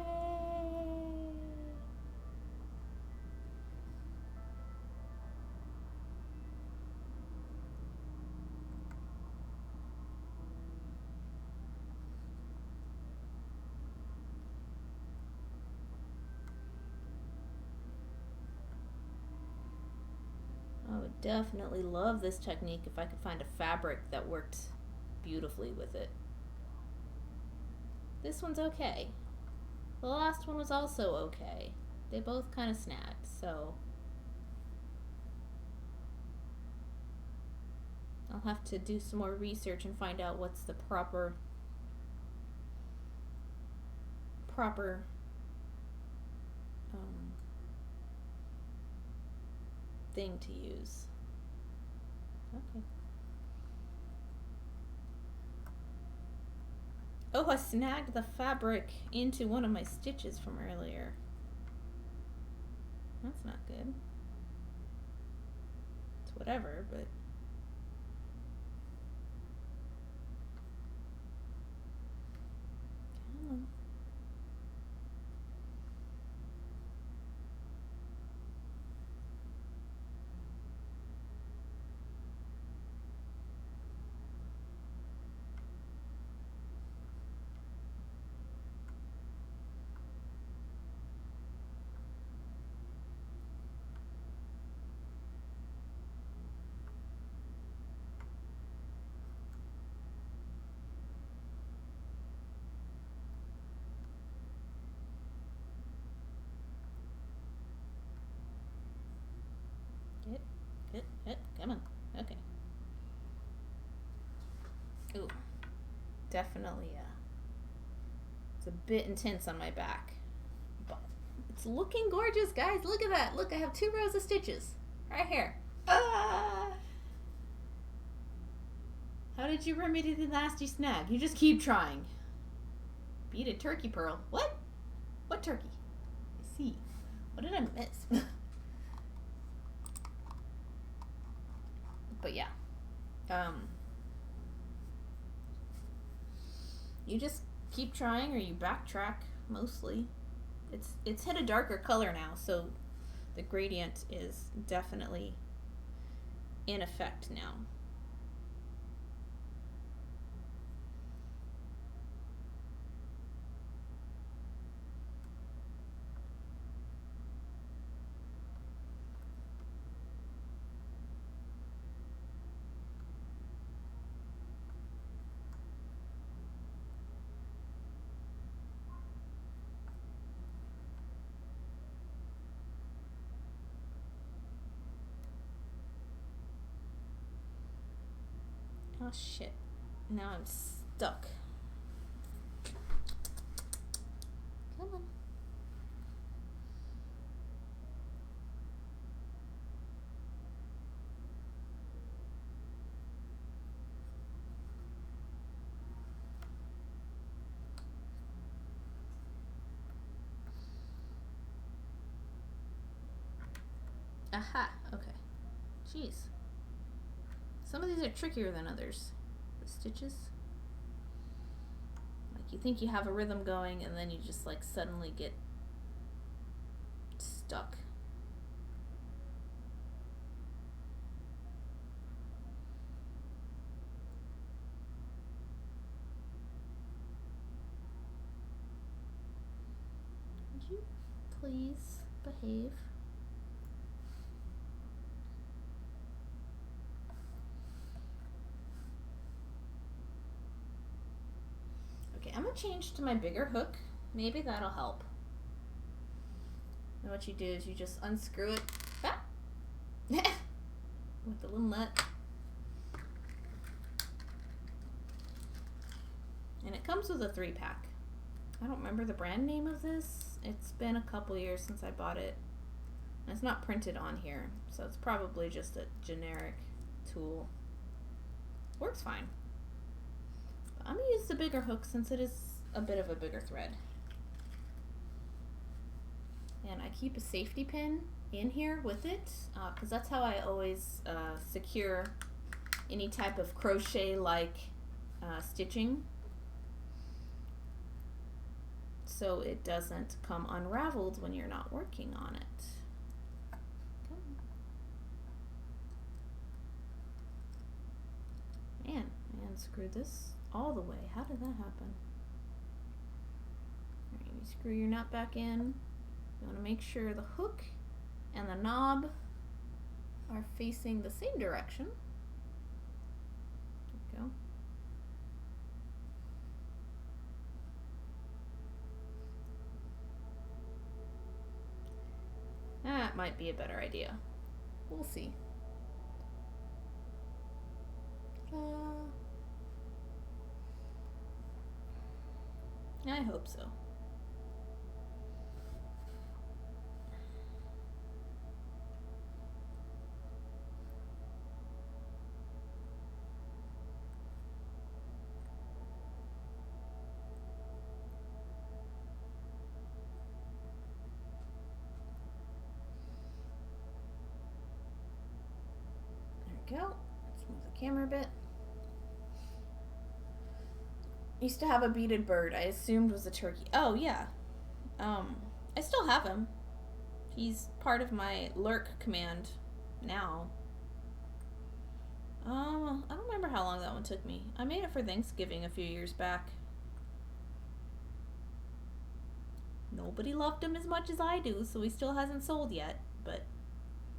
I would definitely love this technique if I could find a fabric that worked beautifully with it. This one's okay. The last one was also okay. They both kind of snagged, so I'll have to do some more research and find out what's the proper thing to use. Okay. Oh, I snagged the fabric into one of my stitches from earlier. That's not good. It's whatever, but come on. Come on. Okay. Ooh. Definitely, it's a bit intense on my back. But it's looking gorgeous, guys. Look at that. Look, I have 2 rows of stitches. Right here. Ah! How did you remedy the nasty snag? You just keep trying. Beaded turkey pearl. What? What turkey? I see. What did I miss? But yeah, you just keep trying, or you backtrack mostly. It's hit a darker color now, so the gradient is definitely in effect now. Oh shit. Now I'm stuck. Come on. Aha, okay. Jeez. Some of these are trickier than others. The stitches. Like you think you have a rhythm going and then you just like suddenly get stuck. Would you please behave? Okay, I'm gonna change to my bigger hook. Maybe that'll help. And what you do is you just unscrew it with the little nut. And it comes with a 3-pack. I don't remember the brand name of this. It's been a couple years since I bought it. And it's not printed on here, so it's probably just a generic tool. Works fine. But I'm gonna use the bigger hook since it is a bit of a bigger thread. And I keep a safety pin in here with it, because that's how I always secure any type of crochet-like stitching, so it doesn't come unraveled when you're not working on it. Man, I unscrewed this all the way. How did that happen? Alright, you screw your nut back in. You want to make sure the hook and the knob are facing the same direction. There we go. That might be a better idea. We'll see. I hope so. There we go. Let's move the camera a bit. Used to have a beaded bird I assumed was a turkey. Oh yeah. I still have him. He's part of my lurk command now. I don't remember how long that one took me. I made it for Thanksgiving a few years back. Nobody loved him as much as I do, so he still hasn't sold yet, but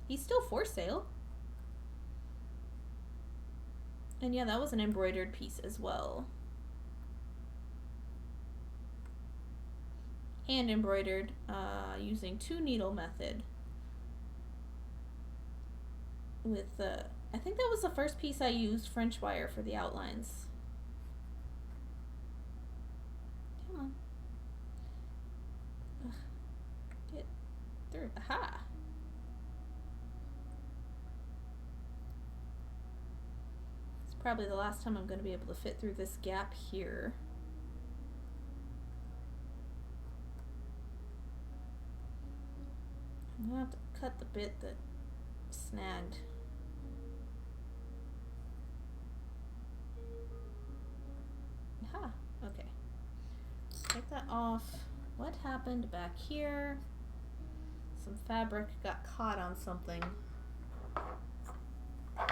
he's still for sale. And yeah, that was an embroidered piece as well. Hand embroidered using 2-needle method with I think that was the first piece I used French wire for the outlines. Come on. Ugh. Get through. Aha! It's probably the last time I'm going to be able to fit through this gap here. I'm going to have to cut the bit that snagged. Aha, okay. Take that off. What happened back here? Some fabric got caught on something. I'll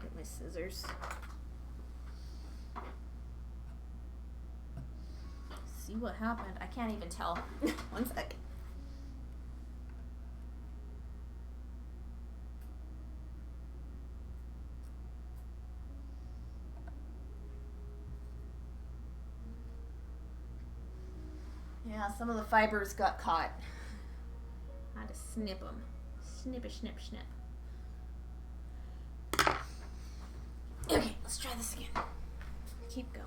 get my scissors. See what happened. I can't even tell. One second. Yeah, some of the fibers got caught. I had to snip them. Snip, snip, snip. Okay, let's try this again. Keep going.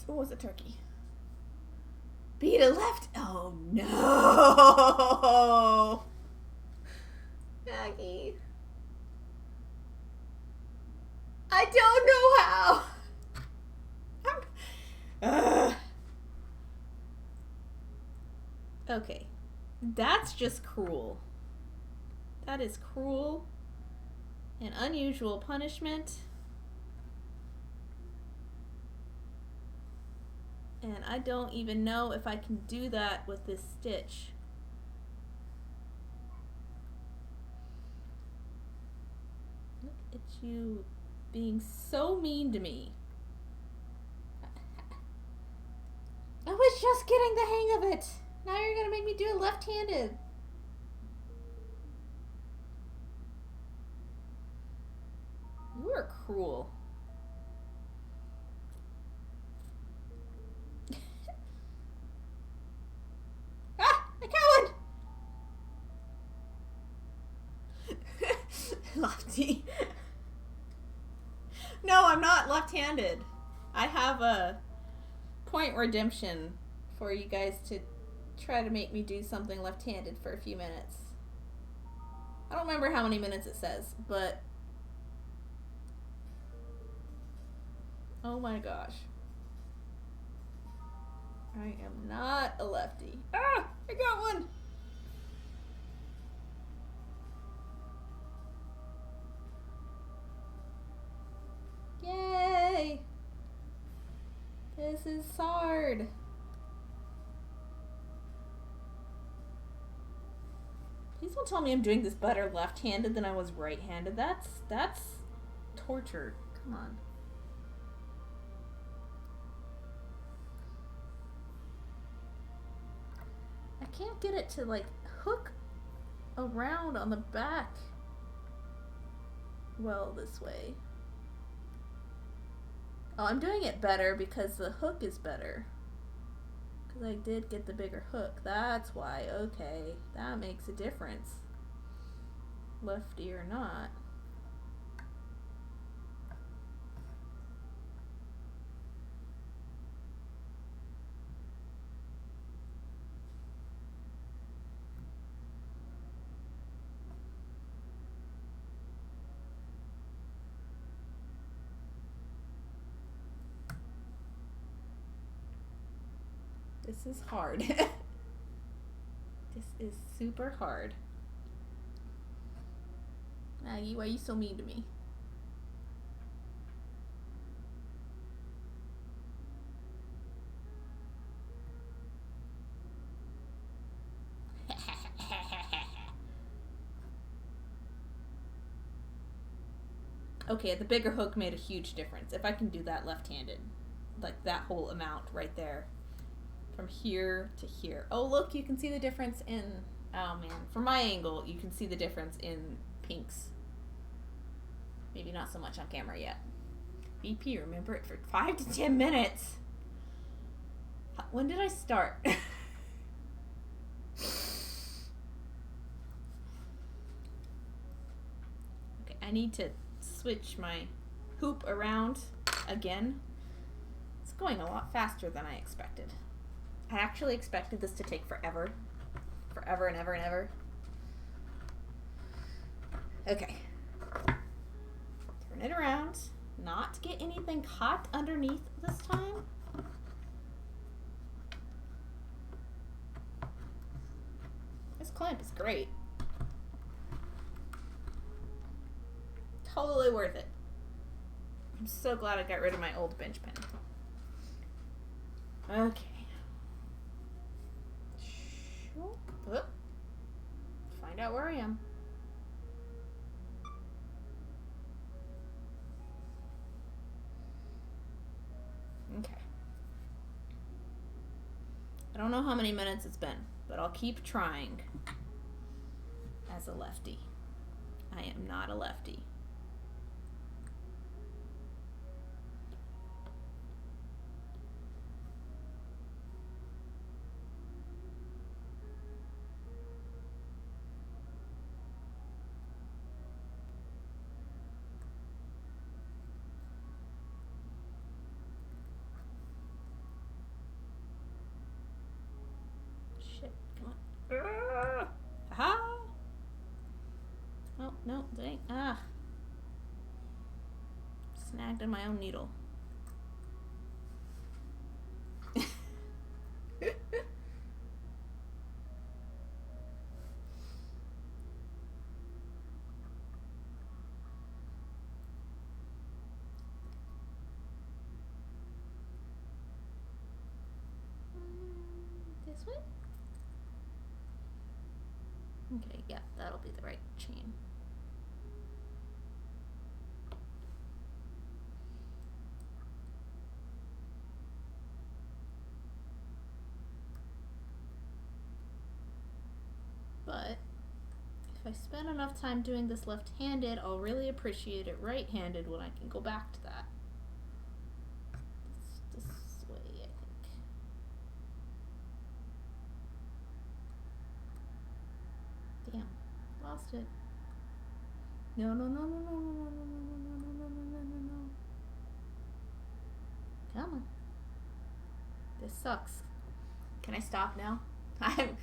Who was a turkey? Bead a left. Oh no, Maggie. I don't know how. Okay, that's just cruel. That is cruel and unusual punishment. And I don't even know if I can do that with this stitch. Look at you being so mean to me. I was just getting the hang of it. Now you're gonna make me do it left-handed. You are cruel. Lefty. No, I'm not left-handed. I have a point redemption for you guys to try to make me do something left-handed for a few minutes. I don't remember how many minutes it says, but oh my gosh. I am not a lefty. Ah! I got one! Yay! This is hard. Please don't tell me I'm doing this better left-handed than I was right-handed. That's torture. Come on. I can't get it to like hook around on the back well this way. Oh, I'm doing it better because the hook is better. Because I did get the bigger hook. That's why. Okay. That makes a difference. Lefty or not. This is hard. This is super hard. Maggie, why are you so mean to me? Okay, the bigger hook made a huge difference. If I can do that left-handed, like that whole amount right there. From here to here. Oh, look, you can see the difference in, oh man, from my angle, you can see the difference in pinks. Maybe not so much on camera yet. BP, remember it for 5 to 10 minutes. When did I start? Okay, I need to switch my hoop around again. It's going a lot faster than I expected. I actually expected this to take forever. Forever and ever and ever. Okay. Turn it around. Not get anything caught underneath this time. This clamp is great. Totally worth it. I'm so glad I got rid of my old bench pen. Okay. Oh. Find out where I am. Okay. I don't know how many minutes it's been, but I'll keep trying as a lefty. I am not a lefty. Shit, come on. Aha! Oh, no, dang. Ah. Snagged in my own needle. This way? Okay, yeah, that'll be the right chain. But if I spend enough time doing this left-handed, I'll really appreciate it right-handed when I can go back to that. This way, I think. Damn, lost it. No, no, no, no, no, no, no, no, no, no, no, no, no, no. Come on. This sucks. Can I stop now? I'm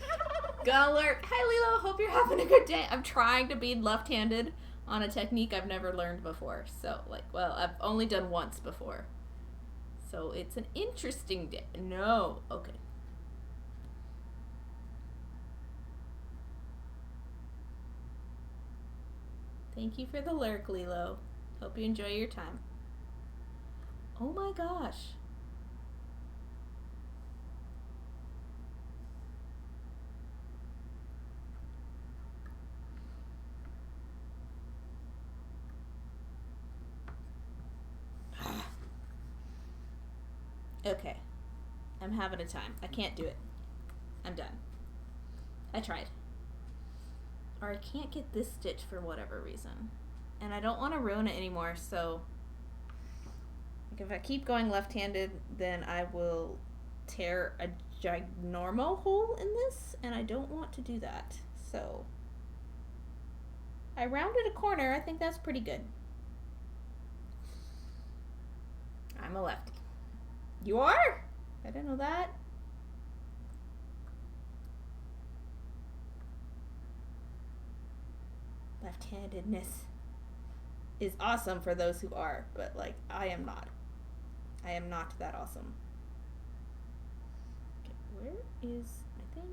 gonna lurk. Hi, Lilo. Hope you're having a good day. I'm trying to bead left-handed on a technique I've never learned before. So, like, well, I've only done once before. So it's an interesting day. No. Okay. Thank you for the lurk, Lilo. Hope you enjoy your time. Oh my gosh. Okay. I'm having a time. I can't do it. I'm done. I tried. Or I can't get this stitch for whatever reason. And I don't want to ruin it anymore, so like if I keep going left-handed, then I will tear a ginormo hole in this, and I don't want to do that. So I rounded a corner. I think that's pretty good. I'm a lefty. You are? I didn't know that. Left-handedness is awesome for those who are, but like I am not. I am not that awesome. Okay, where is my thing?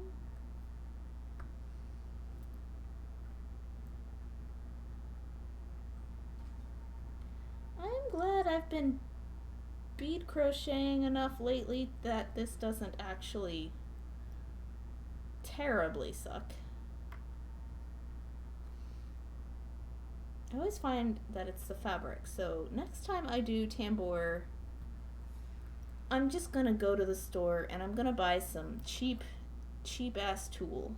I'm glad I've been bead crocheting enough lately that this doesn't actually terribly suck. I always find that it's the fabric, so next time I do tambour, I'm just gonna go to the store and I'm gonna buy some cheap ass tulle.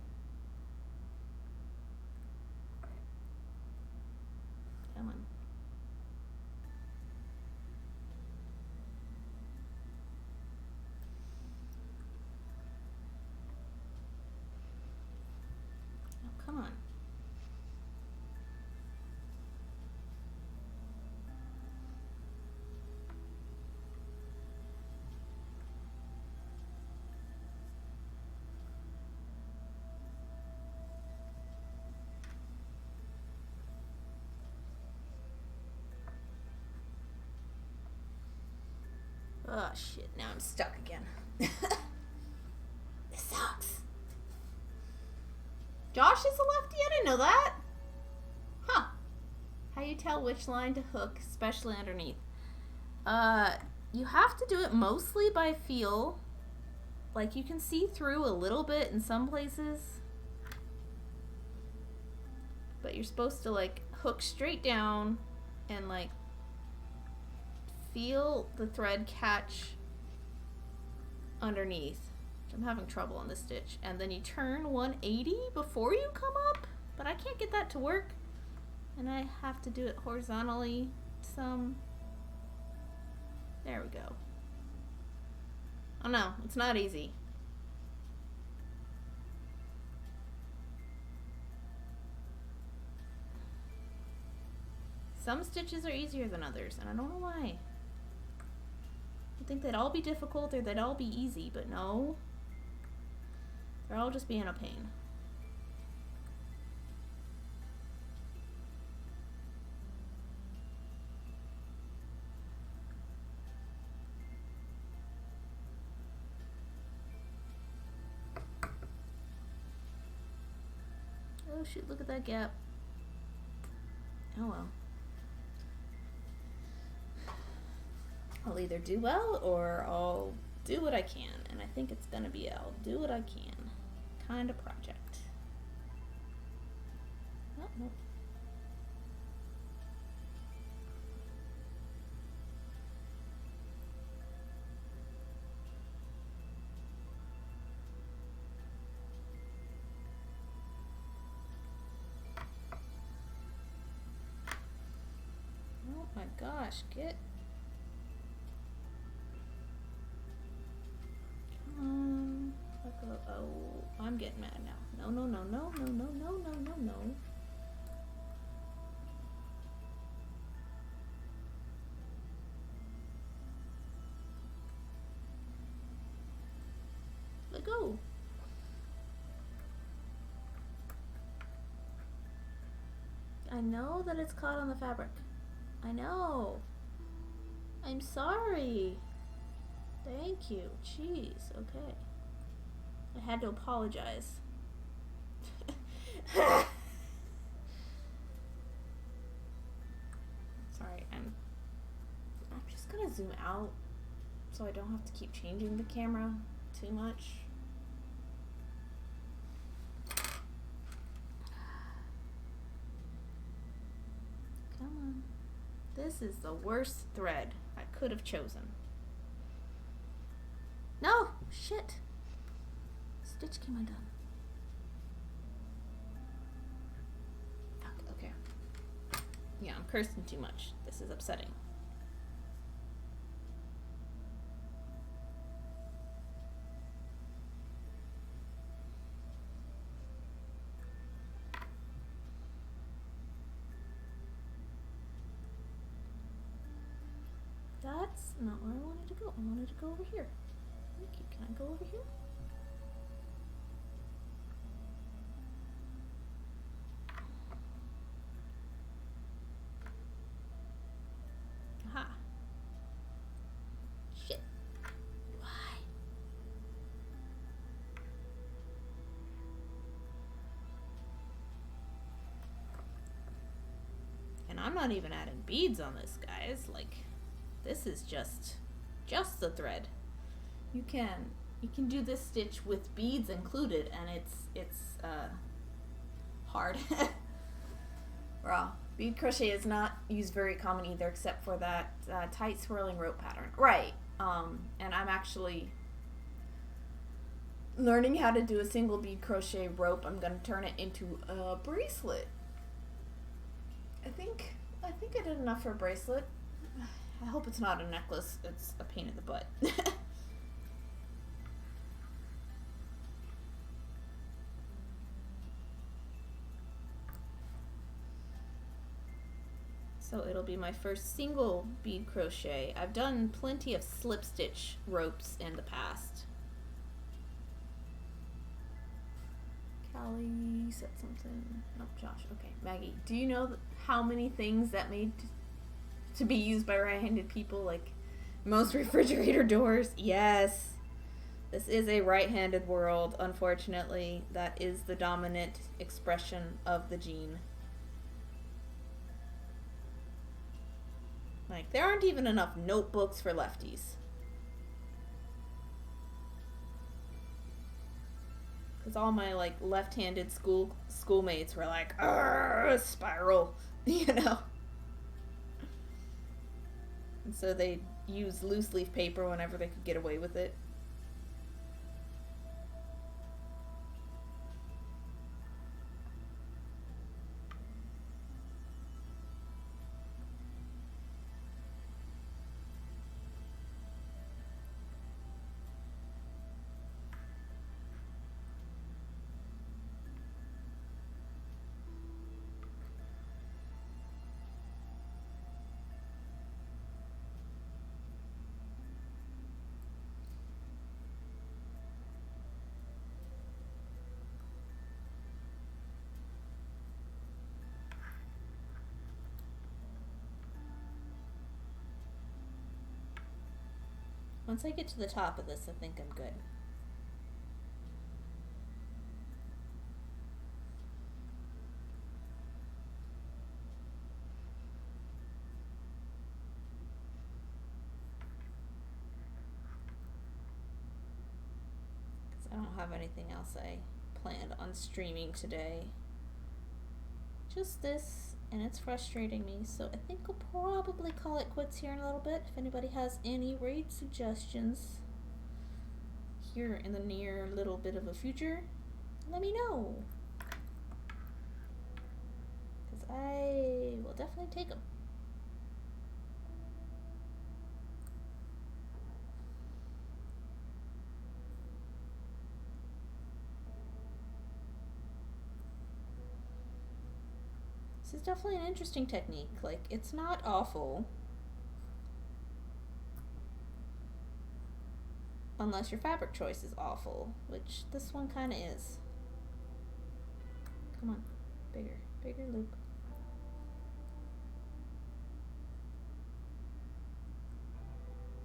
Come on. Oh, come on. Oh shit, now I'm stuck again. This sucks. Josh is a lefty? I didn't know that. Huh. How you tell which line to hook, especially underneath? You have to do it mostly by feel. Like, you can see through a little bit in some places. But you're supposed to, like, hook straight down and, like, feel the thread catch underneath. I'm having trouble on this stitch. And then you turn 180 before you come up. But I can't get that to work. And I have to do it horizontally some. There we go. Oh no, it's not easy. Some stitches are easier than others, and I don't know why. I think they'd all be difficult or they'd all be easy, but no. They're all just being a pain. Oh shoot, look at that gap. Oh well. I'll either do well or I'll do what I can. And I think it's gonna be I'll do what I can kind of project. Oh, no. Oh my gosh, get. Oh, I'm getting mad now. No, no, no, no, no, no, no, no, no, no. Let go. I know that it's caught on the fabric. I know. I'm sorry. Thank you. Jeez, okay. I had to apologize. Sorry, I'm just gonna zoom out so I don't have to keep changing the camera too much. Come on. This is the worst thread I could have chosen. No! Shit! Stitch came undone. Fuck, okay. Yeah, I'm cursing too much. This is upsetting. That's not where I wanted to go. I wanted to go over here. Thank you. Can I go over here? Aha. Shit. Why? And I'm not even adding beads on this, guys. Like, this is just the thread. You can do this stitch with beads included, and it's hard. Raw. Bead crochet is not used very common either, except for that tight swirling rope pattern. Right. And I'm actually learning how to do a single bead crochet rope. I'm gonna turn it into a bracelet. I think I did enough for a bracelet. I hope it's not a necklace. It's a pain in the butt. So it'll be my first single bead crochet. I've done plenty of slip stitch ropes in the past. Callie said something. Nope, Josh. Okay, Maggie. Do you know how many things that made to be used by right-handed people? Like most refrigerator doors? Yes. This is a right-handed world, unfortunately. That is the dominant expression of the gene. Like, there aren't even enough notebooks for lefties. Because all my, like, left-handed schoolmates were like, spiral, you know? And so they used loose leaf paper whenever they could get away with it. Once I get to the top of this, I think I'm good. Because I don't have anything else I planned on streaming today. Just this, and it's frustrating me, so I think I'll probably call it quits here in a little bit. If anybody has any raid suggestions here in the near little bit of a future, let me know. Because I will definitely take them. This is definitely an interesting technique. Like, it's not awful. Unless your fabric choice is awful, which this one kind of is. Come on. Bigger loop.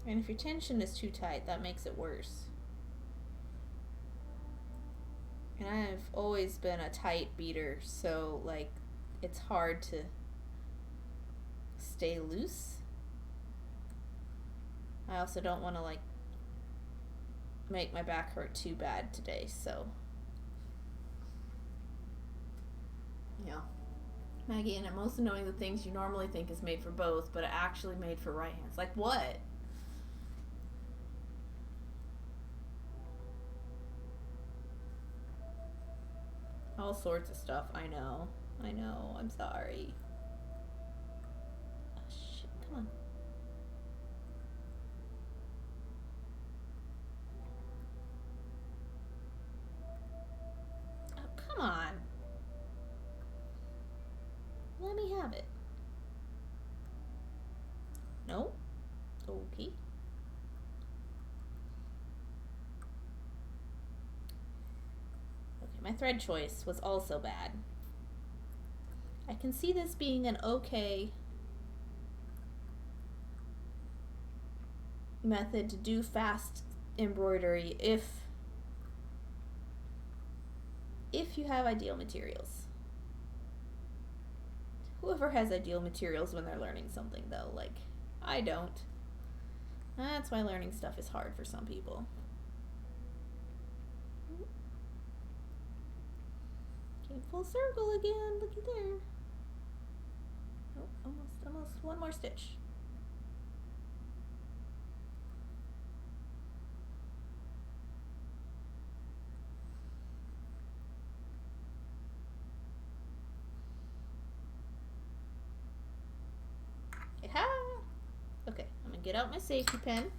And if your tension is too tight, that makes it worse. And I've always been a tight beater, so, like, it's hard to stay loose. I also don't want to, like, make my back hurt too bad today, so. Yeah. Maggie, and most annoying, the things you normally think is made for both, but it actually made for right hands. Like what? All sorts of stuff. I know. I'm sorry. Oh, shit. Come on. Oh, come on. Let me have it. No? Okay. Okay, my thread choice was also bad. I can see this being an okay method to do fast embroidery if you have ideal materials. Whoever has ideal materials when they're learning something, though, like, I don't. That's why learning stuff is hard for some people. Came full circle again, looky there. Oh, almost one more stitch. Okay, I'm gonna get out my safety pin.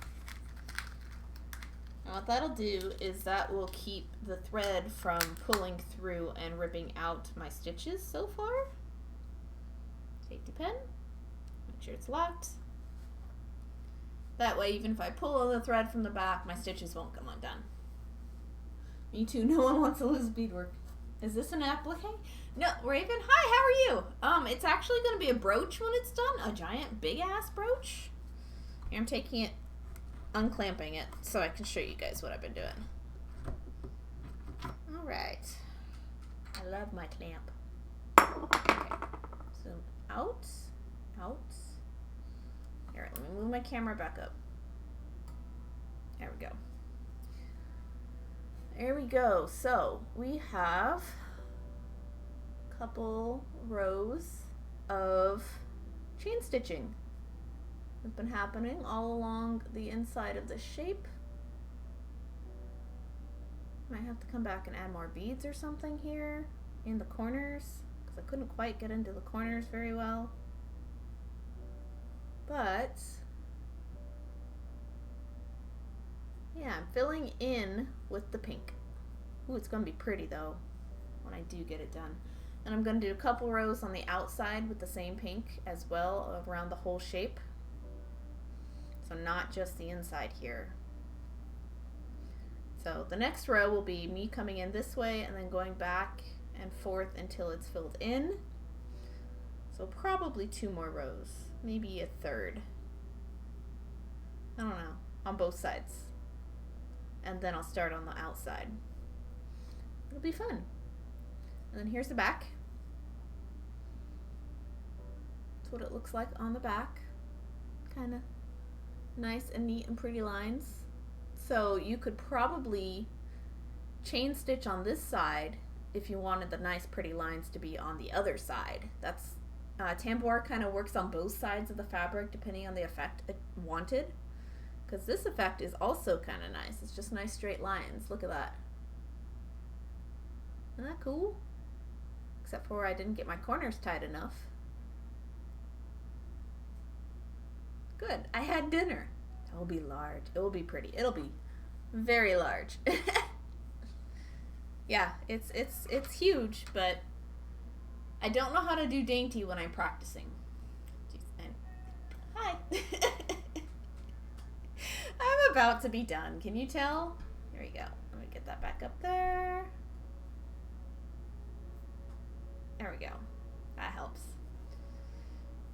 And what that'll do is that will keep the thread from pulling through and ripping out my stitches so far. Safety pin. Make sure it's locked. That way, even if I pull on the thread from the back, my stitches won't come undone. Me too, no one wants to lose beadwork. Is this an applique? No, Raven, hi, how are you? It's actually going to be a brooch when it's done. A giant, big-ass brooch. Here, I'm taking it, unclamping it, so I can show you guys what I've been doing. Alright. I love my clamp. Okay. Zoom out. Here, let me move my camera back up. There we go. There we go. So we have a couple rows of chain stitching that's been happening all along the inside of the shape. Might have to come back and add more beads or something here in the corners because I couldn't quite get into the corners very well. But yeah, I'm filling in with the pink. Ooh, it's gonna be pretty though when I do get it done. And I'm gonna do a couple rows on the outside with the same pink as well around the whole shape. So not just the inside here. So the next row will be me coming in this way and then going back and forth until it's filled in. So probably 2 more rows, maybe a third. I don't know, on both sides. And then I'll start on the outside. It'll be fun. And then here's the back. That's what it looks like on the back. Kind of nice and neat and pretty lines. So you could probably chain stitch on this side if you wanted the nice pretty lines to be on the other side. That's tambour kind of works on both sides of the fabric depending on the effect it wanted. Because this effect is also kind of nice. It's just nice straight lines. Look at that. Isn't that cool? Except for where I didn't get my corners tight enough. Good. I had dinner. It will be large. It will be pretty. It'll be very large. Yeah, it's huge, but I don't know how to do dainty when I'm practicing. Hi. I'm about to be done. Can you tell? Here we go. Let me get that back up there. There we go. That helps.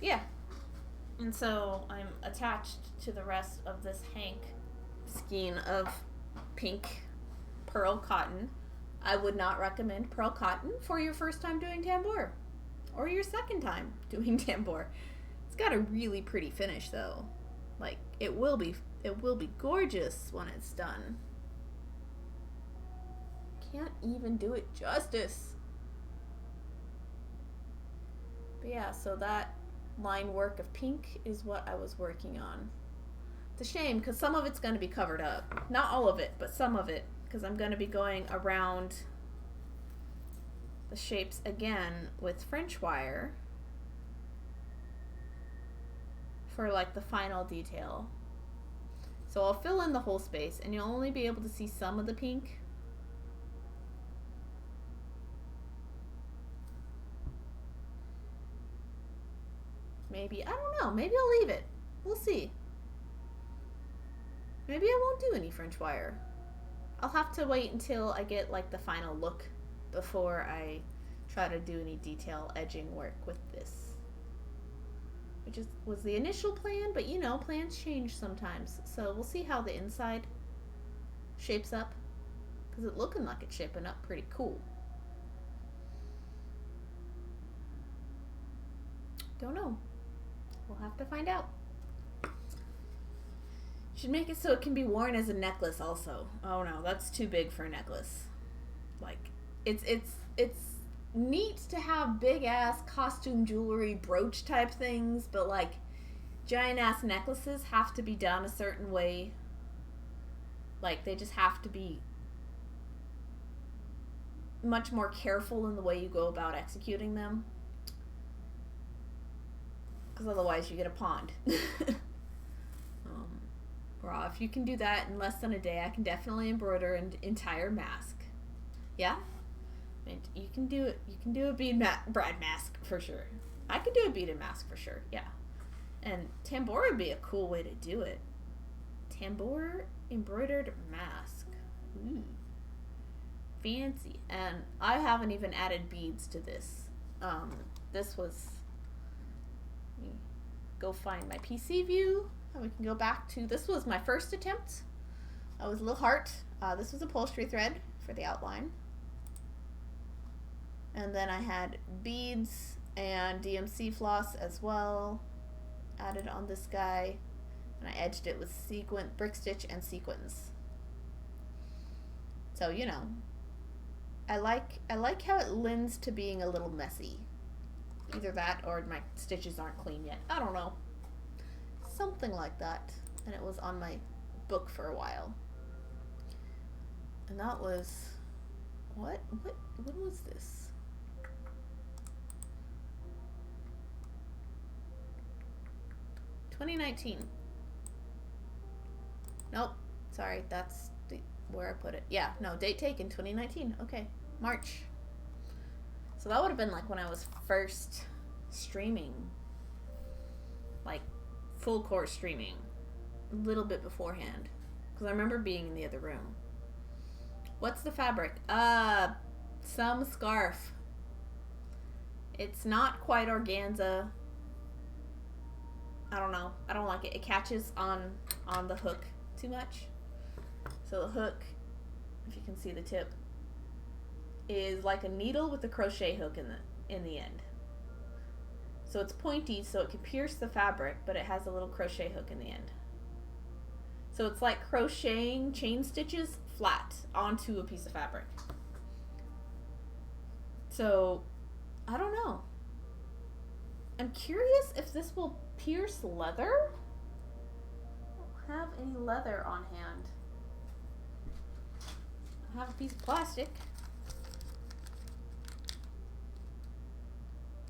Yeah. And so I'm attached to the rest of this hank skein of pink pearl cotton. I would not recommend pearl cotton for your first time doing tambour or your second time doing tambour. It's got a really pretty finish though. Like it will be gorgeous when it's done. Can't even do it justice. But yeah, so that line work of pink is what I was working on. It's a shame because some of it's going to be covered up. Not all of it, but some of it, because I'm going to be going around the shapes again with French wire for like the final detail. So I'll fill in the whole space and you'll only be able to see some of the pink. Maybe, I don't know, maybe I'll leave it. We'll see. Maybe I won't do any French wire. I'll have to wait until I get like the final look before I try to do any detail edging work with this. Which was the initial plan, but you know, plans change sometimes. So we'll see how the inside shapes up. Because it's looking like it's shaping up pretty cool. Don't know. We'll have to find out. Should make it so it can be worn as a necklace also. Oh no, that's too big for a necklace. Like, it's neat to have big ass costume jewelry brooch type things, but like giant ass necklaces have to be done a certain way. Like they just have to be much more careful in the way you go about executing them. Because otherwise you get a pond. Raw, if you can do that in less than a day, I can definitely embroider an entire mask. Yeah? And you can do it. You can do a bead bride mask for sure. I could do a beaded mask for sure. Yeah. And tambour would be a cool way to do it. Tambour embroidered mask. Ooh. Fancy. And I haven't even added beads to this. This was... Let me go find my PC view. And we can go back to, this was my first attempt. I was a little heart. This was upholstery thread for the outline. And then I had beads and DMC floss as well. added on this guy, and I edged it with brick stitch and sequins. So, you know, I like how it lends to being a little messy. Either that or my stitches aren't clean yet. I don't know. Something like that. And it was on my book for a while. And that was when was this? $2019. Nope. Sorry, that's where I put it. Yeah, no, date taken 2019. Okay. March. So that would have been like when I was first streaming. Like full course streaming. A little bit beforehand. Because I remember being in the other room. What's the fabric? Some scarf. It's not quite organza. I don't know. I don't like it. It catches on the hook too much. So the hook, if you can see the tip, is like a needle with a crochet hook in the end. So it's pointy, so it can pierce the fabric, but it has a little crochet hook in the end. So it's like crocheting chain stitches flat onto a piece of fabric. So, I don't know. I'm curious if this will pierce leather? I don't have any leather on hand. I have a piece of plastic.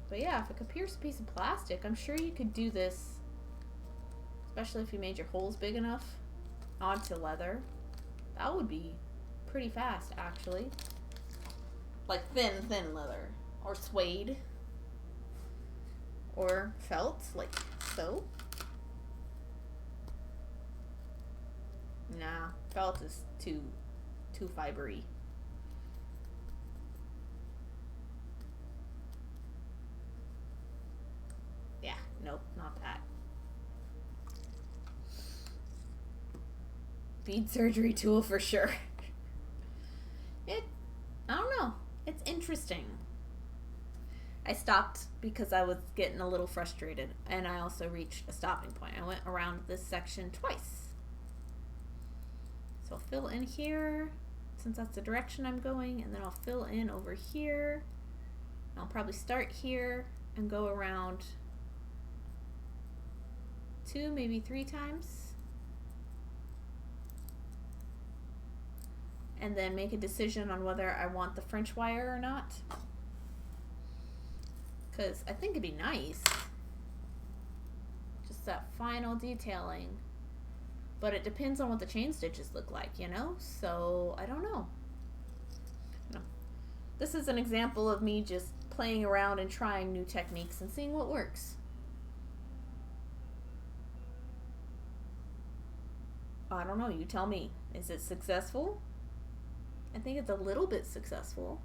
But yeah, if it could pierce a piece of plastic, I'm sure you could do this, especially if you made your holes big enough, onto leather. That would be pretty fast, actually. Like thin leather. Or suede. Or felt, like so. Nah, felt is too fibery. Yeah, nope, not that. Bead surgery tool for sure. I don't know. It's interesting. I stopped because I was getting a little frustrated, and I also reached a stopping point. I went around this section twice. So I'll fill in here, since that's the direction I'm going, and then I'll fill in over here. I'll probably start here and go around 2, maybe 3 times. And then make a decision on whether I want the French wire or not. Because I think it'd be nice. Just that final detailing. But it depends on what the chain stitches look like, you know? So, I don't know. No. This is an example of me just playing around and trying new techniques and seeing what works. I don't know, you tell me. Is it successful? I think it's a little bit successful.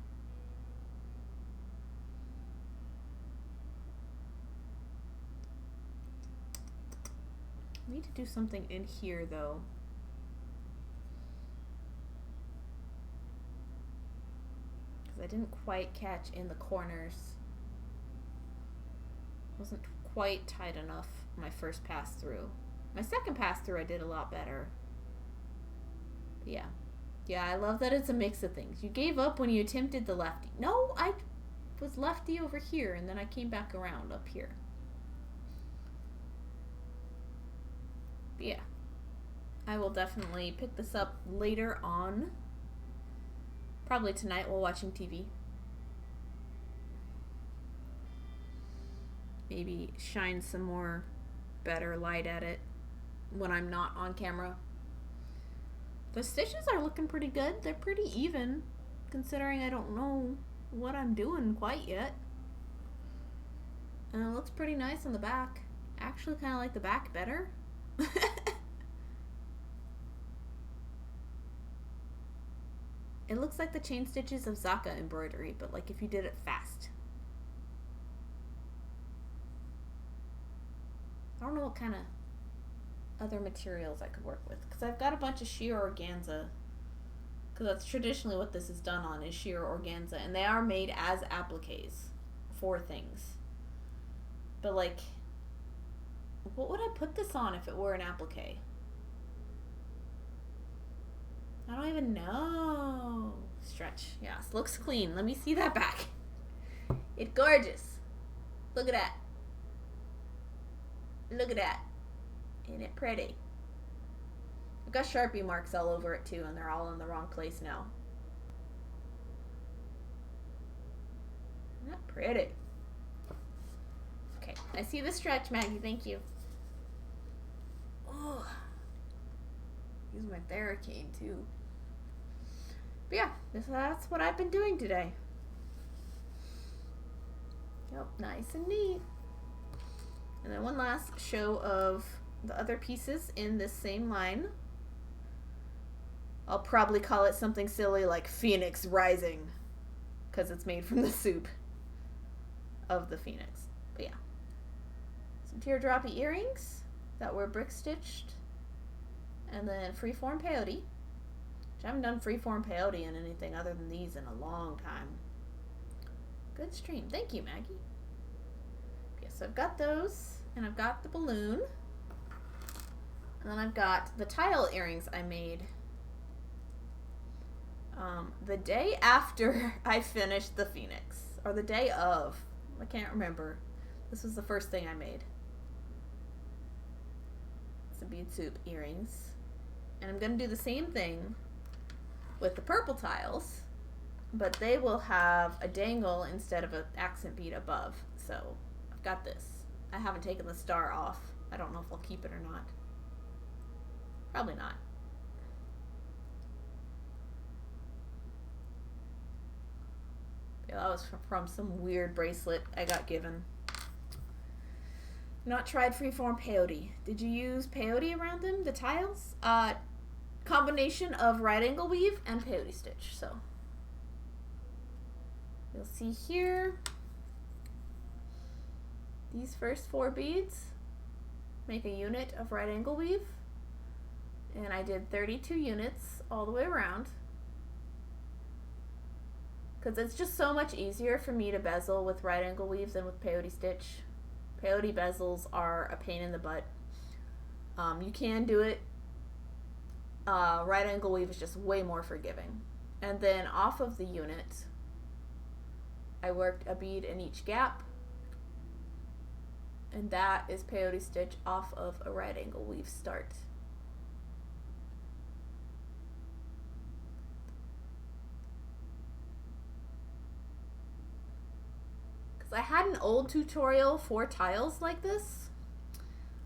I need to do something in here though. Because I didn't quite catch in the corners. Wasn't quite tight enough my first pass through. My second pass through I did a lot better. But yeah. Yeah, I love that it's a mix of things. You gave up when you attempted the lefty. No, I was lefty over here, and then I came back around up here. But yeah. I will definitely pick this up later on. Probably tonight while watching TV. Maybe shine some more better light at it when I'm not on camera. The stitches are looking pretty good. They're pretty even, considering I don't know what I'm doing quite yet. And it looks pretty nice on the back. Actually kind of like the back better. It looks like the chain stitches of Zaka embroidery, but like if you did it fast. I don't know what kind of other materials I could work with, because I've got a bunch of sheer organza, because that's traditionally what this is done on, is sheer organza, and they are made as appliques for things. But like What would I put this on if it were an applique? I don't even know. Stretch. Yes, looks clean. Let me see that back. It's gorgeous. Look at that. Look at that. Ain't it pretty? I've got Sharpie marks all over it too, and they're all in the wrong place now. Isn't that pretty? Okay, I see the stretch, Maggie. Thank you. Oh, use my barricade too. But yeah, that's what I've been doing today. Yep, nice and neat. And then one last show of the other pieces in this same line. I'll probably call it something silly like Phoenix Rising, because it's made from the soup of the phoenix. But yeah, some teardroppy earrings that were brick stitched, and then freeform peyote, which I haven't done freeform peyote in anything other than these in a long time. Good stream. Thank you, Maggie. Okay, so I've got those, and I've got the balloon, and then I've got the tile earrings I made the day after I finished the phoenix, or the day of. I can't remember. This was the first thing I made. Some bead soup earrings. And I'm going to do the same thing with the purple tiles, but they will have a dangle instead of an accent bead above. So I've got this. I haven't taken the star off. I don't know if I'll keep it or not. Probably not. Yeah, that was from some weird bracelet I got given. Not tried freeform peyote. Did you use peyote around them, the tiles? Combination of right angle weave and peyote stitch. So you'll see here, these first 4 beads make a unit of right angle weave, and I did 32 units all the way around, because it's just so much easier for me to bezel with right angle weaves than with peyote stitch. Peyote bezels are a pain in the butt. You can do it. Right angle weave is just way more forgiving. And then off of the unit, I worked a bead in each gap, and that is peyote stitch off of a right angle weave start. I had an old tutorial for tiles like this,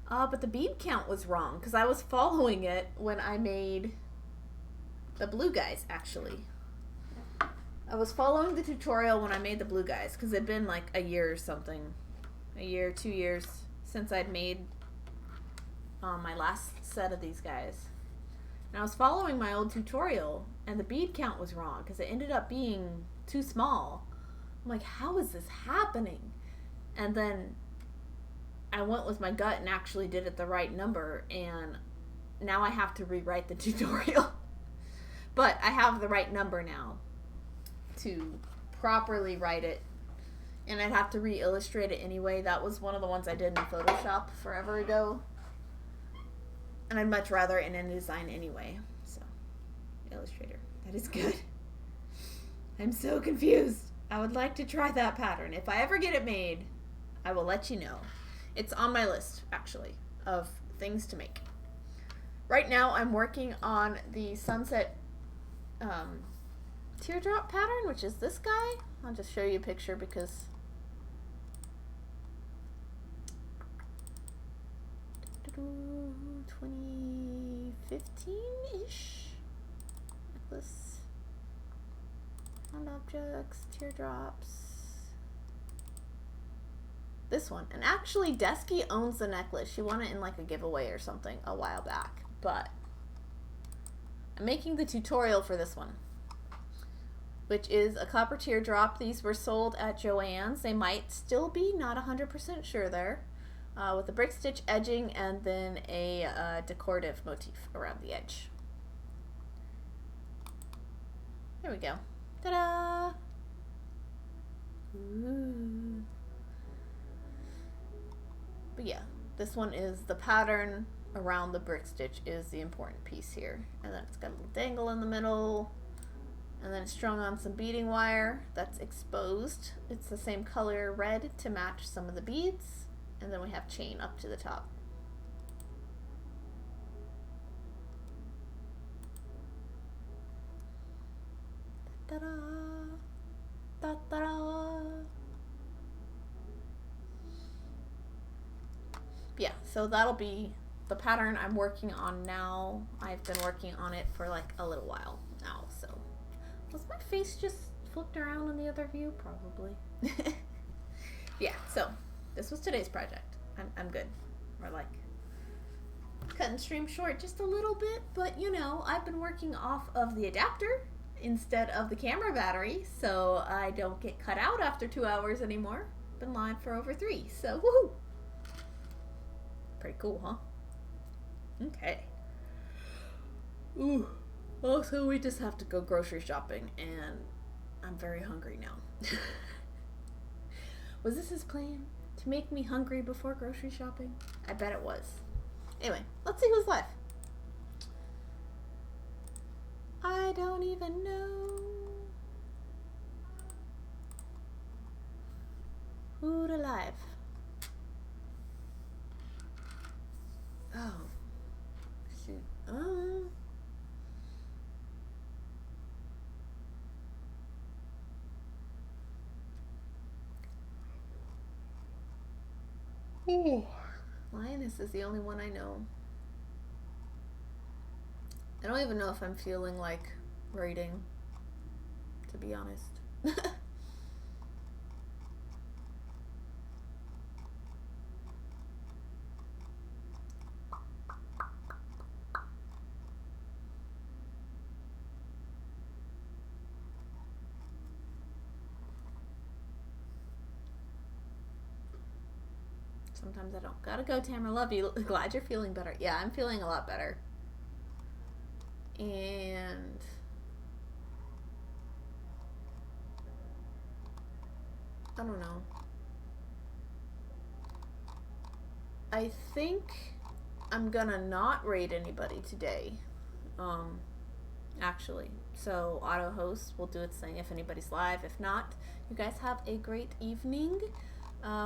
but the bead count was wrong because I was following it when I made the blue guys, actually. I was following the tutorial when I made the blue guys because it'd been like a year or something, a year, 2 years since I'd made my last set of these guys. And I was following my old tutorial, and the bead count was wrong because it ended up being too small. I'm like, how is this happening? And then I went with my gut and actually did it the right number, and now I have to rewrite the tutorial. But I have the right number now to properly write it, and I'd have to re-illustrate it anyway. That was one of the ones I did in Photoshop forever ago, and I'd much rather in InDesign anyway. So, Illustrator, that is good. I'm so confused. I would like to try that pattern. If I ever get it made, I will let you know. It's on my list, actually, of things to make. Right now, I'm working on the sunset teardrop pattern, which is this guy. I'll just show you a picture because – 2015-ish necklace. Found objects, teardrops. This one. And actually, Desky owns the necklace. She won it in like a giveaway or something a while back. But I'm making the tutorial for this one, which is a copper teardrop. These were sold at Joann's. They might still be, not 100% sure there. With a brick stitch edging and then a decorative motif around the edge. There we go. Ta-da! Ooh. But yeah, This one is the pattern around the brick stitch is the important piece here. And then it's got a little dangle in the middle. And then it's strung on some beading wire that's exposed. It's the same color red to match some of the beads. And then we have chain up to the top. Ta-da! Ta-da! Yeah, so that'll be the pattern I'm working on now. I've been working on it for like a little while now, so. Was my face just flipped around in the other view? Probably. Yeah, so this was today's project. I'm good. We're like cutting stream short just a little bit, but you know, I've been working off of the adapter instead of the camera battery, so I don't get cut out after 2 hours anymore. Been live for over 3, so woohoo! Pretty cool, huh? Okay. Ooh. Also, we just have to go grocery shopping, and I'm very hungry now. Was this his plan? To make me hungry before grocery shopping? I bet it was. Anyway, let's see who's live. I don't even know who to live. Oh, shoot. Oh. Lioness is the only one I know. I don't even know if I'm feeling like raiding, to be honest. Sometimes I don't. Gotta go, Tamara. Love you. Glad you're feeling better. Yeah, I'm feeling a lot better. And I don't know. I think I'm gonna not raid anybody today. Actually. So auto host will do its thing if anybody's live. If not, you guys have a great evening.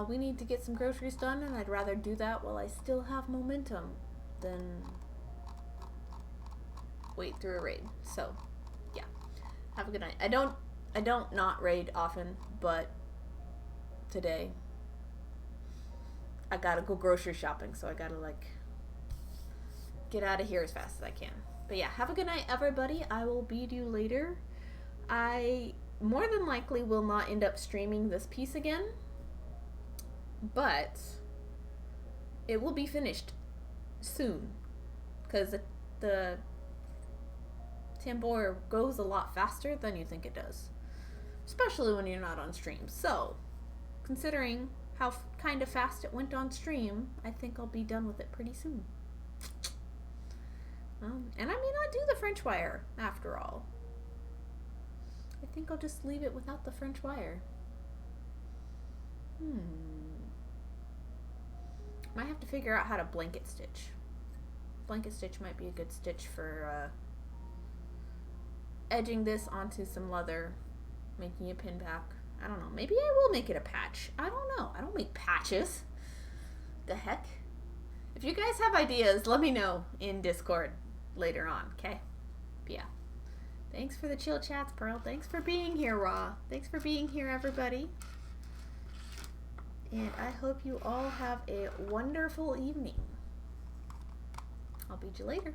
We need to get some groceries done, and I'd rather do that while I still have momentum than wait through a raid. So, yeah. Have a good night. I don't not raid often, but today I gotta go grocery shopping, so I gotta like get out of here as fast as I can. But yeah, have a good night, everybody. I will bead you later. I more than likely will not end up streaming this piece again, but it will be finished soon because the tambour goes a lot faster than you think it does, especially when you're not on stream. So considering how kind of fast it went on stream, I think I'll be done with it pretty soon. And I may not do the French wire after all. I think I'll just leave it without the French wire. Might have to figure out how to blanket stitch. Blanket stitch might be a good stitch for edging this onto some leather, making a pin back. I don't know. Maybe I will make it a patch. I don't know. I don't make patches. The heck? If you guys have ideas, let me know in Discord later on, okay? But yeah. Thanks for the chill chats, Pearl. Thanks for being here, Raw. Thanks for being here, everybody. And I hope you all have a wonderful evening. I'll beat you later.